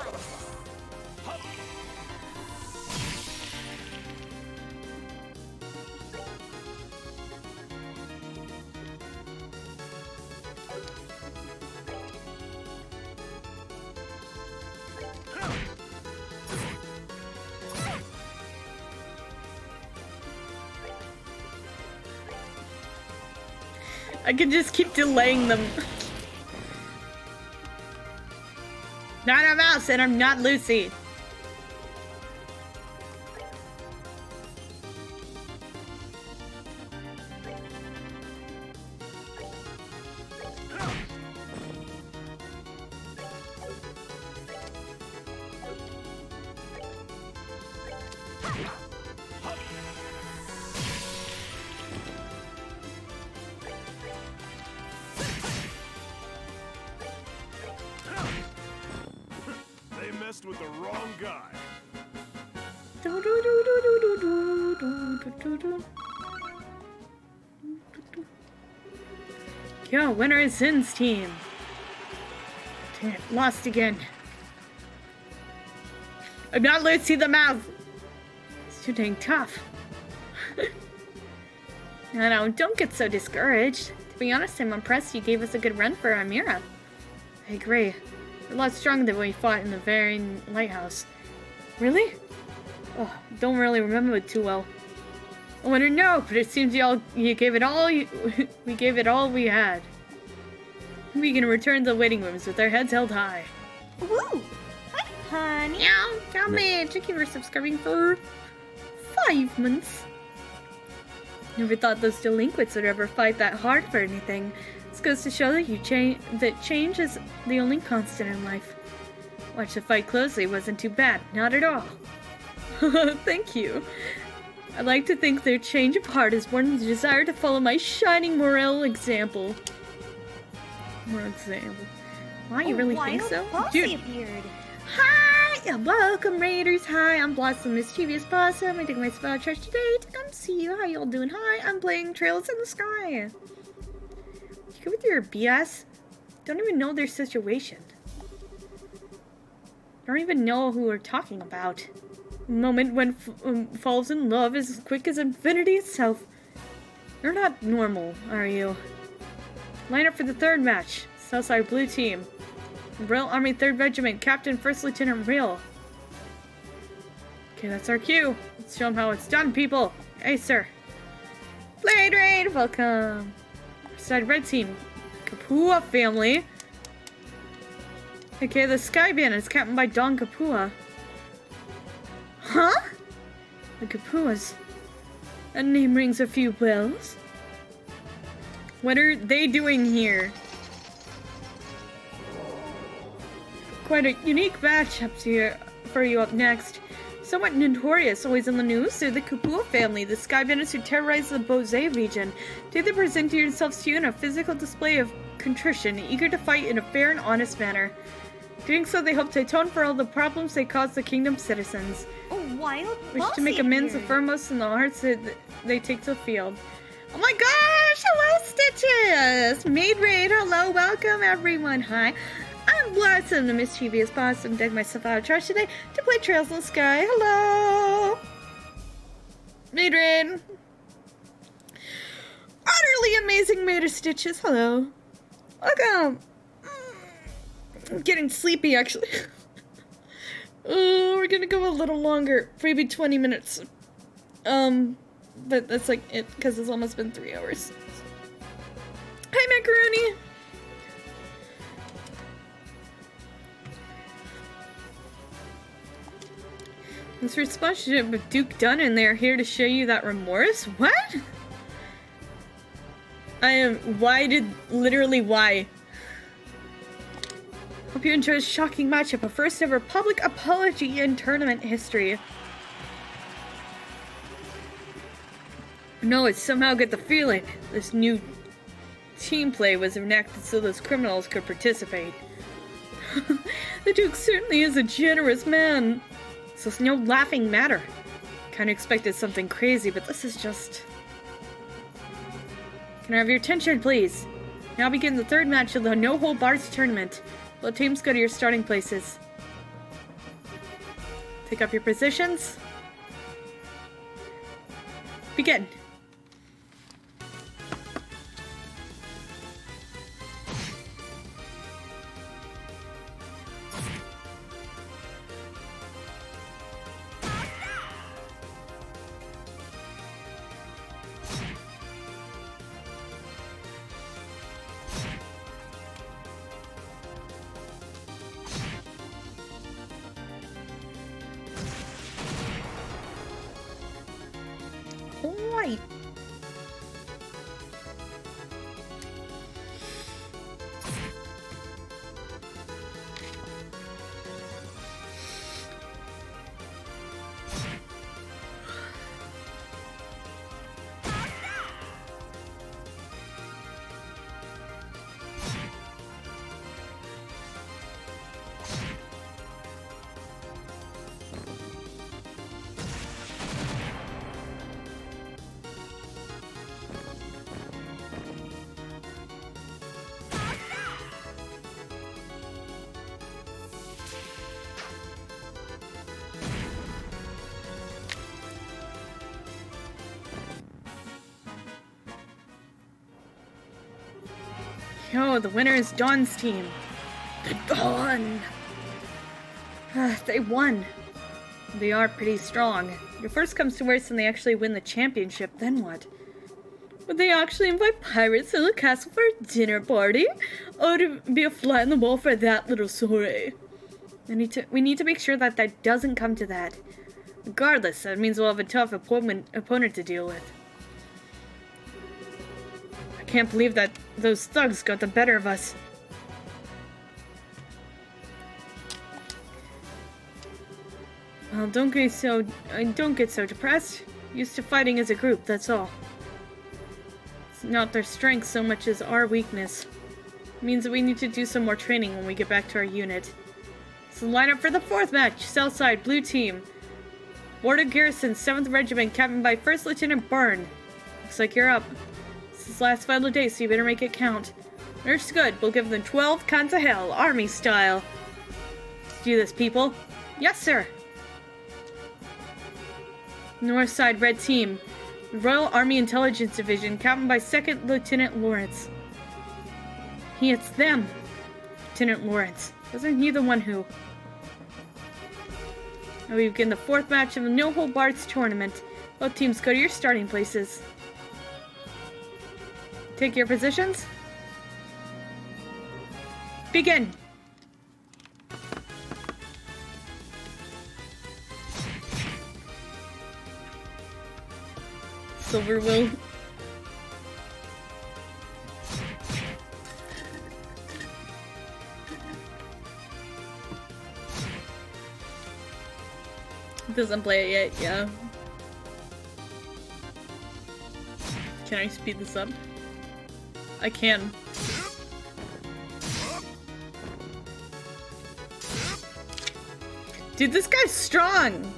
S2: I can just keep delaying them. Not a mouse, and I'm not Lucy.
S3: They messed with the wrong guy.
S2: Yeah, winner is Zin's team. Dang it, lost again. I'm not Lucy the Mouse. It's too dang tough. No, don't get so discouraged. To be honest, I'm impressed you gave us a good run for Amira. I agree. You're a lot stronger than when we fought in the Varian Lighthouse. Really? Oh, don't really remember it too well. I want to know, but it seems you gave it all. We gave it all we had. We can return to the waiting rooms with our heads held high.
S1: Woo! Hi, honey.
S2: Meow, come in. Thank you for subscribing for 5 months. Never thought those delinquents would ever fight that hard for anything. This goes to show that change is the only constant in life. Watch the fight closely. It wasn't too bad. Not at all. Thank you. I like to think their change of heart is born of the desire to follow my shining moral example. Wow, you really think so?
S1: Dude. Appeared.
S2: Hi! Welcome, Raiders. Hi, I'm Blossom, mischievous Possum. I took my spell charge today to come see you. How y'all doing? Hi, I'm playing Trails in the Sky. You good with your BS? don't even know their situation. Don't even know who we're talking about. A moment when falls in love is as quick as infinity itself. You're not normal, are you? Line up for the third match. Southside Blue Team. Rail Army 3rd Regiment, Captain 1st Lieutenant Rail. Okay, that's our cue. Let's show them how it's done, people. Hey, sir. Blade Raid, welcome. Side Red Team, Kapua family. Okay, the Sky Band is captained by Don Kapua. Huh? The Kapuas. That name rings a few bells. What are they doing here? Quite a unique matchup for you up next. Somewhat notorious, always in the news, they're the Kapua family, the sky bandits who terrorize the Bose region. Today they present themselves to you in a physical display of contrition, eager to fight in a fair and honest manner. Doing so, they hope to atone for all the problems they caused the kingdom's citizens.
S1: A wild
S2: Wish to make amends the foremost in the hearts that they take to the field. Oh my gosh! Hello, Stitches! Maid Raid, hello, welcome everyone, hi. I'm Blossom, the mischievous Possum. Dug myself out of trash today to play Trails in the Sky. Hello! Maid Raid. Utterly amazing Maid of Stitches, hello. Welcome! I'm getting sleepy, actually. Oh, we're gonna go a little longer, maybe 20 minutes. But that's like it, because it's almost been 3 hours. Hi, Macaroni! This relationship with Duke Dunn and they're here to show you that remorse? What? Literally why? Hope you enjoy this shocking matchup, a first ever public apology in tournament history. No, I somehow get the feeling this new team play was enacted so those criminals could participate. The Duke certainly is a generous man. So it's no laughing matter. Kinda expected something crazy, but this is just... Can I have your attention, please? Now begin the third match of the No-Hold-Bars tournament. Both teams go to your starting places. Take up your positions. Begin. Alright. Yo, the winner is Dawn's team. The Dawn! They won. They are pretty strong. If first comes to worst and they actually win the championship, then what? Would they actually invite pirates to the castle for a dinner party? Oh, to be a fly in the wall for that little soiree. We need to make sure that that doesn't come to that. Regardless, that means we'll have a tough opponent to deal with. I can't believe that those thugs got the better of us. Well, don't get so depressed. Used to fighting as a group, that's all. It's not their strength so much as our weakness. It means that we need to do some more training when we get back to our unit. So line up for the fourth match. Southside, Blue Team. Border Garrison, 7th Regiment, captained by 1st Lieutenant Byrne. Looks like you're up. This is the last final day, so you better make it count. That's good. We'll give them 12 cans of hell, army style. Let's do this, people. Yes, sir. North Side Red Team. Royal Army Intelligence Division, captained by 2nd Lieutenant Lawrence. It's them. Lieutenant Lawrence. Wasn't he the one who... Now we begin the 4th match of the No Hold Barred tournament. Both teams go to your starting places. Take your positions. Begin. Silver will. Doesn't play it yet, yeah. Can I speed this up? I can. Dude, this guy's strong!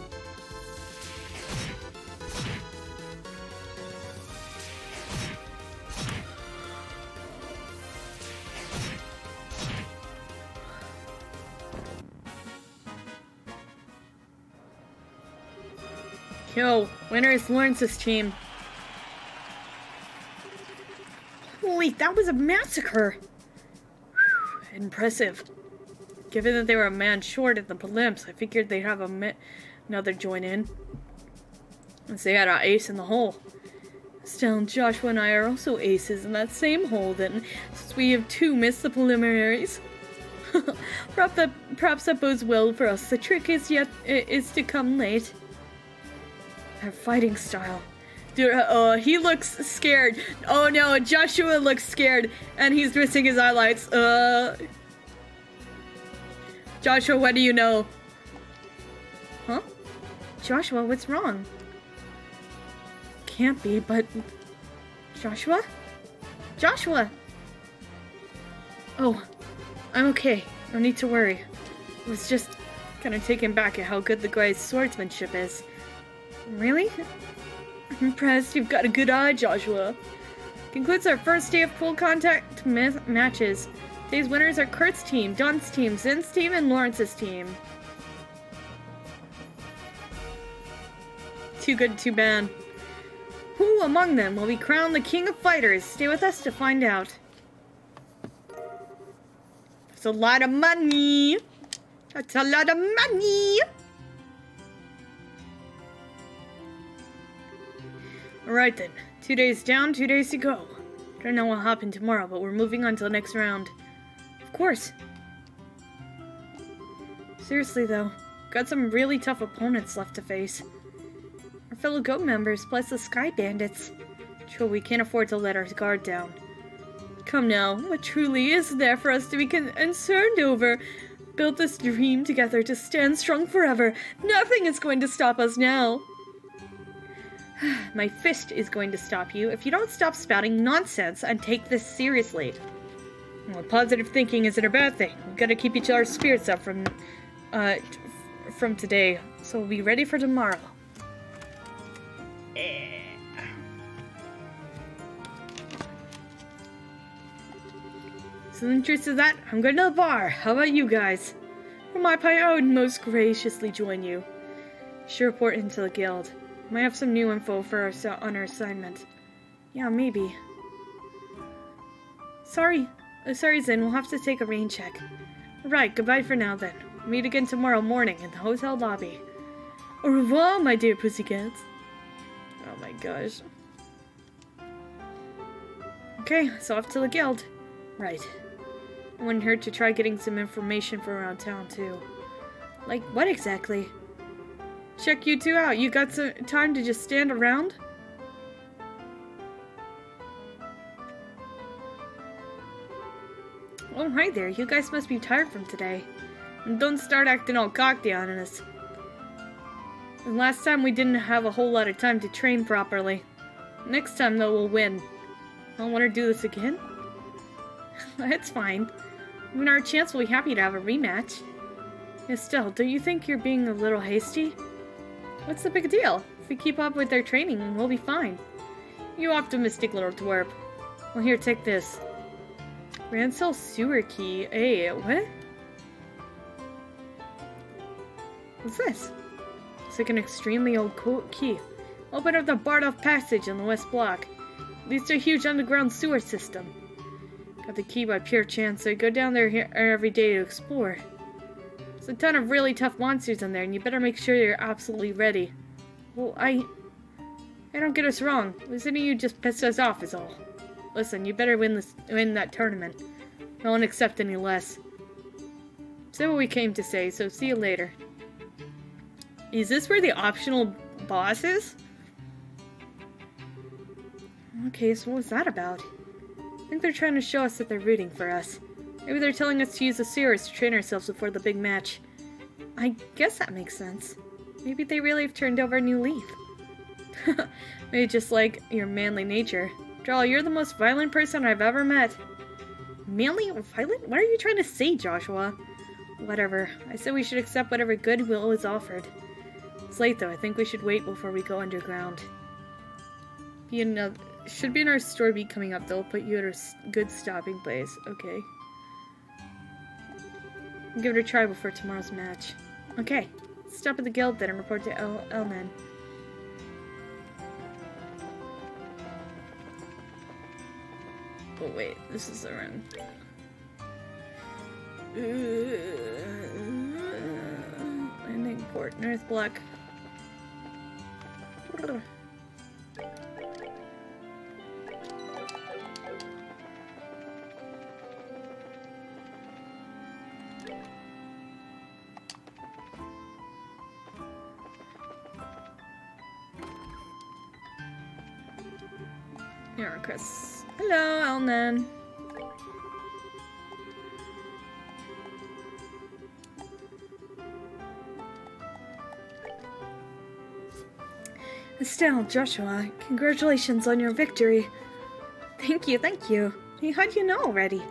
S2: Yo, winner is Lawrence's team. Holy, that was a massacre! Whew, impressive. Given that they were a man short at the prelims, I figured they'd have another join in. Since they had an ace in the hole. Still, Joshua and I are also aces in that same hole then, since we have 2 missed the preliminaries. Perhaps that bodes well for us. The trick is to come late. Their fighting style. Dude, he looks scared. Oh no, Joshua looks scared, and he's missing his highlights. Joshua, what do you know? Huh? Joshua, what's wrong? Can't be, but... Joshua? Joshua! Oh, I'm okay. No need to worry. I was just kind of taken back at how good the guy's swordsmanship is. Really? I'm impressed. You've got a good eye, Joshua. Concludes our first day of full contact matches. Today's winners are Kurt's team, Don's team, Zen's team, and Lawrence's team. Too good, too bad. Who among them will be crowned the king of fighters? Stay with us to find out. That's a lot of money. That's a lot of money. Alright then, 2 days down, 2 days to go. Don't know what'll happen tomorrow, but we're moving on to the next round. Of course. Seriously though, got some really tough opponents left to face. Our fellow GOAT members, plus the Sky Bandits. Sure, we can't afford to let our guard down. Come now, what truly is there for us to be concerned over? Built this dream together to stand strong forever. Nothing is going to stop us now. My fist is going to stop you if you don't stop spouting nonsense and take this seriously. Well, positive thinking isn't a bad thing. We've got to keep each other's spirits up from today, so we'll be ready for tomorrow. So in the truth of that, I'm going to the bar. How about you guys? For my part, I would most graciously join you. Should report into the guild. Might have some new info for on our assignment. Yeah, maybe. Sorry, Zen. We'll have to take a rain check. Right, goodbye for now then. Meet again tomorrow morning in the hotel lobby. Au revoir, my dear pussycats. Oh my gosh. Okay, so off to the guild. Right. It wouldn't hurt to try getting some information from around town too. Like what exactly? Check you two out. You got some time to just stand around? Oh, hi there. You guys must be tired from today. And don't start acting all cocky on us. The last time we didn't have a whole lot of time to train properly. Next time, though, we'll win. Don't want to do this again? It's fine. When our chance, we'll be happy to have a rematch. Yeah, still, don't you think you're being a little hasty? What's the big deal? If we keep up with our training, we'll be fine. You optimistic little twerp. Well, here, take this. Rancel sewer key. Hey, what? What's this? It's like an extremely old key. Open up the barred-off passage in the west block. Leads to a huge underground sewer system. Got the key by pure chance, so I go down there here every day to explore. There's a ton of really tough monsters in there, and you better make sure you're absolutely ready. Well, I don't get us wrong. Listening to you just pissed us off is all. Listen, you better win that tournament. I won't accept any less. Say what we came to say, so see you later. Is this where the optional boss is? Okay, so what was that about? I think they're trying to show us that they're rooting for us. Maybe they're telling us to use the sewers to train ourselves before the big match. I guess that makes sense. Maybe they really have turned over a new leaf. Maybe just like your manly nature. After all, you're the most violent person I've ever met. Manly or violent? What are you trying to say, Joshua? Whatever. I said we should accept whatever goodwill is offered. It's late though. I think we should wait before we go underground. Should be in our store beat coming up. They'll put you at a good stopping place. Okay. We'll give it a try before tomorrow's match. Okay. Stop at the guild then and report to Elman. Oh wait, this is the run. Landing port, North Block. Here, Chris. Hello, Elnan. Estelle, Joshua, congratulations on your victory. Thank you, thank you. Hey, how'd you know already?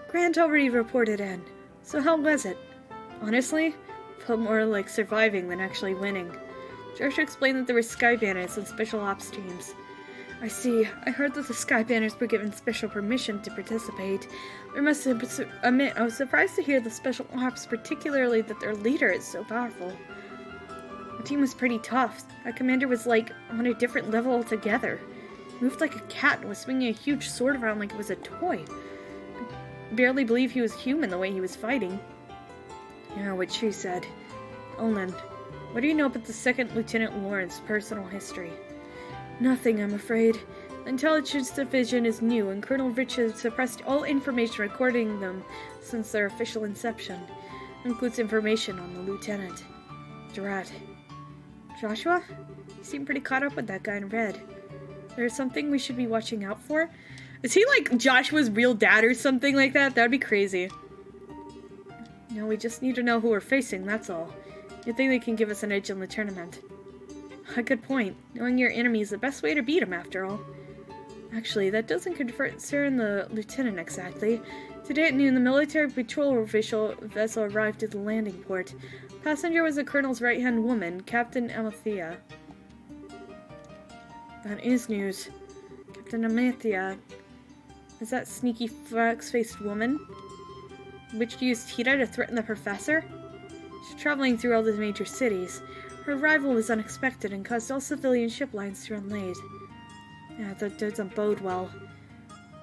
S2: Grant already reported in. So how was it? Honestly, felt more like surviving than actually winning. Joshua explained that there were Sky Banners and special ops teams. I see. I heard that the Sky Banners were given special permission to participate. I must admit, I was surprised to hear the special ops, particularly that their leader is so powerful. The team was pretty tough. That commander was like on a different level altogether. He moved like a cat and was swinging a huge sword around like it was a toy. I barely believe he was human the way he was fighting. Yeah, what she said. Olin, what do you know about the 2nd Lieutenant Lawrence's personal history? Nothing, I'm afraid. The Intelligence Division is new, and Colonel Rich has suppressed all information recording them since their official inception. It includes information on the Lieutenant. Gerard. Joshua? You seem pretty caught up with that guy in red. There's something we should be watching out for? Is he like Joshua's real dad or something like that? That would be crazy. No, we just need to know who we're facing, that's all. You think they can give us an edge in the tournament? A good point. Knowing your enemy is the best way to beat him, after all. Actually, that doesn't concern the lieutenant exactly. Today at noon, the military patrol vessel arrived at the landing port. Passenger was the colonel's right-hand woman, Captain Amathea. That is news. Captain Amathea. Is that sneaky fox-faced woman? Which used Tita to threaten the professor? She's traveling through all the major cities. Her arrival was unexpected and caused all civilian ship lines to run late. Yeah, that doesn't bode well.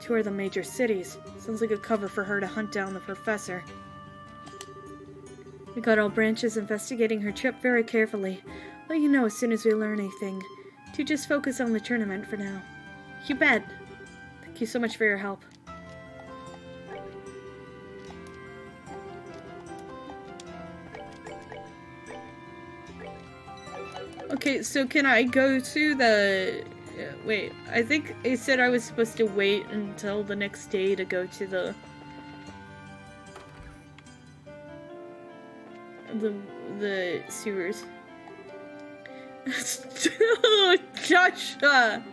S2: Tour the major cities. Sounds like a cover for her to hunt down the professor. We got all branches investigating her trip very carefully. Let you know as soon as we learn anything. To just focus on the tournament for now. You bet. Thank you so much for your help. Okay, so can I go to the... wait, I think it said I was supposed to wait until the next day to go to the sewers. Oh, Joshua!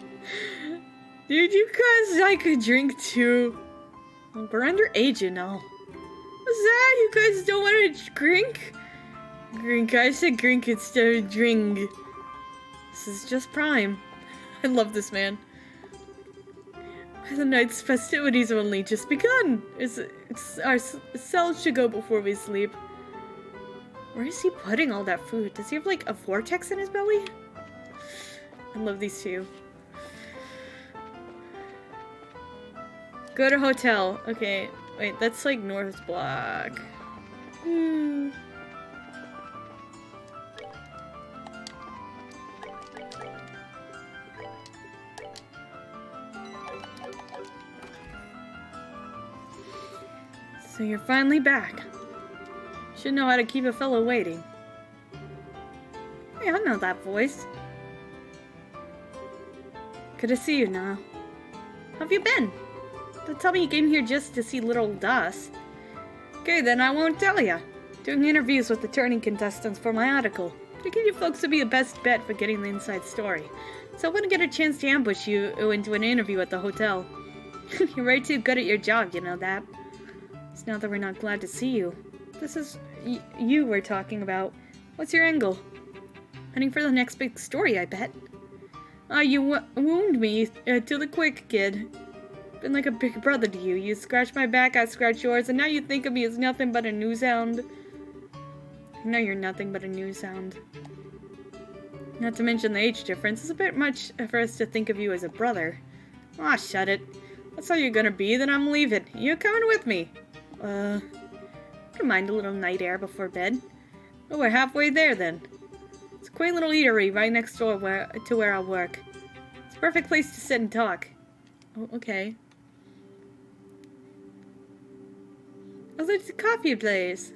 S2: Dude, you guys like a drink too. We're underage, you know. What's that? You guys don't want to drink? Drink. I said drink instead of drink. This is just prime. I love this man. The night's festivities have only just begun. Our cells should go before we sleep. Where is he putting all that food? Does he have like a vortex in his belly? I love these two. Go to hotel. Okay, wait, that's like North Block. So you're finally back. Should know how to keep a fellow waiting. Hey, I know that voice. Good to see you now. How have you been? Don't tell me you came here just to see little Dust. Okay, then I won't tell ya. Doing interviews with the turning contestants for my article. Figured you folks would be the best bet for getting the inside story. So I wouldn't get a chance to ambush you into an interview at the hotel. You're way too good at your job, you know that. It's not that we're not glad to see you. This is you we're talking about. What's your angle? Heading for the next big story, I bet. You wound me to the quick, kid. Been like a big brother to you. You scratch my back, I scratch yours, and now you think of me as nothing but a news hound. I know you're nothing but a news hound. Not to mention the age difference. It's a bit much for us to think of you as a brother. Aw, shut it. That's how you're gonna be, then I'm leaving. You coming with me? Don't mind a little night air before bed. Oh, we're halfway there then. It's a quaint little eatery right next door to where I work. It's a perfect place to sit and talk. Oh, okay. Oh, there's a coffee place.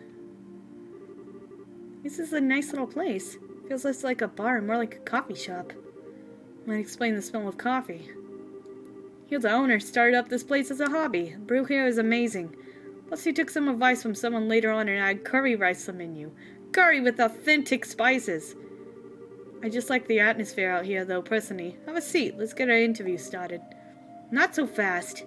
S2: This is a nice little place. Feels less like a bar and more like a coffee shop. Might explain the smell of coffee. Here, the owner started up this place as a hobby. The brew here is amazing. Plus, he took some advice from someone later on and added curry rice to the menu. Curry with authentic spices. I just like the atmosphere out here, though, personally. Have a seat. Let's get our interview started. Not so fast.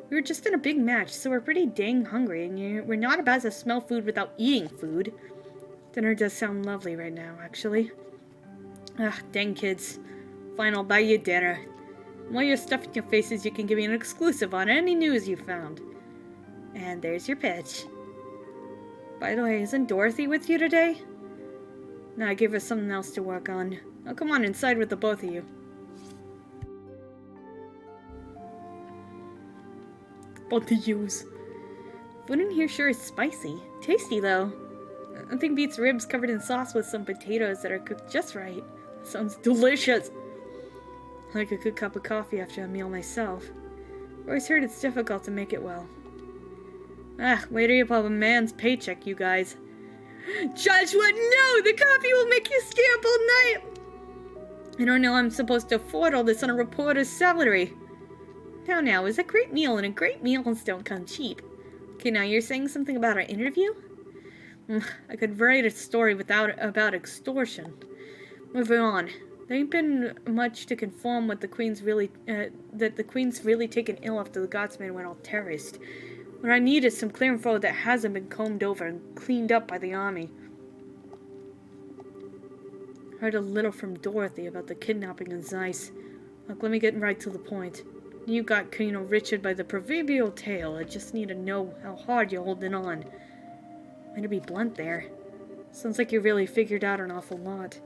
S2: We were just in a big match, so we're pretty dang hungry, and we're not about to smell food without eating food. Dinner does sound lovely right now, actually. Ah, dang kids. Fine, I'll buy you dinner. While you're stuffing your faces, you can give me an exclusive on any news you found. And there's your pitch. By the way, isn't Dorothy with you today? No, I gave her something else to work on. Now come on inside with the both of you. Both of yous. Food in here sure is spicy. Tasty, though. Nothing beats ribs covered in sauce with some potatoes that are cooked just right. Sounds delicious. I like a good cup of coffee after a meal myself. Always heard it's difficult to make it well. Ah, wait till you have a man's paycheck, you guys. Joshua, no! The coffee will make you stay up all night! I don't know I'm supposed to afford all this on a reporter's salary. Now, is a great meal, and a great meals don't come cheap. Okay, now you're saying something about our interview? I could write a story about extortion. Moving on. There ain't been much to conform with the Queen's really taken ill after the Godsman went all terrorist. What I need is some clear info that hasn't been combed over and cleaned up by the army. Heard a little from Dorothy about the kidnapping of Zeiss. Look, let me get right to the point. You got Colonel Richard by the proverbial tail. I just need to know how hard you're holding on. Way to be blunt there. Sounds like you really figured out an awful lot.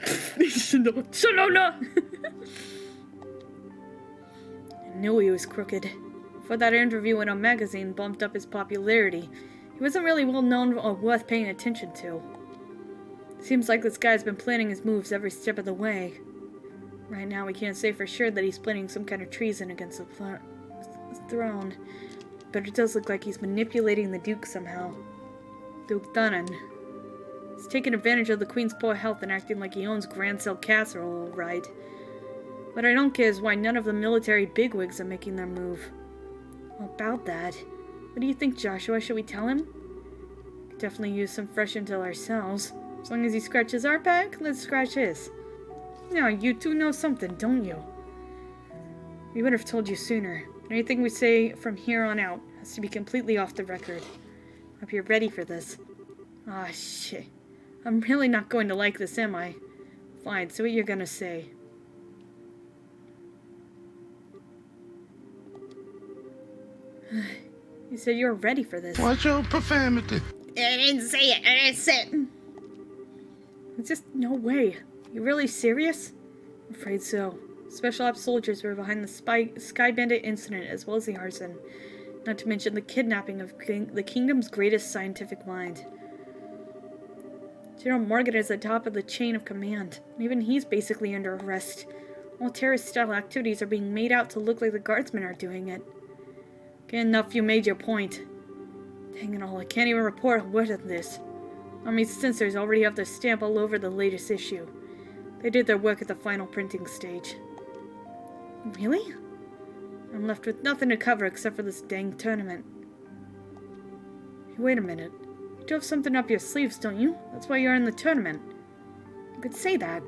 S2: Shalona! I knew he was crooked. Before that interview in a magazine bumped up his popularity, he wasn't really well known or worth paying attention to. Seems like this guy's been planning his moves every step of the way. Right now, we can't say for sure that he's planning some kind of treason against the throne, but it does look like he's manipulating the Duke somehow. Duke Dunnan. He's taking advantage of the Queen's poor health and acting like he owns Grancel Castle, all right. What I don't get is why none of the military bigwigs are making their move. About that, what do you think, Joshua? Should we tell him? Could definitely use some fresh intel ourselves. As long as he scratches our back, let's scratch his. Now, you two know something, don't you? We would have told you sooner. Anything we say from here on out has to be completely off the record. Hope you're ready for this. Ah, shit. I'm really not going to like this, am I? Fine, so what you're gonna say. You said you were ready for this.
S5: Watch your profanity.
S2: I didn't say it. I didn't say it. It's just no way. You really serious? I'm afraid so. Special Ops soldiers were behind the Sky Bandit incident as well as the arson. Not to mention the kidnapping of the kingdom's greatest scientific mind. General Morgan is at the top of the chain of command. And even he's basically under arrest. All terrorist-style activities are being made out to look like the guardsmen are doing it. Okay, enough, you made your point. Dang it all, I can't even report a word of this. Army's censors already have their stamp all over the latest issue. They did their work at the final printing stage. Really? I'm left with nothing to cover except for this dang tournament. Hey, wait a minute. You do have something up your sleeves, don't you? That's why you're in the tournament. You could say that.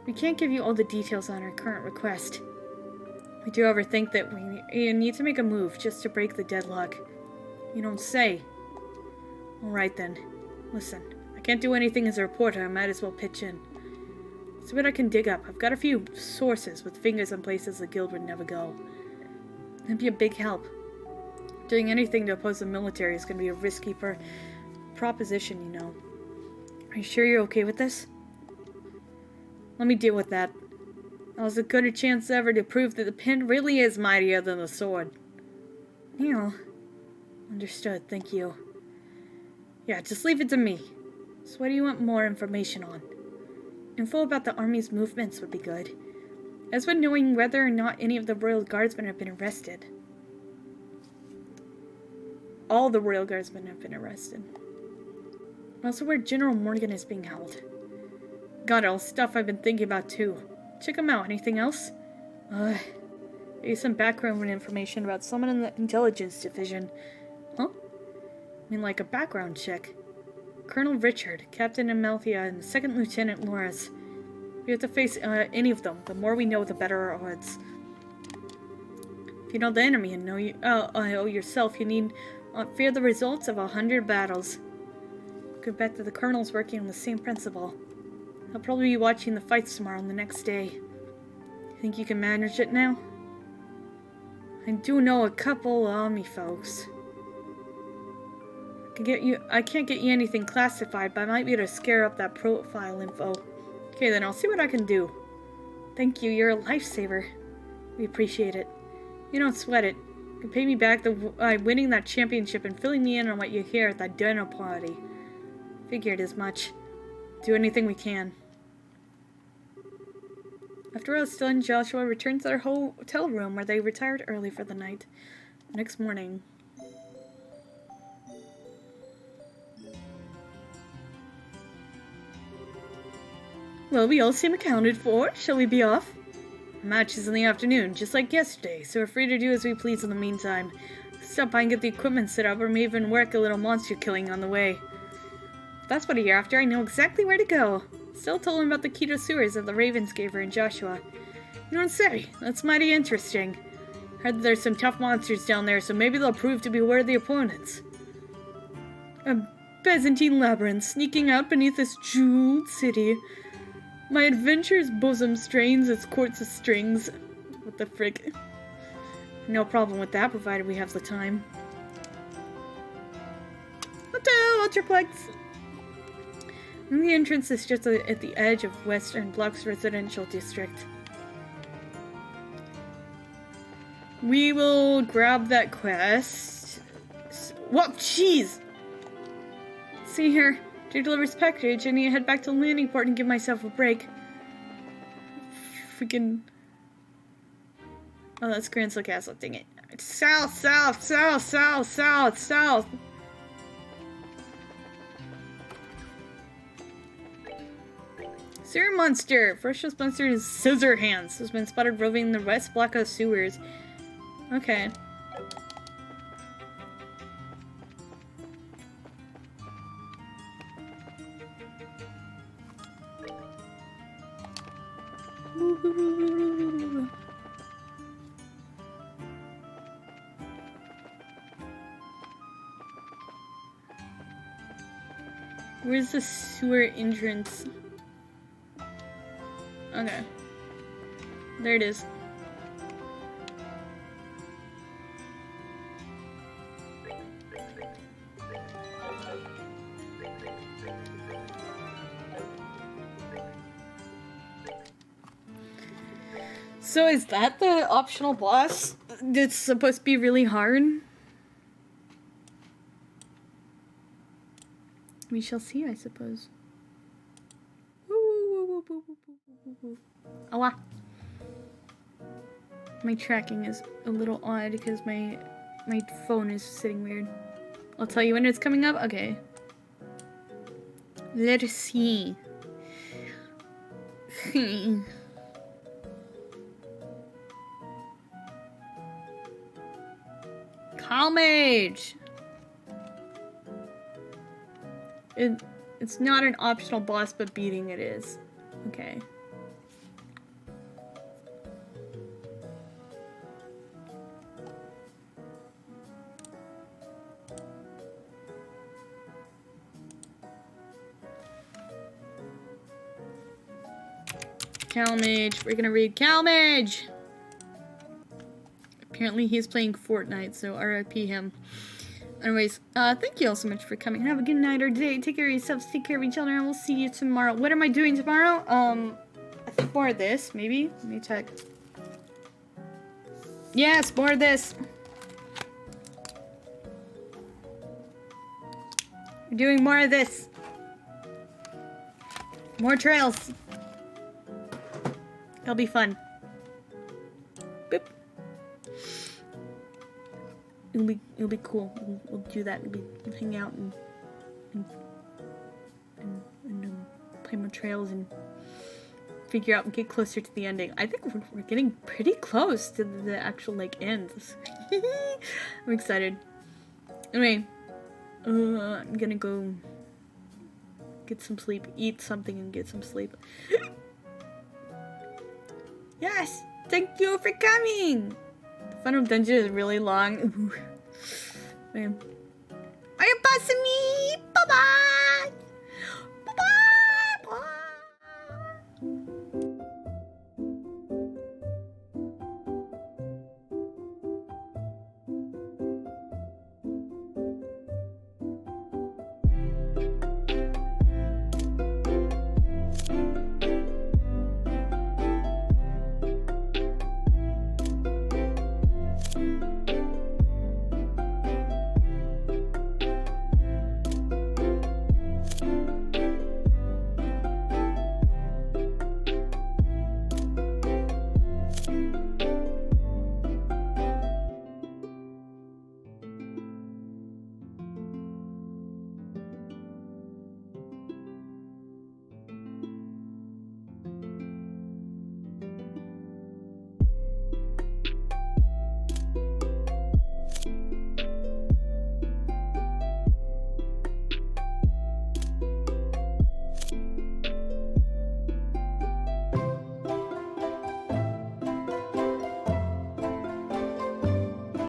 S2: We can't give you all the details on our current request. We do ever think that we need to make a move just to break the deadlock. You don't say. Alright then. Listen, I can't do anything as a reporter, I might as well pitch in. See what I can dig up. I've got a few sources with fingers in places the guild would never go. That'd be a big help. Doing anything to oppose the military is going to be a risky proposition, you know. Are you sure you're okay with this? Let me deal with that. That was as good a chance ever to prove that the pen really is mightier than the sword. Yeah. Understood, thank you. Yeah, just leave it to me. So what do you want more information on? Info about the army's movements would be good. As with knowing whether or not any of the royal guardsmen have been arrested. All the royal guardsmen have been arrested. Also where General Morgan is being held. Got all stuff I've been thinking about too. Check them out. Anything else? Maybe some background information about someone in the intelligence division. Huh? I mean like a background check. Colonel Richard, Captain Amalthea, and Second Lieutenant Loris. We have to face any of them. The more we know, the better our odds. If you know the enemy and know yourself, you need not fear the results of 100 battles. Go back to the Colonel's working on the same principle. He'll probably be watching the fights tomorrow and the next day. Think you can manage it now? I do know a couple army folks. I can't get you anything classified, but I might be able to scare up that profile info. Okay, then I'll see what I can do. Thank you, you're a lifesaver. We appreciate it. You don't sweat it. You can pay me back by winning that championship and filling me in on what you hear at that dinner party. Figured as much. Do anything we can. After I was done, Joshua returned to their hotel room where they retired early for the night. The next morning. Well, we all seem accounted for. Shall we be off? The match is in the afternoon, just like yesterday, so we're free to do as we please in the meantime. Stop by and get the equipment set up, or may even work a little monster killing on the way. If that's what you're after, I know exactly where to go. Still told him about the keto sewers that the Ravens gave her and Joshua. You don't say. That's mighty interesting. Heard that there's some tough monsters down there, so maybe they'll prove to be worthy opponents. A Byzantine labyrinth sneaking out beneath this jeweled city. My adventure's bosom strains its courts of strings. What the frick? No problem with that, provided we have the time. Hotel Ultraplex! And the entrance is just at the edge of Western Block's residential district. We will grab that quest. What? Jeez! See here. To deliver his package, I need to head back to the landing port and give myself a break. Freaking... Oh, that's Gransel Castle. Dang it. South, south, south, south, south, south! Sewer monster! Ferocious monster is Scissor Hands. Has been spotted roving the west block of sewers. Okay. Where's the sewer entrance? Okay. There it is. So is that the optional boss that's supposed to be really hard? We shall see, I suppose. Oh, my tracking is a little odd because my phone is sitting weird. I'll tell you when it's coming up. Okay. Let's see. Calmage! It's not an optional boss, but beating it is. Okay. Calmage. We're gonna read Calmage! Apparently he's playing Fortnite, so RIP him. Anyways, thank you all so much for coming. Have a good night or day. Take care of yourselves, take care of each other, and we'll see you tomorrow. What am I doing tomorrow? I think more of this, maybe? Let me check. Yes, more of this. We're doing more of this. More trails. It'll be fun. Boop. It'll be cool. We'll do that. We'll hang out and play more trails and figure out and get closer to the ending. I think we're getting pretty close to the actual like end. I'm excited. Anyway, I'm gonna go get some sleep, eat something, and get some sleep. Yes, thank you for coming. The Fun of Dungeon is really long. Man. Are you passing me?